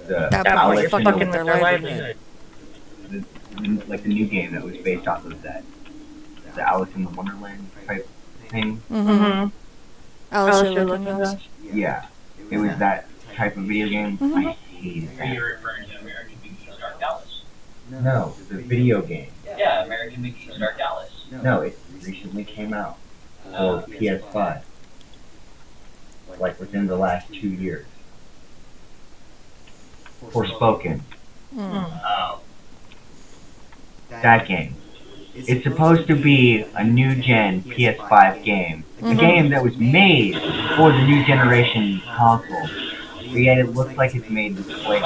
That Alice you're fucking with their livelihood. Like the new game that was based off of that, the Alice in the Wonderland type thing. Mm-hmm. Alice you're looking for? Yeah, it was that type of video game. I hated that. You're referring to American McGee Star Dallas. No, the video game. Yeah, American McGee Star Dallas. No, it recently came out for PS5. Like within the last 2 years. Forspoken. Oh. That game. It's supposed to be a new gen PS5 game. A game that was made for the new generation console. But yet it looks like it's made with clay.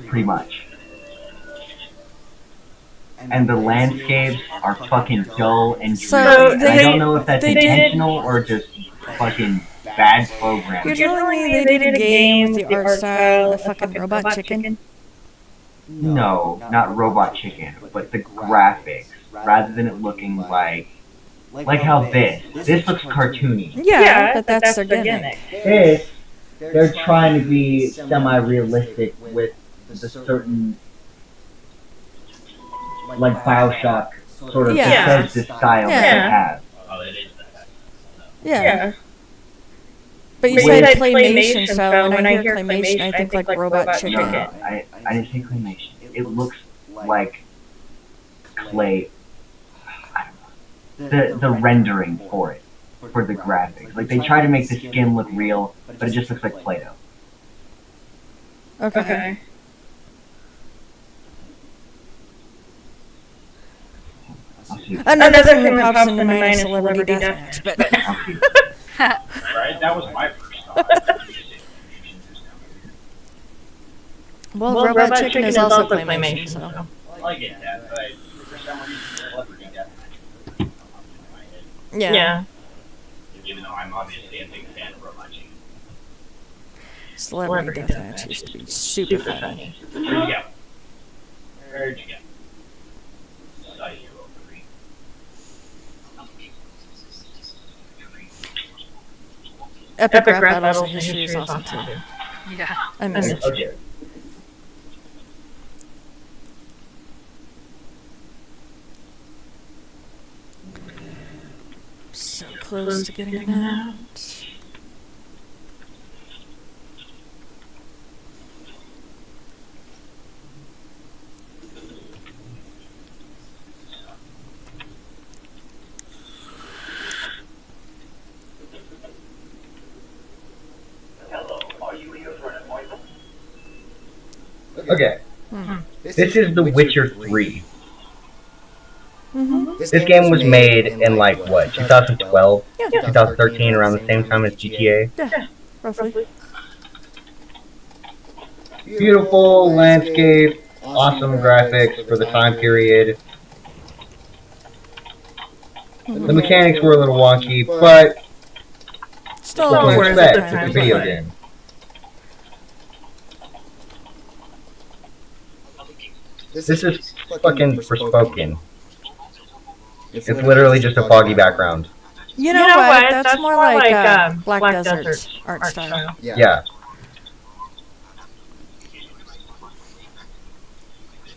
Pretty much. And the landscapes are fucking dull and dreary. So I don't know if that's intentional or just fucking bad programming. You're telling me they did a game with the art style of the fucking robot chicken? No, not Robot Chicken, but the graphics. Rather than it looking like like how this looks cartoony. Yeah, but that's their gimmick. This, they're trying to be semi-realistic with the certain, like Bioshock sort of Bethesda style that they have. Oh, it is that. Yeah. But you said claymation style. When I hear claymation, I think like Robot Chicken. No, I didn't say claymation. It looks like clay. I don't know. The rendering for it, for the graphics. Like they try to make the skin look real, but it just looks like Play-Doh. Okay. Another thing that pops into mind is celebrity deathmatch, but Right? That was my first thought. well, Robot Chicken is also claymation, so. Well, I get that, but for some reason, celebrity deathmatch popped in my head. Yeah. Even though I'm obviously a big fan of Robot Chicken. Celebrity deathmatch used to be super funny. Where'd you go? Where'd you go? Saw you over three. Epic Rap Battles of History is awesome too. Yeah. I miss it. Okay. So close to getting it out. Okay. This is The Witcher 3. Mm-hmm. This game was made in like what, 2012? Yeah. 2013, around the same time as GTA. Yeah, roughly. Beautiful landscape, awesome graphics for the time period. The mechanics were a little wonky, but Still what can you worth expect? it. It's a video game. This is fucking Forspoken. It's literally just a foggy background. You know what? That's more like Black Desert's art style. Yeah.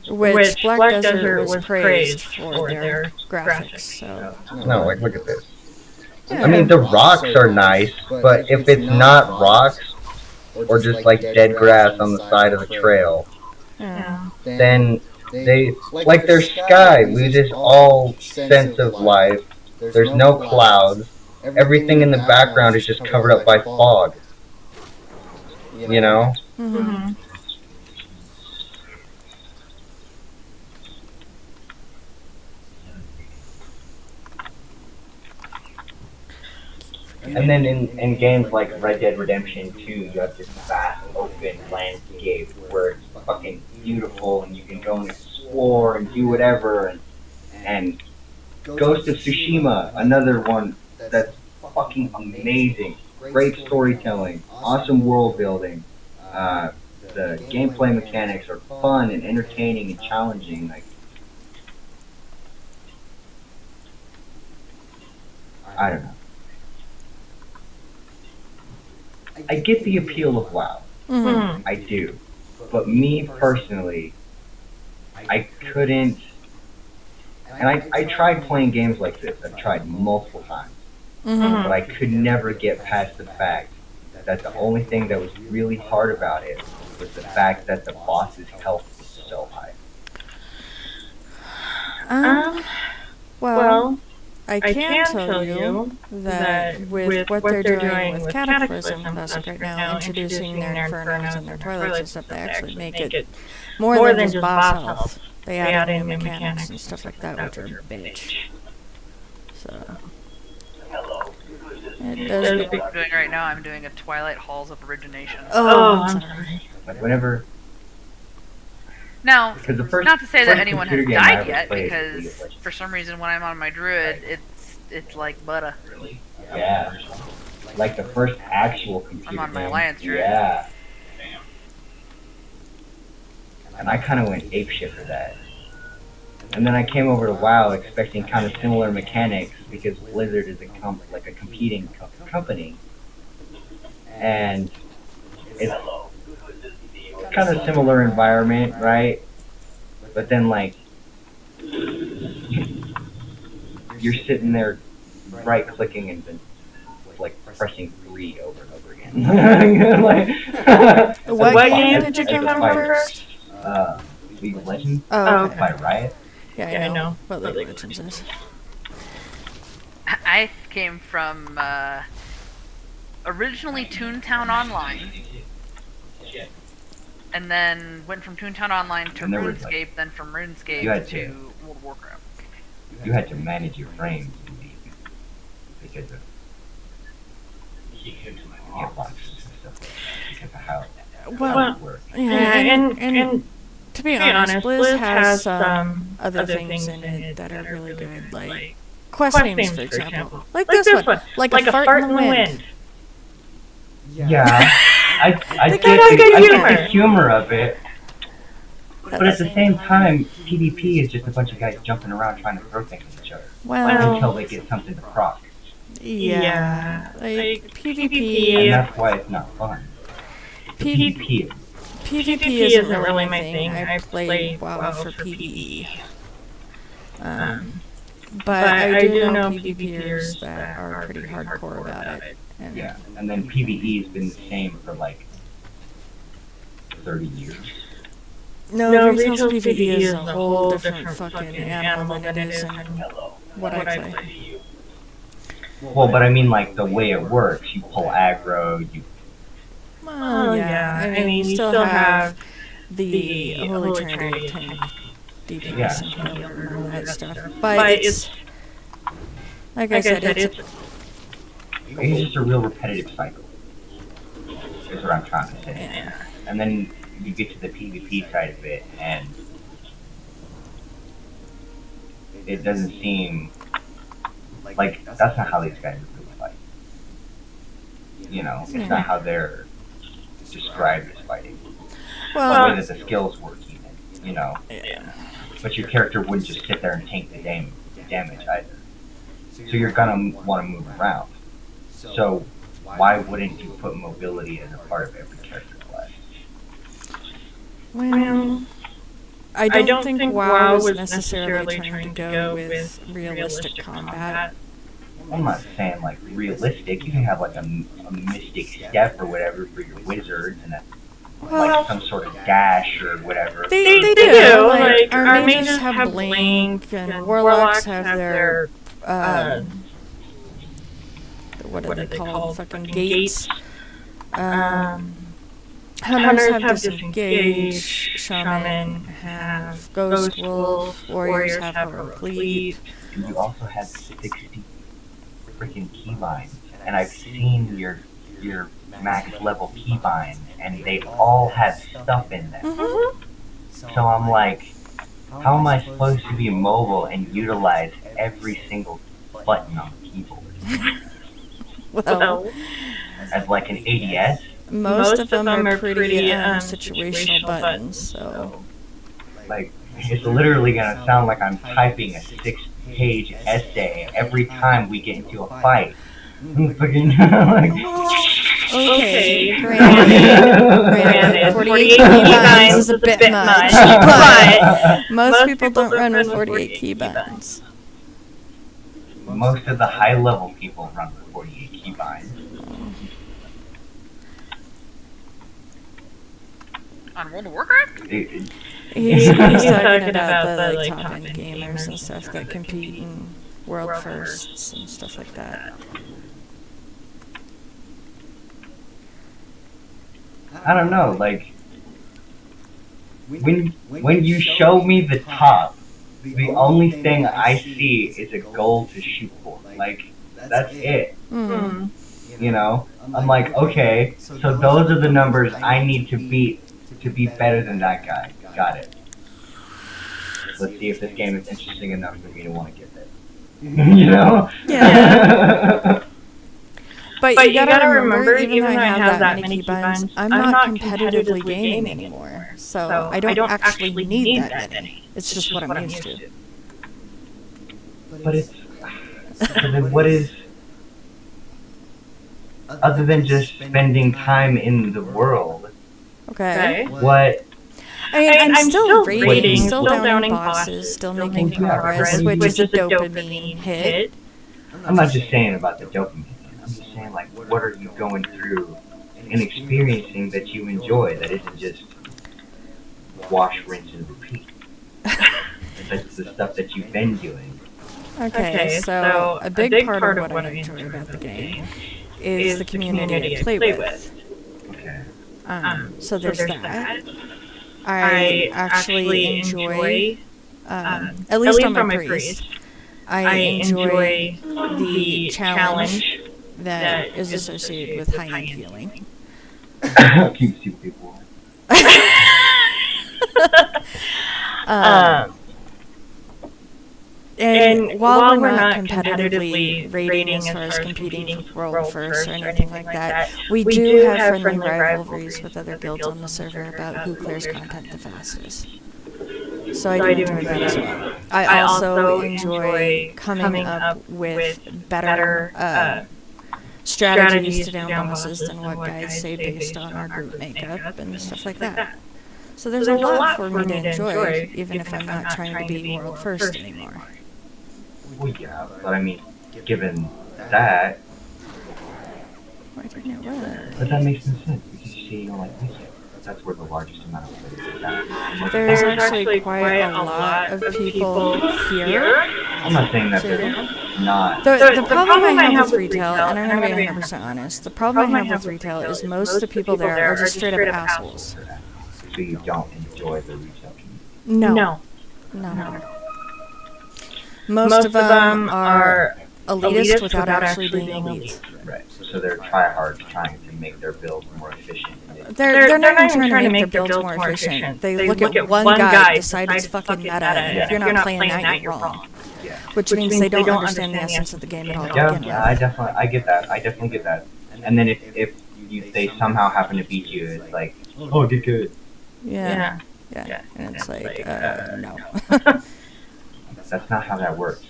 Which Black Desert was praised for their graphics. So. No, like look at this. I mean, the rocks are nice, but if it's not rocks, or just like dead grass on the side of the trail, then they, like their sky loses all sense of life. There's no clouds. Everything in the background is just covered up by fog. You know? Mm-hmm. And then in games like Red Dead Redemption 2, you have this vast open landscape where it's fucking beautiful and you can go and explore and do whatever. And Ghost of Tsushima, another one that's fucking amazing. Great storytelling, awesome world building. The gameplay mechanics are fun and entertaining and challenging. Like, I don't know. I get the appeal of WoW. Mm-hmm. I do. But me personally, I couldn't. And I tried playing games like this. I've tried multiple times. Mm-hmm. But I could never get past the fact that the only thing that was really hard about it was the fact that the boss's health was so high. Well, I can tell you that with what they're doing with Cataclysm right now, introducing their infernos and their toilets and stuff, they actually make it more than just boss health. They add in new mechanics and stuff like that, which are a bitch. So it does. What I'm doing right now, I'm doing a Twilight Halls of Origination. Oh, I'm sorry. Like whenever. Now, Because the first, not to say that first anyone has computer game I died ever yet, played because was League of Legends. for some reason when I'm on my druid, it's like butter. Yeah. Like the first actual computer I'm on my game. Alliance druid. Yeah. And I kind of went apeshit for that. And then I came over to WoW expecting kind of similar mechanics because Blizzard is a competing company, and it's kind of similar environment, right? But then like you're sitting there right clicking and then like pressing 3 over and over again. Like, What game did you come from first? League of Legends. Oh, okay. By Riot. Yeah, I know what League of Legends is. I came from originally Toontown Online, and then went from Toontown Online to RuneScape, then from RuneScape to World of Warcraft. You had to manage your frames because of hitboxes and stuff, because of how it worked. Yeah, and to be honest, Blizz has some other things in it that are really good, like quest names, for example. Like this one, like a fart in the wind. Yeah, I get the humor of it, but at the same time, PvP is just a bunch of guys jumping around trying to throw things at each other until they get something to proc. Yeah, like PvP, and that's why it's not fun. PvP isn't really my thing. I play WoW for PvE. But I do know PvPers that are pretty hardcore about it. Yeah, and then PvE has been the same for like 30 years. No, Retail's PvE is a whole different fucking animal than it is in what I play. Well, but I mean like the way it works, you pull aggro, you... Well, yeah, I mean you still have the Holy Trinity of tank, DPS, and healer and all that stuff. But it's... Like I said, it's just a real repetitive cycle, is what I'm trying to say. Yeah. And then you get to the PvP side of it, and it doesn't seem like that's not how these guys really fight. You know, it's not how they're described as fighting. Well, the way that the skills work, even, you know. Yeah. But your character wouldn't just sit there and tank the damage either. So you're gonna want to move around. So why wouldn't you put mobility as a part of every character class? Well, I don't think WoW was necessarily trying to go with realistic combat. I'm not saying like realistic. You can have like a mystic step or whatever for your wizards and like some sort of dash or whatever. They do. Like our mages have blink and warlocks have their what are they called? Fucking gates. Hunters have disengage. Shaman have ghost wolf. Warriors have heroic leap. And you also have 60 freaking keybinds, and I've seen your max level keybind, and they all have stuff in them. So I'm like, how am I supposed to be mobile and utilize every single button on the keyboard? Well, as like an ADS? Most of them are pretty situational buttons, so... Like, it's literally gonna sound like I'm typing a 6-page essay every time we get into a fight. Okay, granted, 48 keybinds is a bit much, but most people don't run with 48 keybinds. Most of the high-level people run with 48 keybinds. On World of Warcraft? He's talking about the top-end gamers and stuff that compete in world firsts and stuff like that. I don't know, like, when you show me the top, the only thing I see is a goal to shoot for. Like, that's it. You know? I'm like, okay, so those are the numbers I need to beat to be better than that guy. Got it. Let's see if this game is interesting enough for me to want to get there. You know? Yeah. But you gotta remember, even though I have that many keybinds, I'm not competitively gaming anymore. So I don't actually need that many. It's just what I'm used to. But it's. But then what is. Other than just spending time in the world, Okay. what. I mean, I'm still raiding, raiding, still downing bosses, still making progress, which is a dopamine hit. I'm not just saying about the dopamine. I'm just saying, like, what are you going through and experiencing that you enjoy that isn't just wash, rinse, and repeat? That's the stuff that you've been doing. Okay, so a big part of what I enjoy about the game is the community I play with. Okay. So there's that. I actually enjoy, at least on my priest, I enjoy the challenge that is associated with high-end healing. Keeps you people. And while we're not competitively rating as far as competing for world first or anything like that, we do have friendly rivalries with other guilds on the server about who clears content the fastest. So I do enjoy that as well. I also enjoy coming up with better strategies to down bosses than what guys say based on our group makeup and stuff like that. So there's a lot for me to enjoy, even if I'm not trying to be world first anymore. Well, yeah, but I mean, given that, Why didn't it work? but that makes no sense because you see, you know, like this, that's where the largest amount of players is at. There's actually quite a lot of people here. I'm not saying that they're not. The problem I have with retail, and I'm going to be 100% honest, the problem I have with retail is most of the people there are just straight up assholes. So you don't enjoy the retail community? No. Most of them are elitist without actually being elite. Right. So they're tryhards trying to make their builds more efficient. They're not even trying to make their builds more efficient. They look at one guy, decide it's fucking meta, and if you're not playing that, you're wrong. Yeah. Which means they don't understand the essence of the game at all. Yeah, I get that. I definitely get that. And then if they somehow happen to beat you, it's like, oh, get good. Yeah. And it's like, no. That's not how that works.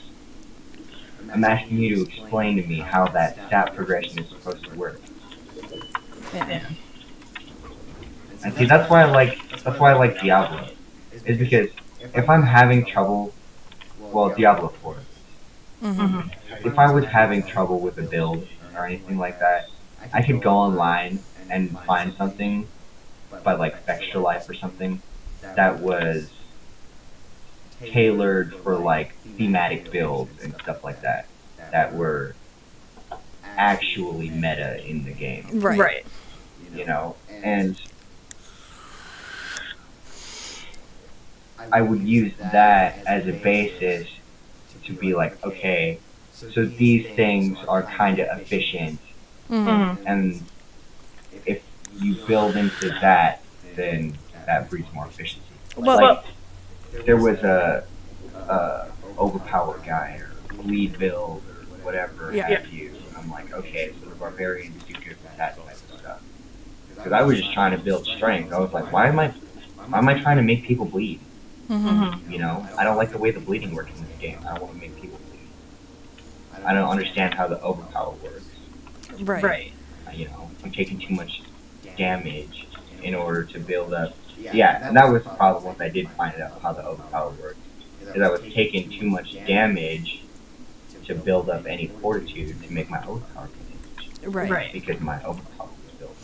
I'm asking you to explain to me how that stat progression is supposed to work. Yeah. And see, that's why I like Diablo. Is because if I'm having trouble, well, Diablo 4. If I was having trouble with a build or anything like that, I could go online and find something by like Extra Life or something that was tailored for like thematic builds and stuff like that were actually meta in the game. Right. You know, and I would use that as a basis to be like, okay, so these things are kind of efficient, and if you build into that, then that breeds more efficiency. Like, there was a overpowered guy or lead build or whatever have you. I'm like, okay, so the barbarians do good with that type of stuff. Because I was just trying to build strength. I was like, why am I trying to make people bleed? You know, I don't like the way the bleeding works in this game. I don't want to make people bleed. I don't understand how the overpower works. Right. You know, I'm taking too much damage in order to build up. Yeah, and that was the problem once I did find out how the overpower worked. Because I was taking too much damage to build up any fortitude to make my overpower damage. Right. Because my overpower was built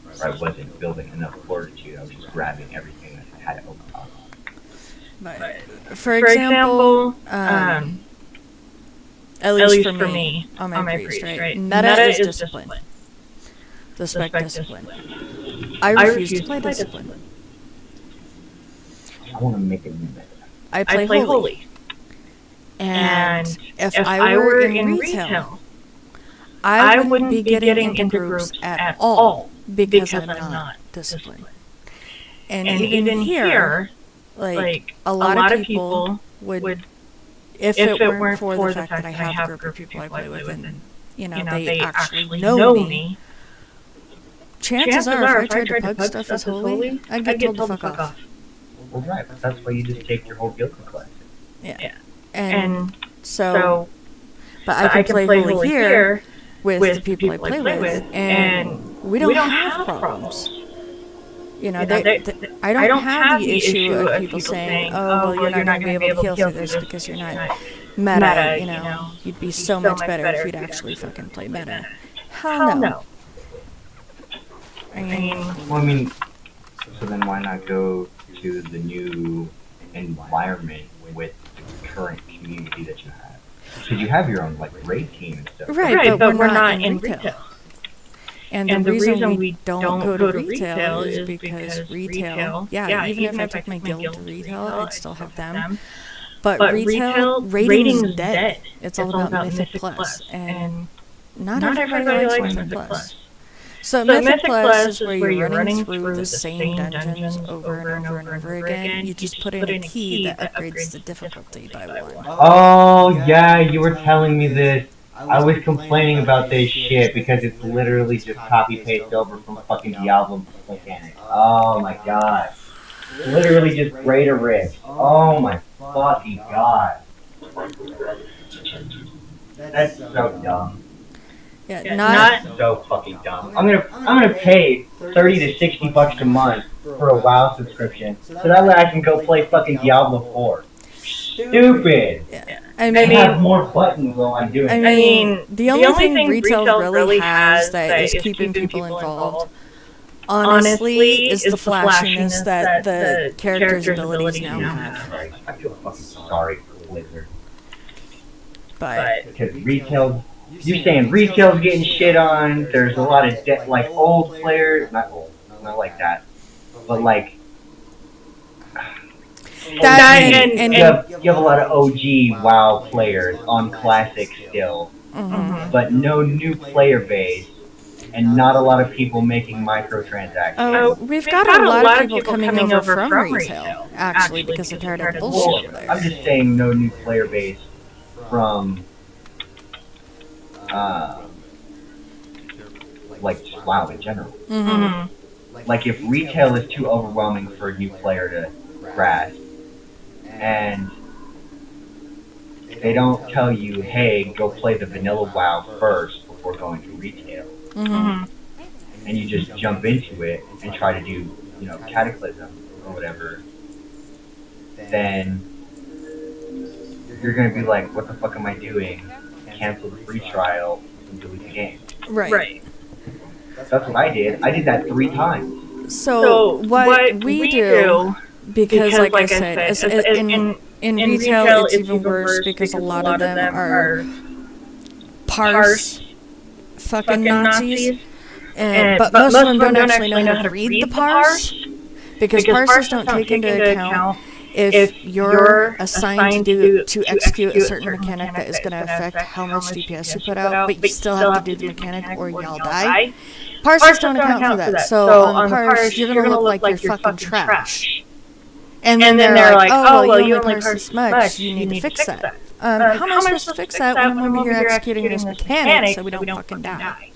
on. Or I wasn't building enough fortitude, I was just grabbing everything that had an overpower. But for example, at least for me, on my priest, right? Meta is discipline. The spec discipline. I refuse to play discipline. I want to make it meta. I play holy. And if I were in retail, I wouldn't be getting into groups at all because I'm not disciplined. And even here, like a lot of people would, if it weren't for the fact that I have a group of people I play with and, you know, they actually know me, chances are, if I tried to pug stuff as holy, I'd get told to fuck off. Well, right, but that's why you just take your whole guild class. Yeah. And so, but I can play holy here with the people I play with, and we don't have problems. You know, I don't have the issue of people saying, oh, well, you're not going to be able to heal through this because you're not meta, you know. You'd be so much better if you'd actually fucking play meta. Hell no. I mean, so then why not go to the new environment with the current community that you have? Because you have your own, like, raid team and stuff. Right, but we're not in retail. And the reason we don't go to retail is because retail, even if I took my guild to retail, I'd still have them. But retail, rating's dead. It's all about Mythic Plus, and not everybody likes Mythic Plus. So Mythic Plus is where you're running through the same dungeons over and over and over again. You just put in a key that upgrades the difficulty by 1. Oh, yeah, you were telling me this. I was complaining about this shit because it's literally just copy-paste over from fucking Diablo mechanics. Oh my god. Literally just raid a rift. Oh my fucking god. That's so dumb. Yeah, not so fucking dumb. I'm gonna pay $30 to $60 a month for a WoW subscription so that way I can go play fucking Diablo 4. Stupid. Yeah. I have more buttons while I'm doing it. I mean, the only thing retail really has that is keeping people involved, honestly, is the flashiness that the characters' abilities now have. I feel fucking sorry for Blizzard. But because retail, you're saying retail's getting shit on. There's a lot of like old players, not old, not like that, but like. You have a lot of OG WoW players on Classic still, but no new player base, and not a lot of people making microtransactions. We've got a lot of people coming over from retail, actually, because they're tired of the bullshit there. I'm just saying no new player base from, like, just WoW in general. Like, if retail is too overwhelming for a new player to grasp, and they don't tell you, hey, go play the vanilla WoW first before going to retail. And you just jump into it and try to do, you know, Cataclysm or whatever, then you're going to be like, what the fuck am I doing? Cancel the free trial and delete the game. Right. That's what I did. I did that 3 times. So what we do... Because, like I said, in retail, it's even worse because a lot of them are parse fucking Nazis. But most of them don't actually know how to read the parse. Because parsers don't take into account if you're assigned to execute a certain mechanic that is going to affect how much DPS you put out, but you still have to do the mechanic or y'all die. Parsers don't account for that. So on parse, you're going to look like you're fucking trash. And then they're like, oh, well, you only parse this much, you need to fix that. How am I supposed to fix that when I'm over here executing this mechanic so we don't fucking die?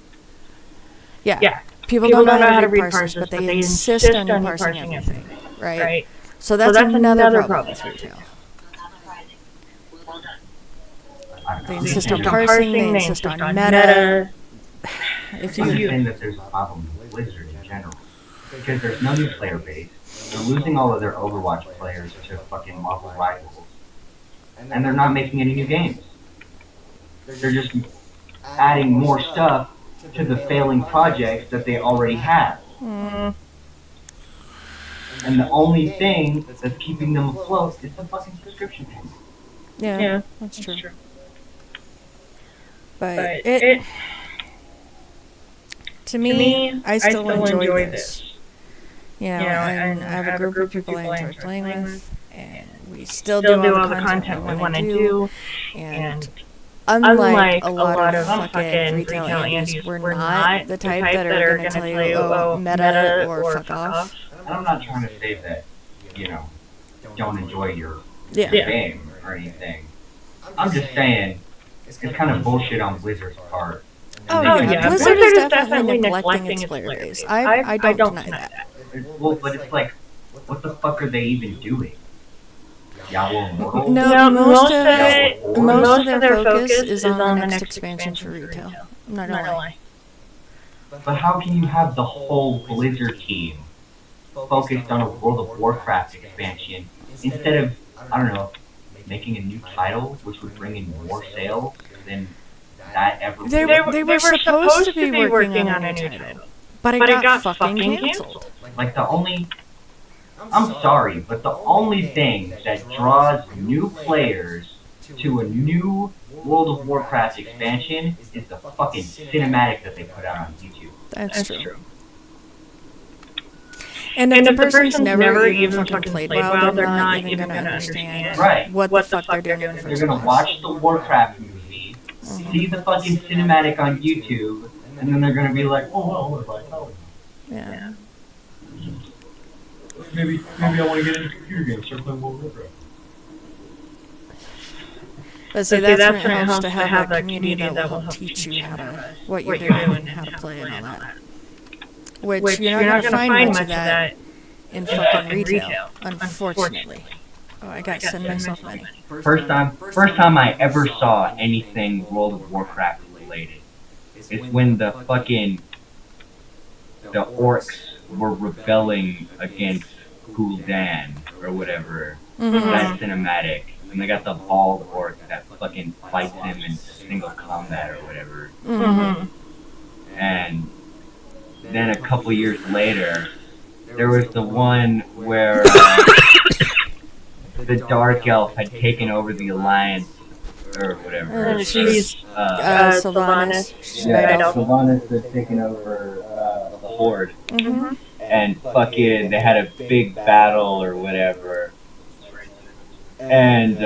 Yeah. People don't know how to read parsers, but they insist on you parsing everything, right? So that's another problem with retail. They insist on parsing, they insist on meta. If you saying that there's a problem with Blizzard in general, because there's no new player base. They're losing all of their Overwatch players to fucking Marvel Rivals. And they're not making any new games. They're just adding more stuff to the failing projects that they already have. And the only thing that's keeping them afloat is the fucking subscription payment. Yeah, that's true. But it to me, I still enjoy this. And I have a group of people I enjoy playing with, and we still do all the content we want to do. And unlike a lot of fucking retail Andes, we're not the type that are going to tell you, oh, meta or fuck off. And I'm not trying to say that, you know, don't enjoy your game or anything. I'm just saying, it's kind of bullshit on Blizzard's part. Oh yeah, Blizzard is definitely neglecting its player base. I don't deny that. Well, but it's like, what the fuck are they even doing? Diablo Immortal? No, most of their focus is on the next expansion for retail. I'm not gonna lie. But how can you have the whole Blizzard team focused on a World of Warcraft expansion instead of, I don't know, making a new title which would bring in more sales than that ever would? They were supposed to be working on a new title, but it got fucking canceled. Like I'm sorry, but the only thing that draws new players to a new World of Warcraft expansion is the fucking cinematic that they put out on YouTube. That's true. And if the person's never even fucking played WoW, they're not even gonna understand what the fuck they're doing in the first place. They're gonna watch the Warcraft movie, see the fucking cinematic on YouTube, and then they're gonna be like, oh, well, what if I tell them? Yeah. Maybe I want to get into computer games, start playing World of Warcraft. But see, that's when it helps to have that community that will help teach you what you're doing and how to play and all that. Which you're not going to find much of that in fucking retail, unfortunately. Oh, I got to send myself money. First time I ever saw anything World of Warcraft related is when the orcs were rebelling against Gul'dan or whatever. That cinematic. And they got the bald orc that fucking fights him in single combat or whatever. And then a couple years later, there was the one where the Dark Elf had taken over the Alliance or whatever. She's Sylvanas. Sylvanas had taken over the Horde. And fucking, they had a big battle or whatever. And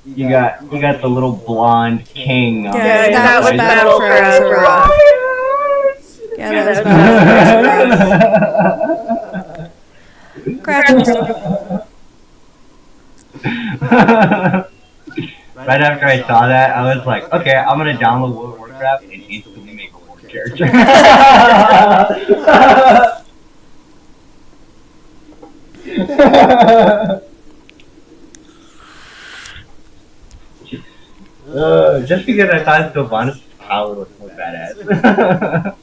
you got the little blonde king on that was Battle for Azeroth. Yeah, that was Battle for Azeroth. Right after I saw that, I was like, okay, I'm gonna download World of Warcraft and instantly make a war character. Just because I thought Sylvanas' power was more badass.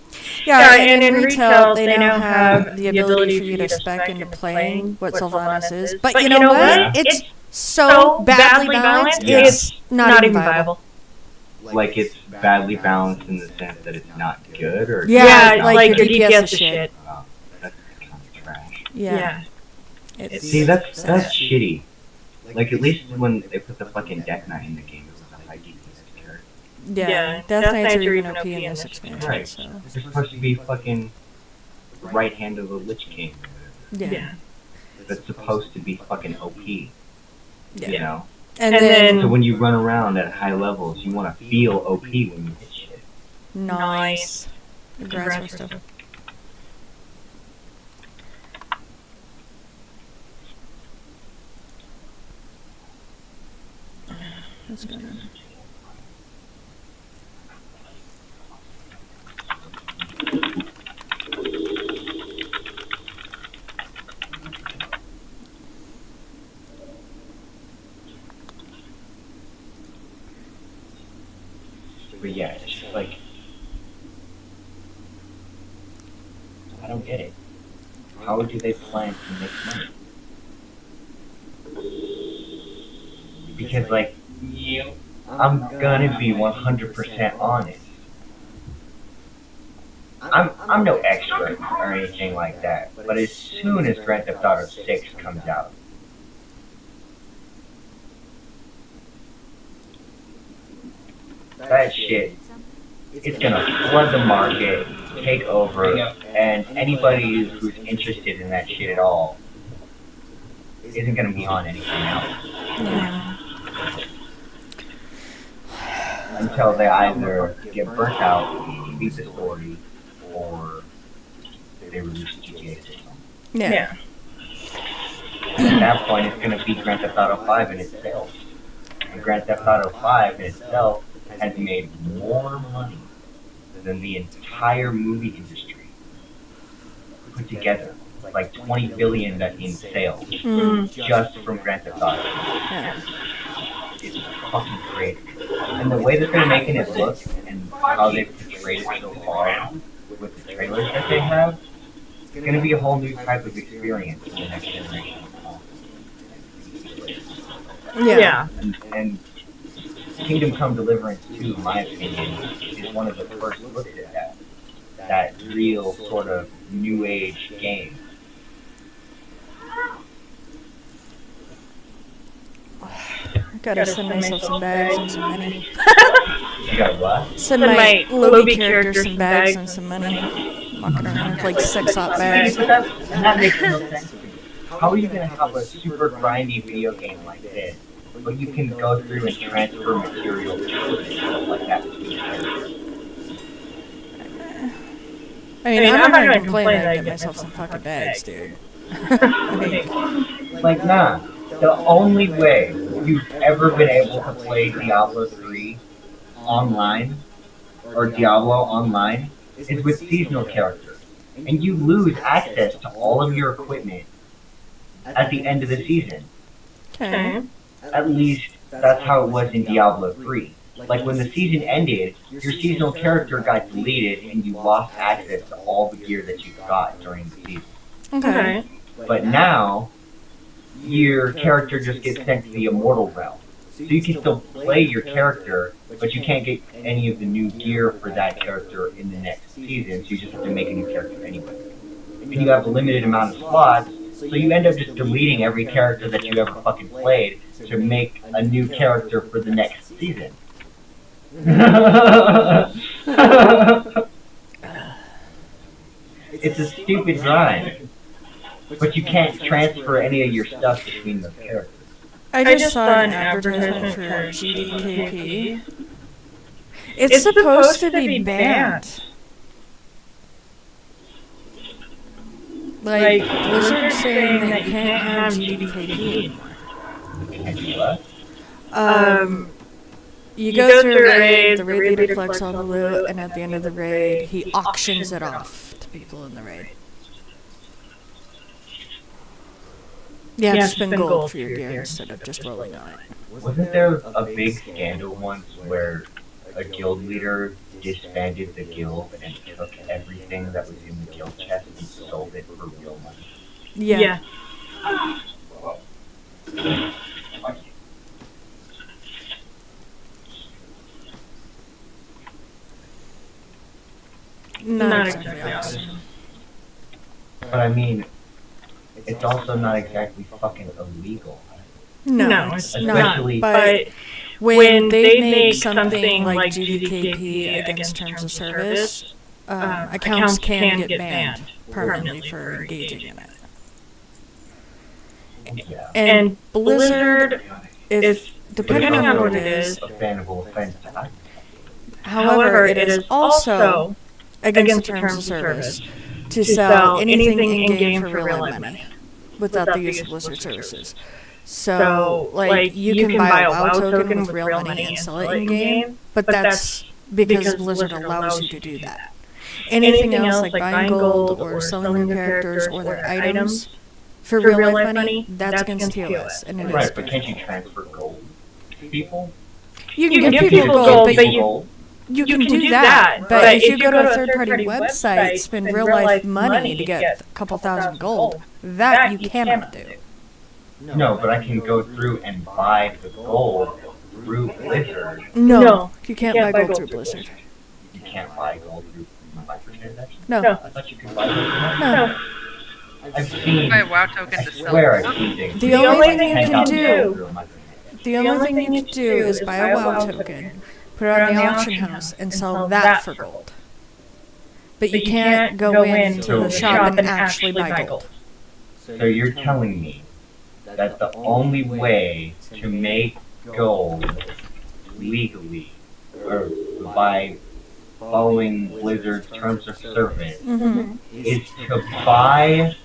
Yeah, and in retail, they now have the ability for you to spec into playing what Sylvanas is. But you know what? It's so badly balanced, it's not even viable. Like it's badly balanced in the sense that it's not good, or like your DPS is shit. Oh, that's kind of trash. Yeah. See, that's shitty. Like at least when they put the fucking Death Knight in the game, it was a high DPS character. Yeah, Death Knights are even OP in this expansion. Right. So. They're supposed to be fucking the right hand of the Lich King. Yeah. That's supposed to be fucking OP. Yeah. You know? And then... So when you run around at high levels, you want to feel OP when you hit shit. Nice. The grass stuff. What's going on? But yeah, it's just like, I don't get it. How do they plan to make money? Because like, I'm gonna be 100% honest. I'm no expert or anything like that, but as soon as Grand Theft Auto 6 comes out, that shit, it's gonna flood the market, take over, and anybody who's interested in that shit at all isn't gonna be on anything else. Yeah. Until they either get burnt out, beat the story, or they release GTA 6. Yeah. And at that point, it's gonna be Grand Theft Auto 5 in itself. And Grand Theft Auto 5 in itself has made more money than the entire movie industry put together. Like 20 billion that in sales just from Grand Theft Auto. Yeah. It's fucking crazy. And the way that they're making it look and how they've portrayed it so far with the trailers that they have, it's gonna be a whole new type of experience in the next generation. Yeah. And Kingdom Come Deliverance 2, in my opinion, is one of the first looks at that real sort of new age game. Gotta send myself some bags and some money. You got what? Send my Lobi character some bags and some money. Walking around with like 6 hot bags. That makes no sense to me. How are you gonna have a super grindy video game like this, but you can go through and transfer material and stuff like that between characters? I mean, I'm not gonna complain that I get myself some fucking bags, dude. Like, nah. The only way you've ever been able to play Diablo 3 online, or Diablo online, is with seasonal characters. And you lose access to all of your equipment at the end of the season. Okay. At least, that's how it was in Diablo 3. Like, when the season ended, your seasonal character got deleted and you lost access to all the gear that you got during the season. Okay. But now, your character just gets sent to the Immortal Realm. So you can still play your character, but you can't get any of the new gear for that character in the next season, so you just have to make a new character anyway. And you have a limited amount of slots, so you end up just deleting every character that you ever fucking played to make a new character for the next season. It's a stupid grind. But you can't transfer any of your stuff between those characters. I just saw an advertisement for GDKP. It's supposed to be banned. Like, Blizzard's saying that you can't have GDKP anymore. You go through a raid, the raid leader collects all the loot, and at the end of the raid, he auctions it off to people in the raid. Yeah, just spend gold for your gear instead of just rolling on it. Wasn't there a big scandal once where a guild leader disbanded the guild and took everything that was in the guild chest and sold it for real money? Yeah. Not exactly awesome. But I mean, it's also not exactly fucking illegal. No, it's Especially not. But when they make something like GDKP against terms of service, accounts can get banned permanently for engaging in it. Yeah. And Blizzard, if depending on what it is, a bannable offense. however, it is also against the terms of service to sell anything in-game for real-life money without the use of Blizzard services. So, like, you can buy a WoW token with real money and sell it in-game, but that's because Blizzard allows you to do that. Anything else, like buying gold or selling new characters or their items for real-life money, that's against TOS. And it is Right, but can't you transfer gold to people? You can give people gold, but you can do that. But if you go to a third-party website, spend real-life money to get a couple thousand gold, that you cannot do. No, but I can go through and buy the gold through Blizzard. No, you can't buy gold through Blizzard. You can't buy gold through microtransactions? No. I thought you could buy gold. No. I've seen. Buy a WoW token I to sell. swear I've seen things. The only thing you can do. is buy a WoW token, put it on the auction house, and sell that for gold. But you can't go into the shop and actually buy gold. So you're telling me that the only way to make gold legally, or by following Blizzard's terms of service, is to buy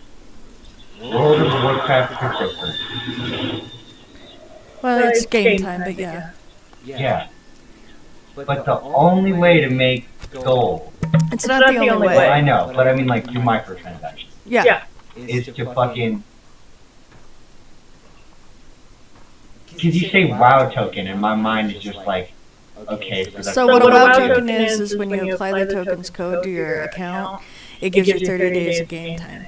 World of Warcraft cryptocurrency? Well, it's game time, but yeah. Yeah. But the only way to make gold, It's not the only way. I know, but I mean like through microtransactions, Yeah. is to fucking. Because you say WoW token, and my mind is just like, okay, so that's. So what a WoW token is when you apply the token's code to your account, it gives you 30 days of game time.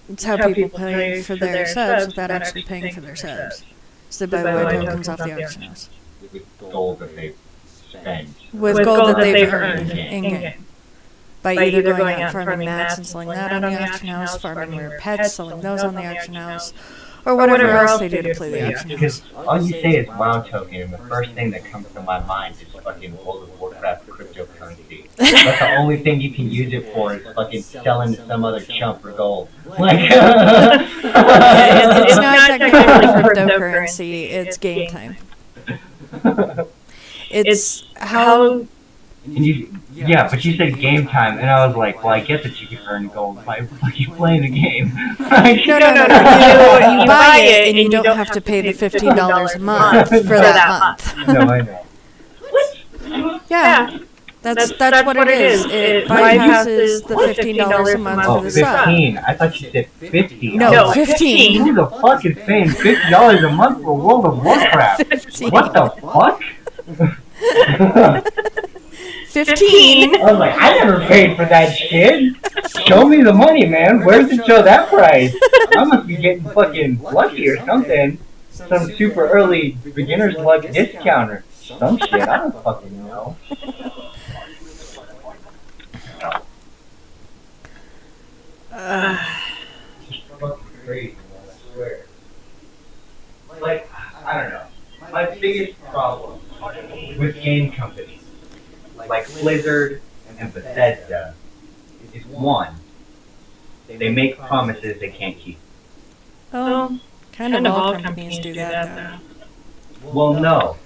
It's how people pay for their subs without actually paying for their subs. So they buy WoW tokens off the auction house. With gold that they spend. With gold that they've earned in-game. By either going out and farming mats and selling that on the auction house, farming rare pets, selling those on the auction house, or whatever else they do to play the auction house. Because all you say is WoW token, and the first thing that comes to my mind is fucking World of Warcraft cryptocurrency. That's the only thing you can use it for is fucking selling to some other chump for gold. Like, it's not technically cryptocurrency, it's game time. It's how... Yeah, but you said game time, and I was like, well, I get that you can earn gold by fucking playing the game. No. You buy it, and you don't have to pay the $15 a month for that month. No, I know. Yeah. That's what it is. It bypasses the $15 a month for the sub. 15. I thought you said 50. No, 15. Who the fuck is paying $50 a month for World of Warcraft? 15. What the fuck? 15. I was like, I never paid for that shit. Show me the money, man. Where's it show that price? I must be getting fucking lucky or something. Some super early beginner's luck discount or some shit. I don't fucking know. It's fucking crazy, man, I swear. Like, I don't know. My biggest problem with game companies like Blizzard and Bethesda is one, they make promises they can't keep. Oh, kind of all companies do that, though. Well, no.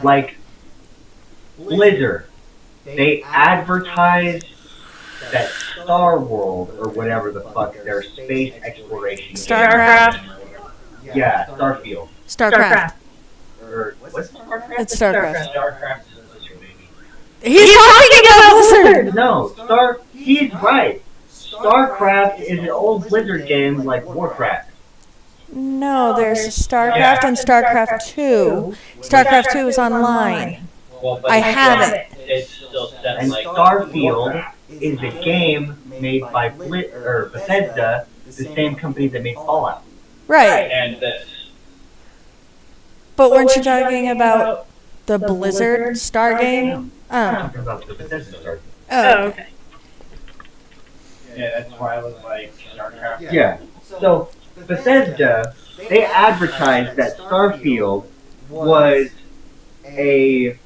Like, Blizzard, they advertise that Star World, or whatever the fuck, their space exploration StarCraft? game. Yeah, Starfield. StarCraft. Or, what's StarCraft? It's StarCraft. StarCraft is a Blizzard, baby. He's talking about Blizzard! No, he's right. StarCraft is an old Blizzard game like Warcraft. No, there's StarCraft and StarCraft 2. StarCraft 2 is online. Well, I have it. It's still set and like Starfield is a game made by Bethesda, the same company that made Fallout. Right. And this. But weren't you talking about the Blizzard Star game? I'm Oh. talking about the Bethesda Star game. Oh, okay. Yeah, that's why I was like StarCraft. Yeah. So Bethesda, they advertised that Starfield was a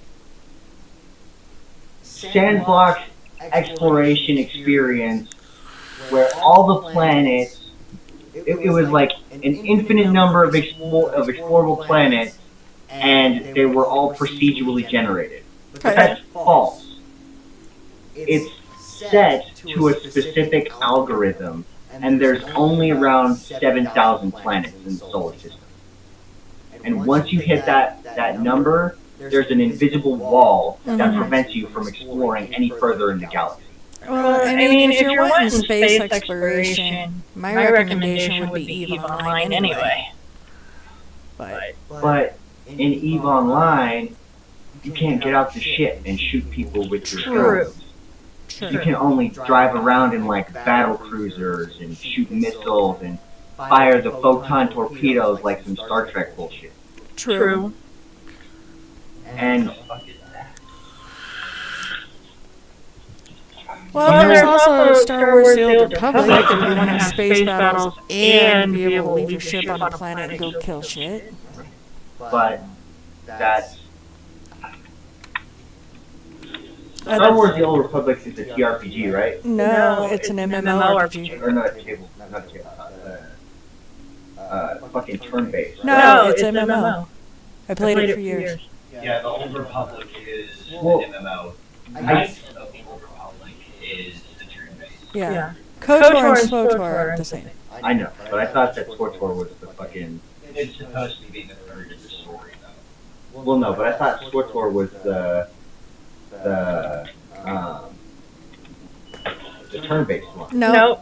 sandbox exploration experience where all the planets, it was like an infinite number of explorable planets, and they were all procedurally generated. But that's false. It's set to a specific algorithm, and there's only around 7,000 planets in the solar system. And once you hit that number, there's an invisible wall that prevents you from exploring any further in the galaxy. Well, I mean, if you're wanting space exploration, my recommendation would be EVE Online anyway. But in EVE Online, you can't get out the ship and shoot people with your guns. You can only drive around in like battle cruisers and shoot missiles and fire the photon torpedoes like some Star Trek bullshit. True. And well, there's also Star Wars: The Old Republic if you want to have space battles and be able to leave your ship on a planet and go kill shit. but that's Star Wars: The Old Republic is a TRPG, right? No, it's an MMORPG. Or not table, not table. Fucking turn-based. No, it's MMO. I played it for years. Yeah, the Old Republic is Well, an MMO. Knights of the Old Republic is the turn-based. Yeah. KOTOR and SWTOR are the same. I know, but I thought that KOTOR was the fucking. It's supposed to be the third of the story. Well, no, but I thought SWTOR was the um, the turn-based one. No, Nope.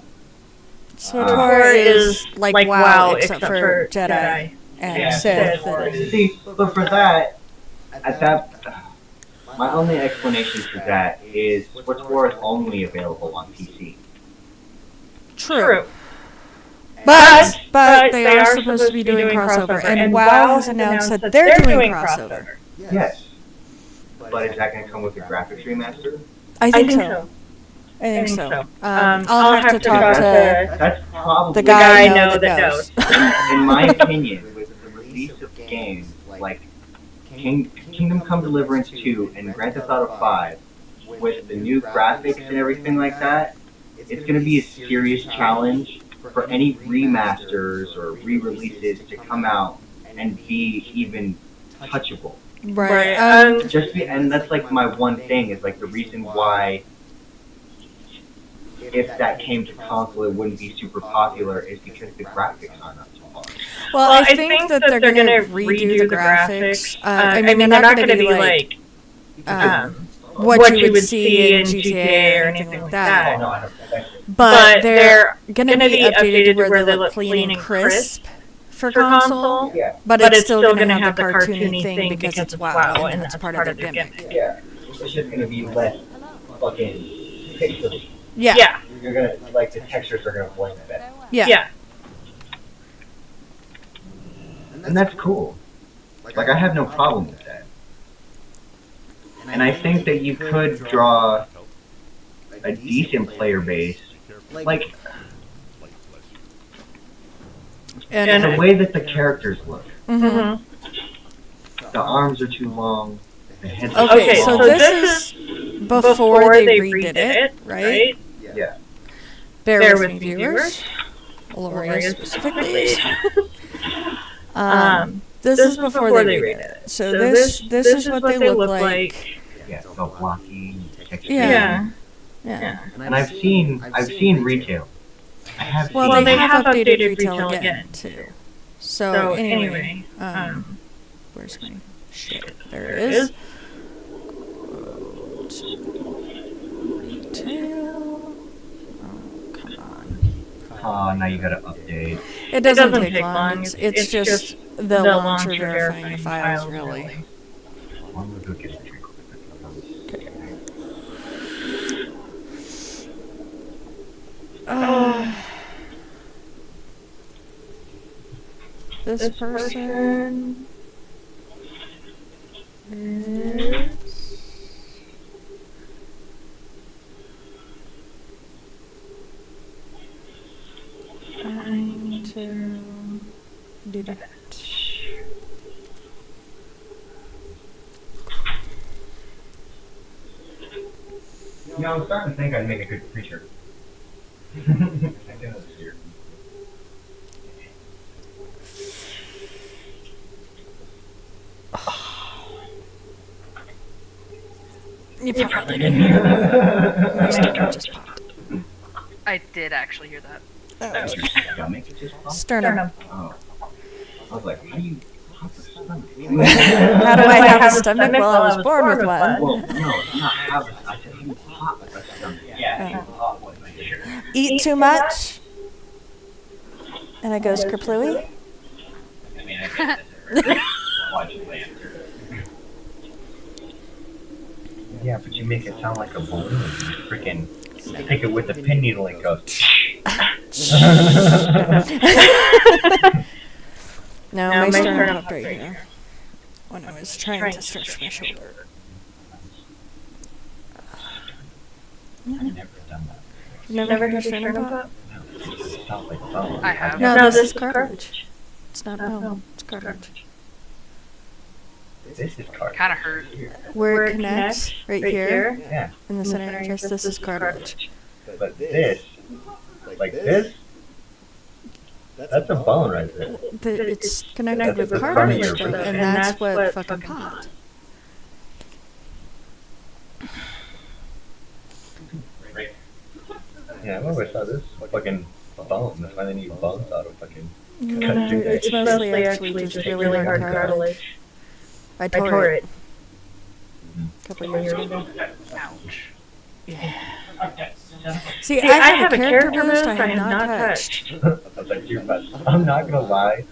SWTOR is like WoW, except for Jedi and Yeah, Sith. See, but for that, at that, my only explanation for that is SWTOR is only available on PC. True. But they are supposed to be doing crossover, and WoW has announced that they're doing crossover. Yes. But is that going to come with the graphics remaster? I think so. I think so. I'll have to talk to That's probably the guy I know that knows. In my opinion, with the release of games like Kingdom Come Deliverance 2 and Grand Theft Auto 5, with the new graphics and everything like that, it's going to be a serious challenge for any remasters or re-releases to come out and be even touchable. Right. And that's like my one thing is like the reason why if that came to console it wouldn't be super popular is because the graphics aren't up to par. Well, I think that they're going to redo the graphics. I mean, they're not going to be like what you would see in GTA or anything like that. Oh, no, I don't think so. But they're going to be updated where they look clean and crisp for console. Yeah. But it's still going to have the cartoony thing because it's WoW, and that's part of their gimmick. Yeah. It's just going to be less fucking pixely. Yeah. You're going to, like, the textures are going to blend better. Yeah. And that's cool. Like, I have no problem with that. And I think that you could draw a decent player base. Like, And the way that the characters look. Mm-hmm. The arms are too long. The heads are Okay, too so long. this is before they redid it, right? Yeah. Bear with me, viewers. Gloria specifically. This is before they redid it. So this is what they look like. Yeah, so blocky, texture. Yeah. And I've seen retail. I have Well, seen they have updated retail again too. So anyway, where's my shit? There it is. Retail. Oh, come on. Oh, now you gotta update. It doesn't take long. It's just the launcher verifying the files, really. I'm gonna go get a drink. This person is trying to do that. You know, I'm starting to think I'd make a good preacher. I think that's weird. You probably didn't hear that. My stomach just popped. I did actually hear that. Your stomach just popped? Sternum. Oh. I was like, how do you pop a stomach? How do I have a stomach? Well, I was born with one. Well, no, it's not have a, I said you pop a stomach. Yeah, pop one. Eat too much, and it goes kerplooey. I mean, I guess logically answer. Yeah, but you make it sound like a balloon. You freaking take it with a pin needle and go. No, my sternum popped right here when I was trying to stretch my shoulder. I've never done that. You've never heard your sternum pop? It sounds like bone. I have. No, this is cartilage. It's not bone. It's cartilage. This is cartilage. Kind of hurt. Where it connects, right here, Yeah, in the center of your chest, this is cartilage. but this, like this, that's a bone right there. It's connected with That's the cartilage, cartilage, though, and that's what fucking popped. Yeah, I always thought this was fucking bone. That's why they need bones out of fucking. No, it's mostly actually just really hard cartilage. I tore it. Mm-hmm. A couple of years ago. Ouch. Yeah. See, I have a character boost I have not touched. I'm not gonna lie.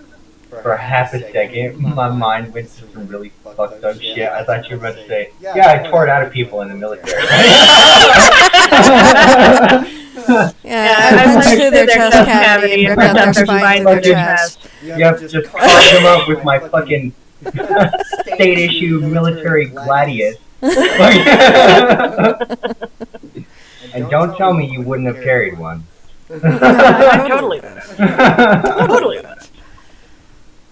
For half a second, my mind went to some really fucked up shit. I thought you were about to say, "Yeah, I tore it out of people in the military." Yeah, I punched through their chest cavity and ripped out their spine through their chest. Yep, just carved them up with my fucking state issue military gladius. And don't tell me you wouldn't have carried one. Totally. Totally.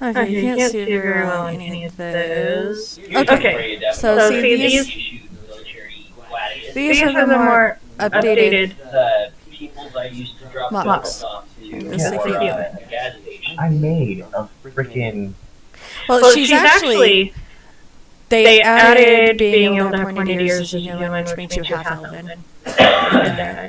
Okay, you can't see very well on any of those. Okay, so see these are the more updated models. I made a freaking. Well, she's actually. They added being able to have pointed ears as a human, which makes you half-elven.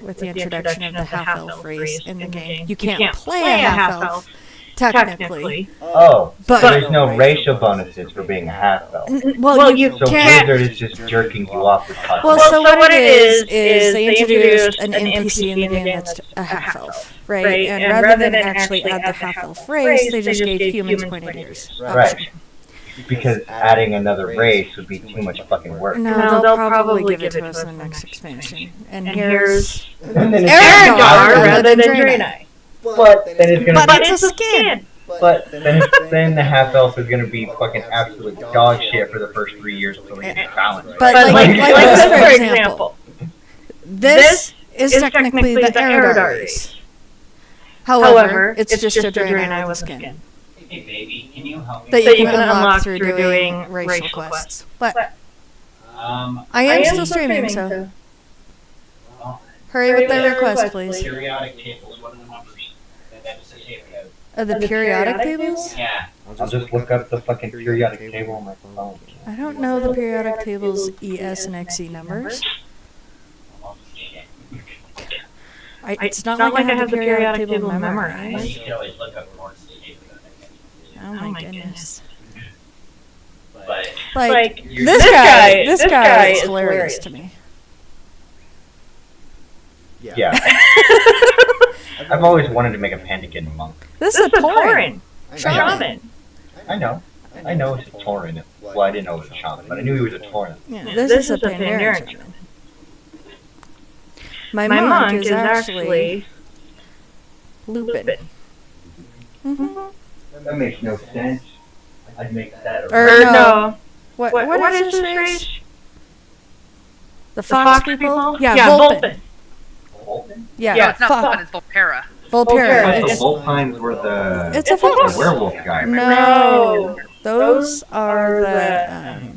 With the introduction of the half-elf race in the game. You can't play a half-elf, technically. Oh, but there's no racial bonuses for being a half-elf. Well, you so can't. Blizzard is just jerking you off with cosmetics. Well, so what it is they introduced an NPC in the game that's a half-elf, right? And rather than actually add the half-elf race, they just gave humans pointed ears. Right. Because adding another race would be too much fucking work. No, they'll probably give it to us in the next expansion. And here's Aragorn rather than Draenei. But then it's gonna But it's a skin. But then the half elf is gonna be fucking absolute dog shit for the first 3 years until they get balanced. But like this, for example, this is technically the Eredar race. However, it's just a Draenei with a skin. Hey baby, can you help me? That you can unlock through doing racial quests. But I am still streaming, so hurry with the request, please. Periodic tables, what are the numbers? That's the CPWM. The periodic tables? Yeah. I'll just look up the fucking periodic table on my phone. I don't know the periodic table's ES and XE numbers. It's not like I have the periodic table memorized. You can always look up more. Oh my goodness. But like this guy is hilarious to me. Yeah. I've always wanted to make a Pandakin monk. This is a Tauren. Shaman. I know it's a Tauren. Well, I didn't know it was a shaman, but I knew he was a Tauren. Yeah, this is a Pandaren shaman. My monk is actually Lupin. That makes no sense. I'd make that or no. What is this race? The Fox people? Yeah, Vulpin. Vulpin? Yeah, No, it's not Vulpin, it's Volpera. Volpera. The Vulpines were the... It's a fox. The werewolf guy. No, those are the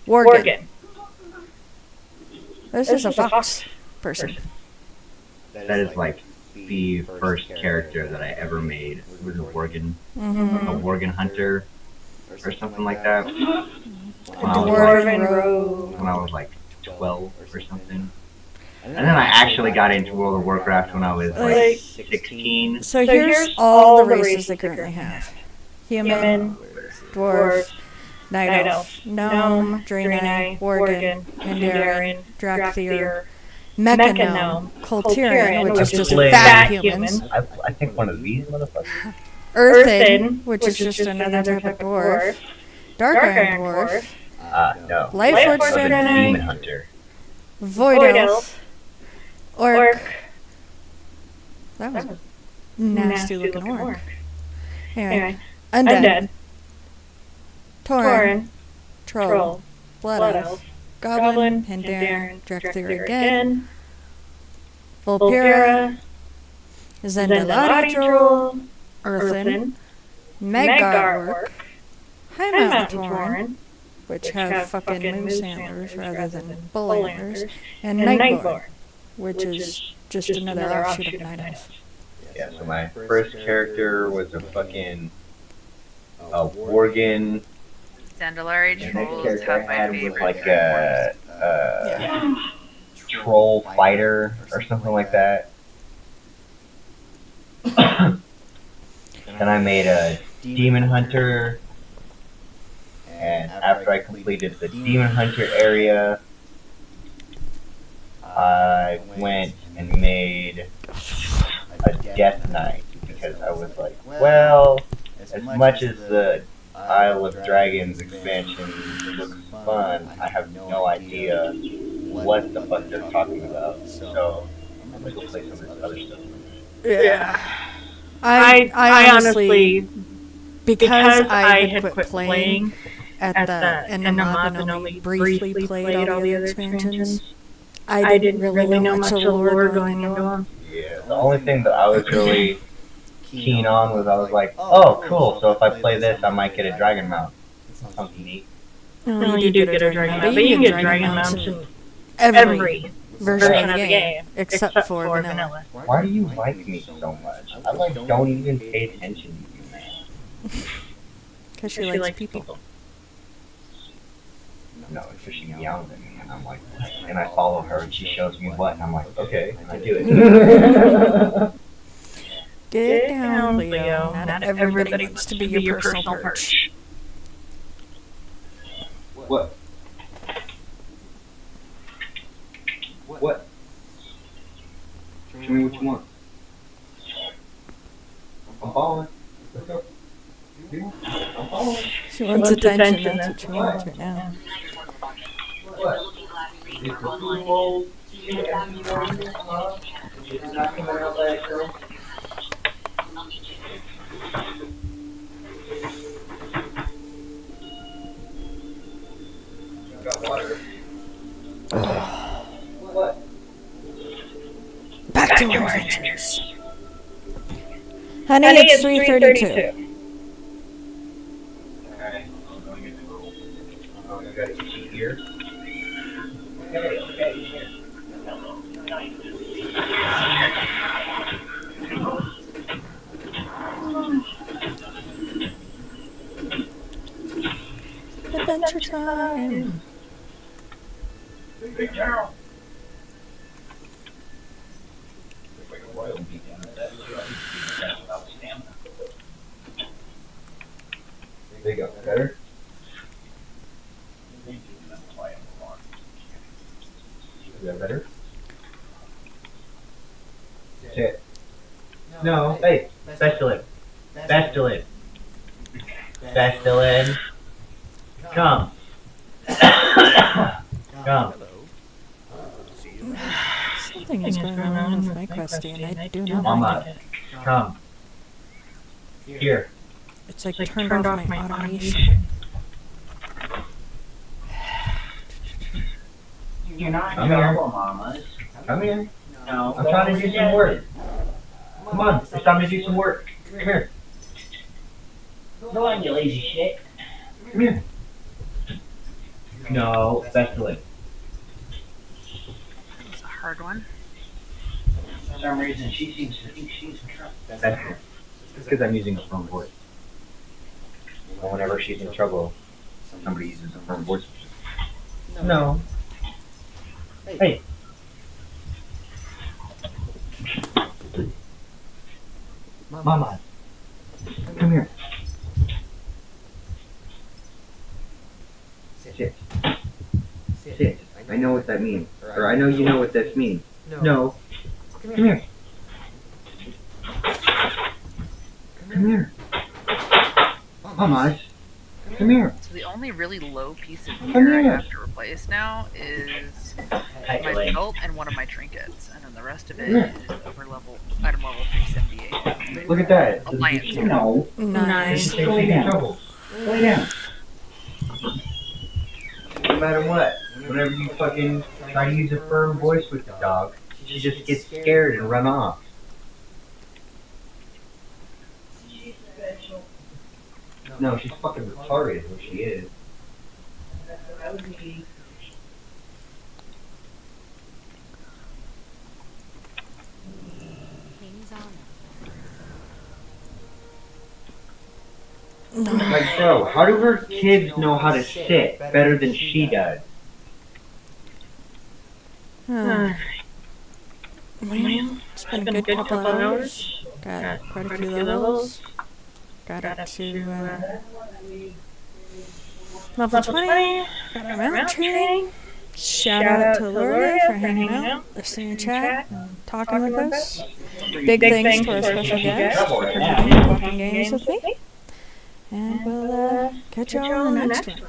Worgen. This is a fox person. That is like the first character that I ever made. It was a Worgen. A Worgen hunter or something like that. When I was like 12 or something. And then I actually got into World of Warcraft when I was like 16. So here's all the races they currently have. Human, Dwarf, Night Elf, Gnome, Draenei, Worgen, Pandaren, Drakthir, Mecha-Gnome, Coltirian, which is just fat humans. I think one of these motherfuckers. Earthen, which is just another type of dwarf. Dark Iron Dwarf. No. Lightforged Draenei. Demon Hunter. Void Elf. Orc. That was a nasty looking orc. Anyway. Undead. Tauren. Troll. Blood Elf. Goblin. Pandaren. Drakthir again. Volpera. Zendalari Troll. Earthen. Meggar Orc. High Mountain Tauren, which have fucking moose antlers rather than bull antlers. And Nightborn, which is just another offshoot of Night Elf. Yeah, so my first character was a fucking Worgen. Zandalari The next Troll is character I top my had was favorite. like a troll fighter or something like that. Then I made a demon hunter, and after I completed the Demon Hunter area, I went and made a Death Knight because I was like, well, as much as the Isle of Dragons expansion looks fun, I have no idea what the fuck they're talking about. So I'm gonna go play some of this other stuff. Yeah. I honestly, because I had quit playing at the end of month and only briefly played all the other expansions, I didn't really know much of the lore going into them. Yeah, the only thing that I was really keen on was I was like, oh, cool, so if I play this, I might get a dragon mount. That sounds neat. No, you do get a dragon mount, but you can get dragon mounts in every version of the game, except for vanilla. Why do you like me so much? I like don't even pay attention to you, man. Because she likes people. No, it's because she yells at me, and I'm like, what? And I follow her, and she shows me what, and I'm like, okay, and I do it. Get down, Leo. Not everybody wants to be your personal perch. What? What? Show me what you want. I'm following. Let's go. I'm following. She wants attention, that's what she wants right now. What? Is the food bowl not coming out like girl? Got water. What? Back to our adventures. Honey, it's 3:32. Okay, I'm going to get the roll. Oh, you got a sheet here? Okay, here. Adventure time. Big Gerald. There you go. Better? Is that better? Sit. No. Hey, Bestolin. Bestolin. Bestolin. Come. Come. Something is going on with my Questy, and I do not Mama, like it. come. Here. It's like turned off my automation. You're not Come in here. trouble, mamas. Come here. No. I'm trying to do some work. Come on, it's time to do some work. Come here. Go on, you lazy shit. Come here. No, Bestolin. It's a hard one. For some reason, she seems to think she's in trouble. Bestolin. It's because I'm using a firm voice. And whenever she's in trouble, somebody uses a firm voice. No. Hey. Mama. Come here. Sit. Sit. I know what that means. Or I know you know what this means. No. Come here. Come here. Mama. Come here. So the only really low piece of Come gear I here. have to replace now is Hey, my Elaine. belt and one of my trinkets, and then the rest of it Yeah. is item level 378. Look at that. Alliance. No. Nice. Lay down. Lay down. No matter what, whenever you fucking try to use a firm voice with the dog, she just gets scared and run off. No, she's fucking retarded is what she is. King's honor. Like, bro, how do her kids know how to sit better than she does? Well, it's been a good couple hours. Got quite a few levels. Got up to Level 20, got our mount training. Shout out to Lorna for hanging out, listening in chat, and talking with us. Big thanks to our special guest for coming to Walking Games with me. And we'll catch you all on the next one.